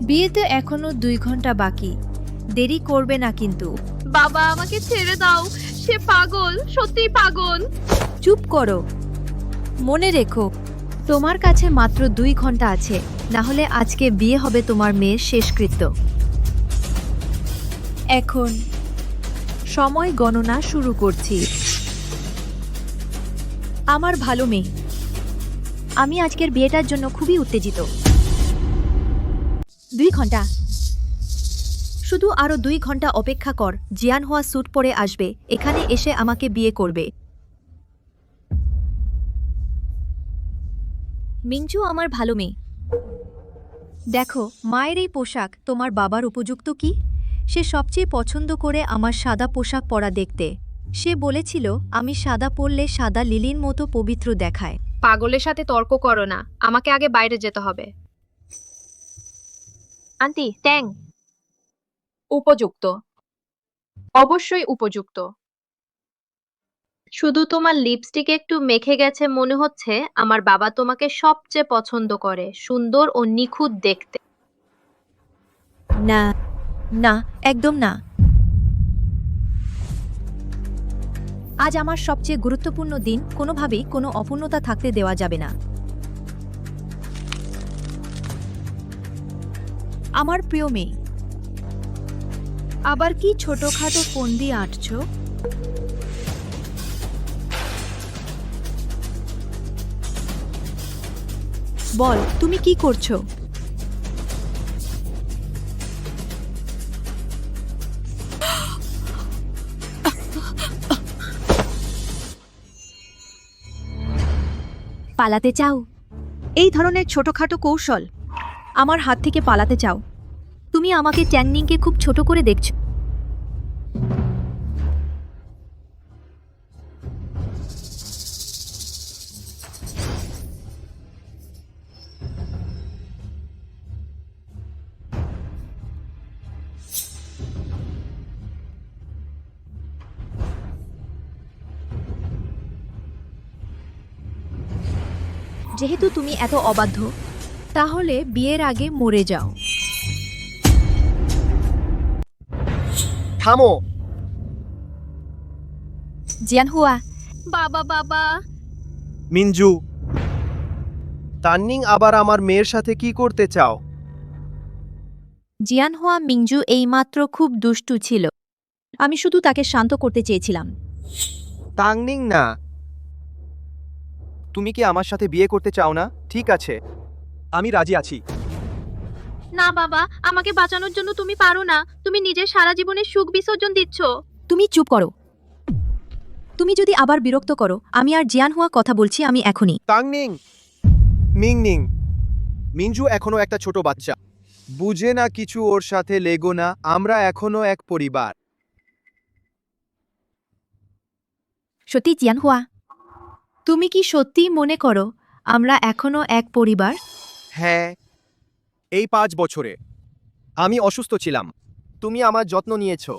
বিয়েতে এখনো 2 ঘন্টা বাকি, দেরি করবে না কিন্তু। বাবা, আমাকে ছেড়ে দাও। সে পাগল, সত্যিই পাগল। চুপ করো, মনে রেখো তোমার কাছে মাত্র 2 ঘন্টা আছে, না হলে আজকে বিয়ে হবে তোমার মেয়ের শেষকৃত্য। এখন সময় গণনা শুরু করছি। আমার ভালো মেয়ে, আমি আজকের বিয়েটার জন্য খুবই উত্তেজিত। 2 ঘন্টা। শুধু আরো 2 ঘন্টা অপেক্ষা কর। জিয়ান হওয়া স্যুট পরে আসবে, এখানে এসে আমাকে বিয়ে করবে। মিংজু আমার ভালো মেয়ে। দেখো, মায়ের এই পোশাক তোমার বাবার উপযুক্ত কি? সে সবচেয়ে পছন্দ করে আমার সাদা পোশাক পরা দেখতে। সে বলেছিল আমি সাদা পরলে সাদা লিলির মতো পবিত্র দেখায়। পাগলের সাথে তর্ক করো না, আমাকে আগে বাইরে যেতে হবে। আন্টি, ট্যাং উপযুক্ত, অবশ্যই উপযুক্ত। শুধু তোমার লিপস্টিক একটু মেখে গেছে মনে হচ্ছে। আমার বাবা তোমাকে সবচেয়ে পছন্দ করে, সুন্দর ও নিখুঁত দেখতে। না, না, একদম না। আজ আমার সবচেয়ে গুরুত্বপূর্ণ দিন, কোনোভাবেই কোনো অপূর্ণতা থাকতে দেওয়া যাবে না। আমার প্রিয় মেয়ে, আবার কি ছোটখাটো ফোন দিয়ে আঁটছ? বল, তুমি কি করছো? পালাতে চাও? এই ধরনের ছোটখাটো কৌশল আমার হাত থেকে পালাতে চাও? তুমি আমাকে ট্যাংনিংকে খুব ছোট করে দেখছো। যেহেতু তুমি এত অবাধ্য, তাহলে বিয়ের আগে মরে যাও। থামো। জিয়ান হুয়া, বাবা বাবা, মিনজু, তান্নিং আবার আমার মেয়ের সাথে কি করতে চাও? জিয়ান হুয়া মিংজু এইমাত্র খুব দুষ্টু ছিল। আমি শুধু তাকে শান্ত করতে চেয়েছিলাম। তাংনিং না, তুমি কি আমার সাথে বিয়ে করতে চাও না? ঠিক আছে, আমি রাজি আছি। না বাবা, আমাকে বাঁচানোর জন্য তুমি পারো না। তুমি নিজের সারা জীবনের সুখ বিসর্জন দিচ্ছ। তুমি চুপ করো। তুমি যদি আবার বিরক্ত করো, আমি আর জিয়ান হুয়া কথা বলছি আমি এখনই। তাংনিং, মিংনিং, মিনজু এখনো একটা ছোট বাচ্চা, বুঝে না কিছু। ওর সাথে লেগো না, আমরা এখনো এক পরিবার। সত্যি জিয়ান হুয়া, তুমি কি সত্যি মনে করো আমরা এখনো এক পরিবার? হ্যাঁ, এই 5 বছরে আমি অসুস্থ ছিলাম, তুমি আমার যত্ন নিয়েছো।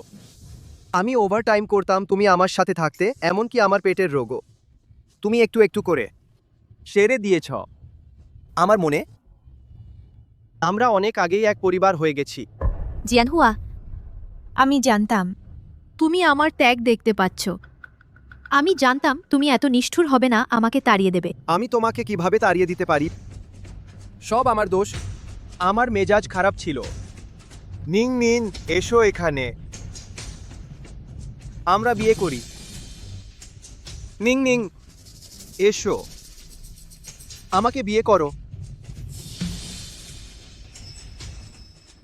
আমি ওভারটাইম করতাম তুমি আমার সাথে থাকতে, এমনকি আমার পেটের রোগও তুমি একটু একটু করে সেরে দিয়েছ। আমার মনে আমরা অনেক আগেই এক পরিবার হয়ে গেছি। জিয়ান হুয়া, আমি জানতাম তুমি আমার ত্যাগ দেখতে পাচ্ছ। আমি জানতাম তুমি এত নিষ্ঠুর হবে না, আমাকে তাড়িয়ে দেবে। আমি তোমাকে কিভাবে তাড়িয়ে দিতে পারি? সব আমার দোষ, আমার মেজাজ খারাপ ছিল। নিং নিন, এসো এখানে, আমরা বিয়ে করি। নিং নিং, এসো, আমাকে বিয়ে করো।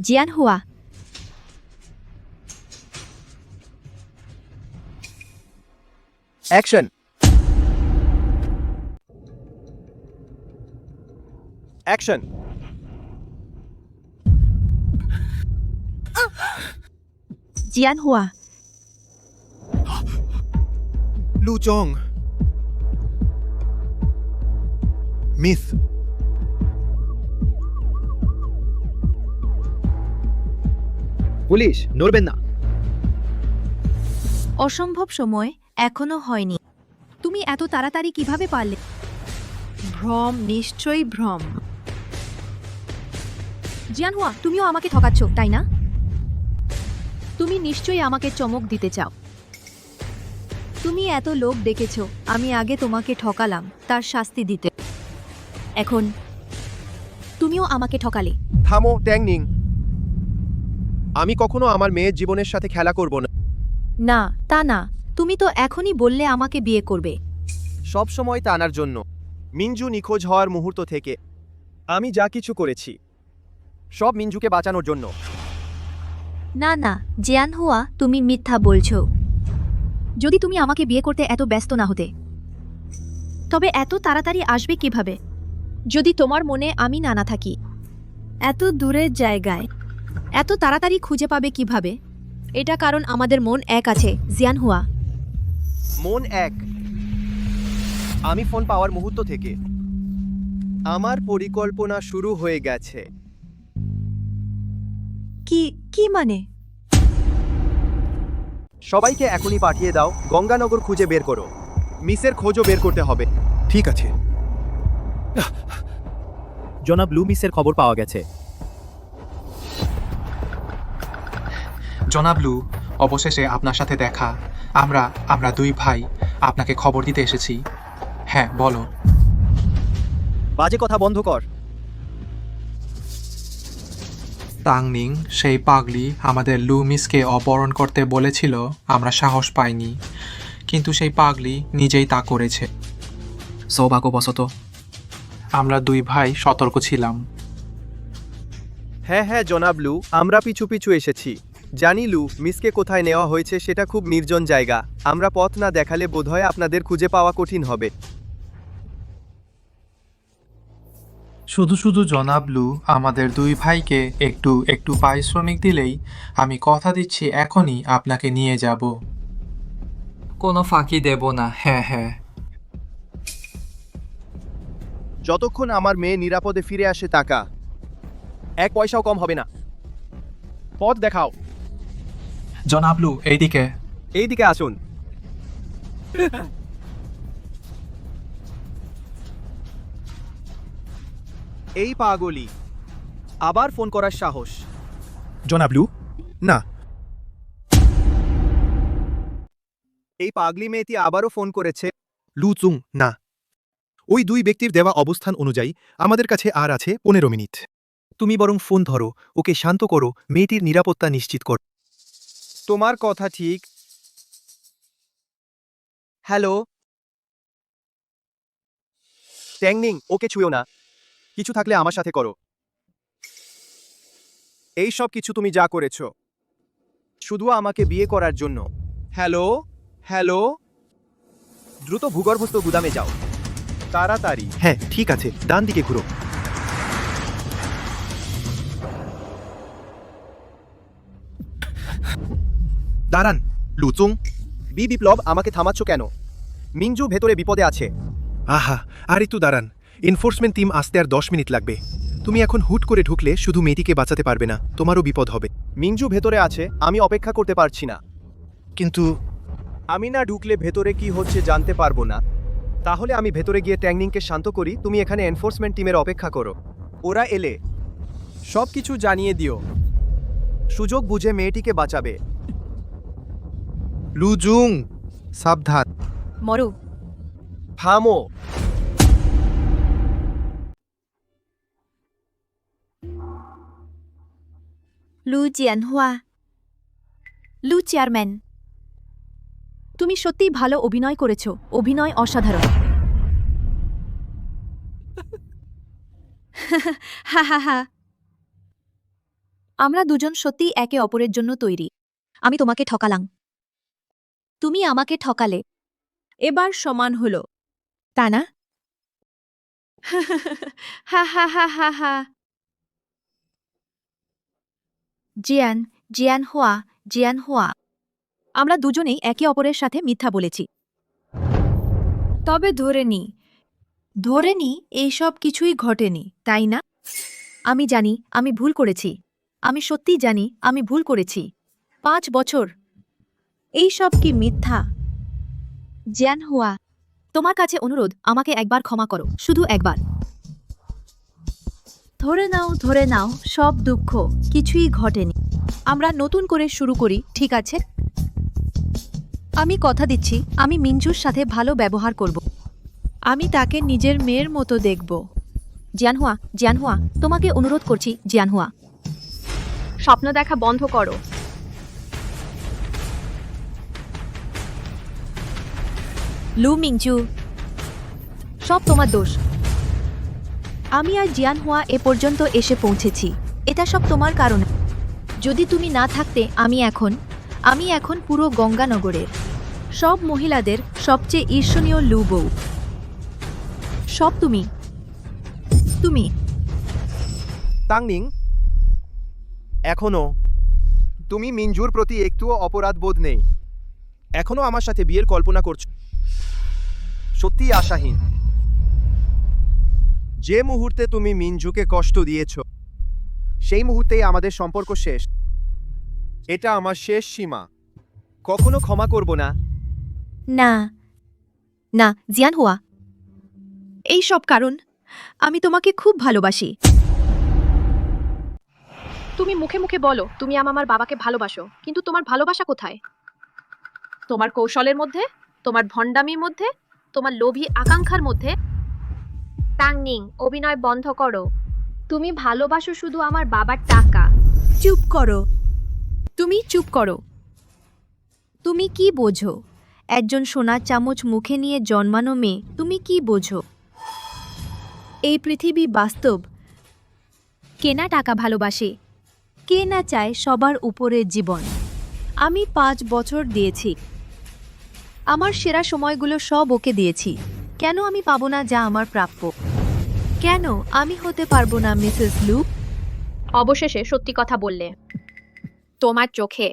জিয়ান হুয়া, অ্যাকশন। অ্যাকশন। জিয়ান হুয়া, লুচং, মিস, পুলিশ, নড়বেন না। অসম্ভব সময় এখনো হয়নি। তুমি এত তাড়াতাড়ি কিভাবে পারলে? ভ্রম, নিশ্চয়ই ভ্রম। জিয়ান হুয়া, তুমিও আমাকে ঠকাচ্ছ, তাই না? তুমি নিশ্চয়ই আমাকে চমক দিতে চাও। তুমি এত লোক ডেকেছ, আমি আগে তোমাকে ঠকালাম, তার শাস্তি দিতে। এখন তুমিও আমাকে ঠকালে। থামো ট্যাংনিং, আমি কখনো আমার মেয়ের জীবনের সাথে খেলা করব না। না, তা না, তুমি তো এখনই বললে আমাকে বিয়ে করবে। সব সময় টানার জন্য। মিনজু নিখোঁজ হওয়ার মুহূর্ত থেকে আমি যা কিছু করেছি সব মিঞ্জুকে বাঁচানোর জন্য। না না জিয়ান হুয়া, তুমি মিথ্যা বলছো। যদি তুমি আমাকে বিয়ে করতে এত ব্যস্ত না হতে, তবে এত তাড়াতাড়ি আসবে কিভাবে? যদি তোমার মনে আমি না থাকি, এত দূরের জায়গায় এত তাড়াতাড়ি খুঁজে পাবে কিভাবে? এটা কারণ আমাদের মন এক আছে জিয়ান হুয়া। মন এক। আমি ফোন পাওয়ার মুহূর্ত থেকে আমার পরিকল্পনা শুরু হয়ে গেছে। কি মানে? সবাইকে এখনই পাঠিয়ে দাও, গঙ্গানগর খুঁজে বের করো। মিসের খোঁজও বের করতে হবে। ঠিক আছে। জনাব লু, মিসের খবর পাওয়া গেছে। জনাব লু, অবশেষে আপনার সাথে দেখা। আমরা দুই ভাই আপনাকে খবর দিতে এসেছি। হ্যাঁ, বলো। বাজে কথা বন্ধ কর। তাংনিং, সেই পাগলি আমাদের লু মিসকে অপহরণ করতে বলেছিল, আমরা সাহস পাইনি, কিন্তু সেই পাগলি নিজেই তা করেছে। সৌভাগ্যবশত আমরা দুই ভাই সতর্ক ছিলাম। হ্যাঁ হ্যাঁ জনাব লু, আমরা পিছু পিছু এসেছি। জানি লু মিসকে কোথায় নেওয়া হয়েছে, সেটা খুব নির্জন জায়গা। আমরা পথ না দেখালে বোধহয় আপনাদের খুঁজে পাওয়া কঠিন হবে। শুধু জনাব লু আমাদের দুই ভাইকে একটু পারিশ্রমিক দিলেই আমি কথা দিচ্ছি এখনই আপনাকে নিয়ে যাব। কোনো ফাঁকি দেব না। হ্যাঁ হ্যাঁ। যতক্ষণ আমার মেয়ে নিরাপদে ফিরে আসে টাকা এক পয়সাও কম হবে না। পথ দেখাও। জনাব লু, এইদিকে। এইদিকে আসুন। এই পাগলি আবার ফোন করার সাহস। জনাব লু, না। এই পাগলি মেয়েটি আবারও ফোন করেছে। লু চুং, না। ওই দুই ব্যক্তির দেওয়া অবস্থান অনুযায়ী আমাদের কাছে আর আছে 15 মিনিট। তুমি বরং ফোন ধরো, ওকে শান্ত করো, মেয়েটির নিরাপত্তা নিশ্চিত কর। তোমার কথা ঠিক। হ্যালো ট্যাংনিং, ওকে ছুঁয়ো না। কিছু থাকলে আমার সাথে করো। এই সব কিছু তুমি যা করেছ শুধু আমাকে বিয়ে করার জন্য। হ্যালো হ্যালো, দ্রুত ভূগর্ভস্থ গুদামে যাও, তাড়াতাড়ি। হ্যাঁ ঠিক আছে, ডান দিকে ঘুরো। দাঁড়ান লু চুং। বিপ্লব, আমাকে থামাচ্ছ কেন? মিঞ্জু ভেতরে বিপদে আছে। আহা, আর একটু দাঁড়ান। এনফোর্সমেন্ট টিম আসতে আর 10 মিনিট লাগবে। তুমি এখন হুট করে ঢুকলে শুধু মেয়েটিকে বাঁচাতে পারবে না, তোমারও বিপদ হবে। মিঞ্জু ভেতরে আছে, আমি অপেক্ষা করতে পারছি না। কিন্তু আমি না ঢুকলে ভেতরে কি হচ্ছে জানতে পারবো না। তাহলে আমি ভেতরে গিয়ে ট্যাংনিংকে শান্ত করি, তুমি এখানে এনফোর্সমেন্ট টিমের অপেক্ষা করো। ওরা এলে সব কিছু জানিয়ে দিও। সুযোগ বুঝে মেয়েটিকে বাঁচাবে। লু জুং, সাবধান। মরো। থামো। লু জিয়ান হুয়া। লু চেয়ারম্যান, তুমি সত্যিই ভালো অভিনয় করেছো। অভিনয় অসাধারণ। হা হা হা। আমরা দুজন সত্যিই একে অপরের জন্য তৈরি। আমি তোমাকে ঠকালাম, তুমি আমাকে ঠকালে। এবার সমান হলো, তা না? হা হা হা হা হা। জিয়ান হুয়া, আমরা দুজনেই একে অপরের সাথে মিথ্যা বলেছি। তবে ধরে নি এইসব কিছুই ঘটেনি, তাই না? আমি জানি আমি ভুল করেছি। আমি সত্যিই জানি আমি ভুল করেছি। 5 বছর এইসব কি মিথ্যা? জিয়ান হুয়া, তোমার কাছে অনুরোধ, আমাকে একবার ক্ষমা করো, শুধু একবার। ধরে নাও সব দুঃখ কিছুই ঘটেনি। আমরা নতুন করে শুরু করি, ঠিক আছে? আমি কথা দিচ্ছি আমি মিঞ্জুর সাথে ভালো ব্যবহার করব। আমি তাকে নিজের মেয়ের মতো দেখব। জিয়ান হুয়া, তোমাকে অনুরোধ করছি জিয়ান হুয়া। স্বপ্ন দেখা বন্ধ করো। লু মিঞ্জু, সব তোমার দোষ। আমি আর জিয়ান হুয়া এ পর্যন্ত এসে পৌঁছেছি। এটা সব তোমার কারণে। যদি তুমি না থাকতে আমি এখন পুরো গঙ্গানগরের সব মহিলাদের সবচেয়ে ঈর্ষণীয় লু বউ। সব তুমি। তাংনিং, এখনো তুমি মিঞ্জুর প্রতি একটুও অপরাধ বোধ নেই। এখনো আমার সাথে বিয়ের কল্পনা করছো, সত্যিই আশাহীন। যে মুহূর্তে তুমি মিঞ্জুকে কষ্ট দিয়েছ, সেই মুহূর্তেই আমাদের সম্পর্ক শেষ। এটা আমার শেষ সীমা, কখনো ক্ষমা করব না। না না জিয়ান হুয়া, এই সব কারণ আমি তোমাকে খুব ভালোবাসি। তুমি মুখে মুখে বলো তুমি আমার বাবাকে ভালোবাসো, কিন্তু তোমার ভালোবাসা কোথায়? তোমার কৌশলের মধ্যে, তোমার ভণ্ডামির মধ্যে, তোমার লোভী আকাঙ্ক্ষার মধ্যে। তাংনিং, অভিনয় বন্ধ করো। তুমি ভালোবাসো শুধু আমার বাবার টাকা। চুপ করো, তুমি চুপ করো। তুমি কি বোঝো? একজন সোনার চামচ মুখে নিয়ে জন্মানো মেয়ে, তুমি কি বোঝো? এই পৃথিবী বাস্তব। কে না টাকা ভালোবাসে? কে না চায় সবার উপরে জীবন? আমি 5 বছর দিয়েছি, আমার সেরা সময়গুলো সব ওকে দিয়েছি। কেন আমি পাবো না যা আমার প্রাপ্য? কেন আমি হতে পারবো না মিসেস লু? অবশেষে সত্যি কথা বললে। তোমার চোখে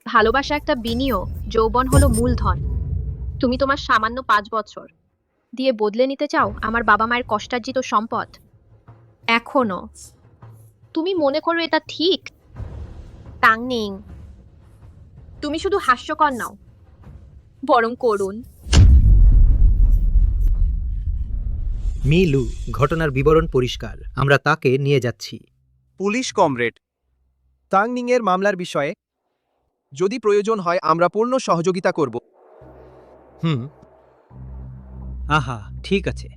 ভালোবাসা একটা বিনিয়োগ, যৌবন হলো মূলধন। তুমি তোমার সামান্য 5 বছর দিয়ে বদলে নিতে চাও আমার বাবা মায়ের কষ্টার্জিত সম্পদ। এখনো তুমি মনে করো এটা ঠিক? তাংনিং, তুমি শুধু হাস্যকর নাও, বরং করুণ। মিলু, ঘটনার বিবরণ পরিষ্কার, আমরা তাকে নিয়ে যাচ্ছি। পুলিশ কমরেড, তাংনিং এর মামলার বিষয়ে যদি প্রয়োজন হয় আমরা পূর্ণ সহযোগিতা করব। আহা, ঠিক আছে।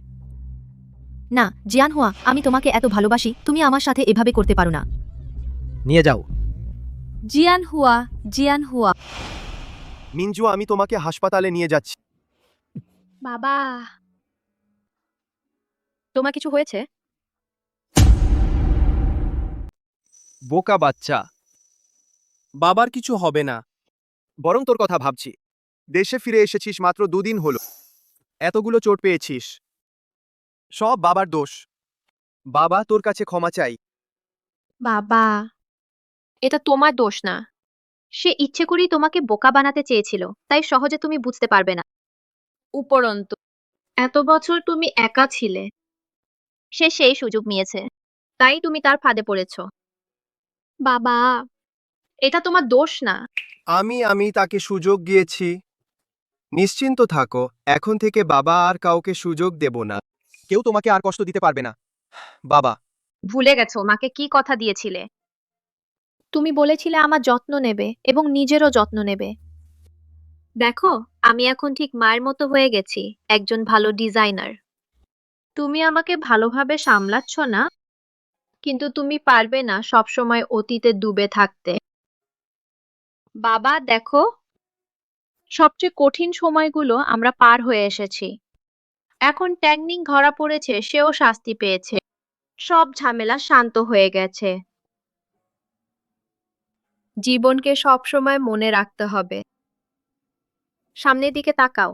না জিয়ান হুয়া, আমি তোমাকে এত ভালোবাসি, তুমি আমার সাথে এভাবে করতে পারো না। নিয়ে যাও। জিয়ান হুয়া। মিঞ্জু, আমি তোমাকে হাসপাতালে নিয়ে যাচ্ছি। বাবা, তোমার কিছু হয়েছে? বোকা বাচ্চা, বাবার কিছু হবে না। বরং তোর কথা ভাবছি। দেশে ফিরে এসেছিস মাত্র 2 দিন হলো, এতগুলো চোট পেয়েছিস, সব বাবার দোষ। বাবা, তোর কাছে ক্ষমা চাই। বাবা, এটা তোমার দোষ না। সে ইচ্ছে করেই তোমাকে বোকা বানাতে চেয়েছিল, তাই সহজে তুমি বুঝতে পারবে না। উপরন্তু এত বছর তুমি একা ছিলে, সে সেই সুযোগ নিয়েছে, তাই তুমি তার ফাঁদে পড়েছো। বাবা, এটা তোমার দোষ না। আমি তাকে সুযোগ দিয়েছি। নিশ্চিন্ত থাকো, এখন থেকে বাবা আর কাউকে সুযোগ দেব না। কেউ তোমাকে আর কষ্ট দিতে পারবে না। বাবা, ভুলে গেছো মাকে কি কথা দিয়েছিলে? তুমি বলেছিলে আমার যত্ন নেবে এবং নিজেরও যত্ন নেবে। দেখো, আমি এখন ঠিক মায়ের মতো হয়ে গেছি, একজন ভালো ডিজাইনার। তুমি আমাকে ভালোভাবে সামলাচ্ছ না, কিন্তু তুমি পারবে না সবসময় অতীতে ডুবে থাকতে। বাবা দেখো, সবচেয়ে কঠিন সময়গুলো আমরা পার হয়ে এসেছি। এখন ট্যাংনিং ধরা পড়েছে, সেও শাস্তি পেয়েছে, সব ঝামেলা শান্ত হয়ে গেছে। জীবনকে সবসময় মনে রাখতে হবে। সামনের দিকে তাকাও।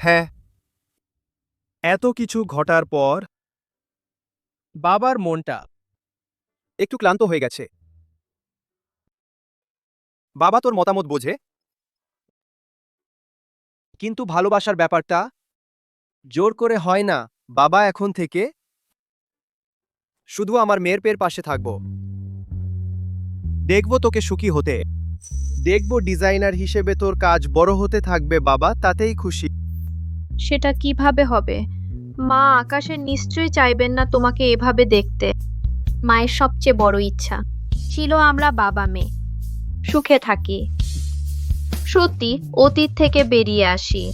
হ্যাঁ, এত কিছু ঘটার পর বাবার মনটা একটু ক্লান্ত হয়ে গেছে। বাবা তোর মতামত বোঝে, কিন্তু ভালোবাসার ব্যাপারটা জোর করে হয় না। বাবা, এখন থেকে শুধু আমার মেয়ের পেয়ের পাশে থাকবো। দেখব তোকে সুখী হতে, দেখব ডিজাইনার হিসেবে তোর কাজ বড় হতে থাকবে। বাবা, তাতেই খুশি। সেটা কিভাবে হবে? মা আকাশে নিশ্চয়ই চাইবেন না তোমাকে এভাবে দেখতে। মায়ের সবচেয়ে বড় ইচ্ছা ছিল আমরা বাবা মেয়ে সুখে থাকি, সত্যি অতীত থেকে বেরিয়ে আসি।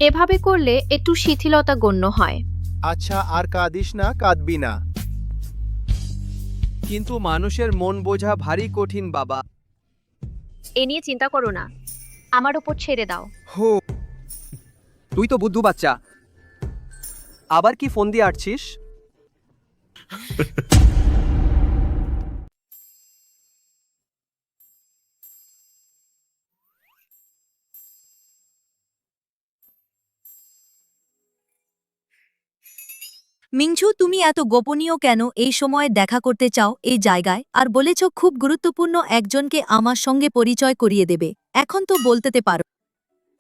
এভাবে করলে একটু শিথিলতা গণ্য হয়। আচ্ছা, আর কাঁদিস না, কাঁদবি না। কিন্তু মানুষের মন বোঝা ভারী কঠিন বাবা। এ নিয়ে চিন্তা করো না, আমার উপর ছেড়ে দাও। হো, তুই তো বুদ্ধু বাচ্চা। আবার কি ফোন দিয়ে আটছিস? মিংঝু, তুমি এত গোপনীয় কেন এই সময় দেখা করতে চাও এই জায়গায়, আর বলেছ খুব গুরুত্বপূর্ণ একজনকে আমার সঙ্গে পরিচয় করিয়ে দেবে। এখন তো বলতে পারো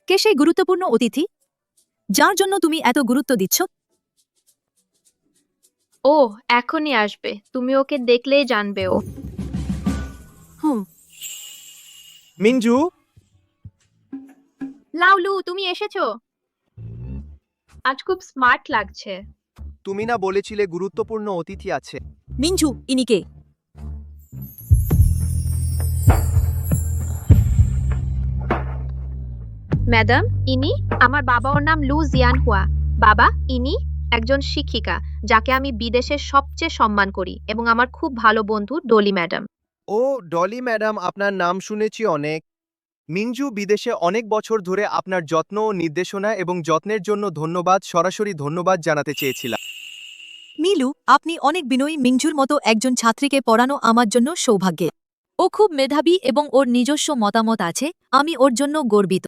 কে সেই গুরুত্বপূর্ণ অতিথি যার জন্য তুমি এত গুরুত্ব দিচ্ছ? ও এখনই আসবে, তুমি ওকে দেখলেই জানবে ও। মিঞ্জু, লাউলু, তুমি এসেছো। আজ খুব স্মার্ট লাগছে। তুমি না বলেছিলে গুরুত্বপূর্ণ অতিথি আছে? মিংঝু, ইনি কে? ম্যাডাম, ইনি আমার বাবা, ওর নাম লু জিয়ানহুয়া। বাবা, ইনি একজন শিক্ষিকা যাকে আমি বিদেশে সবচেয়ে সম্মান করি, এবং আমার খুব ভালো বন্ধু ডলি ম্যাডাম। ও ডলি ম্যাডাম, আপনার নাম শুনেছি অনেক। মিঞ্জু, বিদেশে অনেক বছর ধরে আপনার যত্ন ও নির্দেশনা এবং যত্নের জন্য ধন্যবাদ, সরাসরি ধন্যবাদ জানাতে চেয়েছিলাম। মিলু, আপনি অনেক বিনয়ী। মিংঝুর মতো একজন ছাত্রীকে পড়ানো আমার জন্য সৌভাগ্যের। ও খুব মেধাবী এবং ওর নিজস্ব মতামত আছে, আমি ওর জন্য গর্বিত।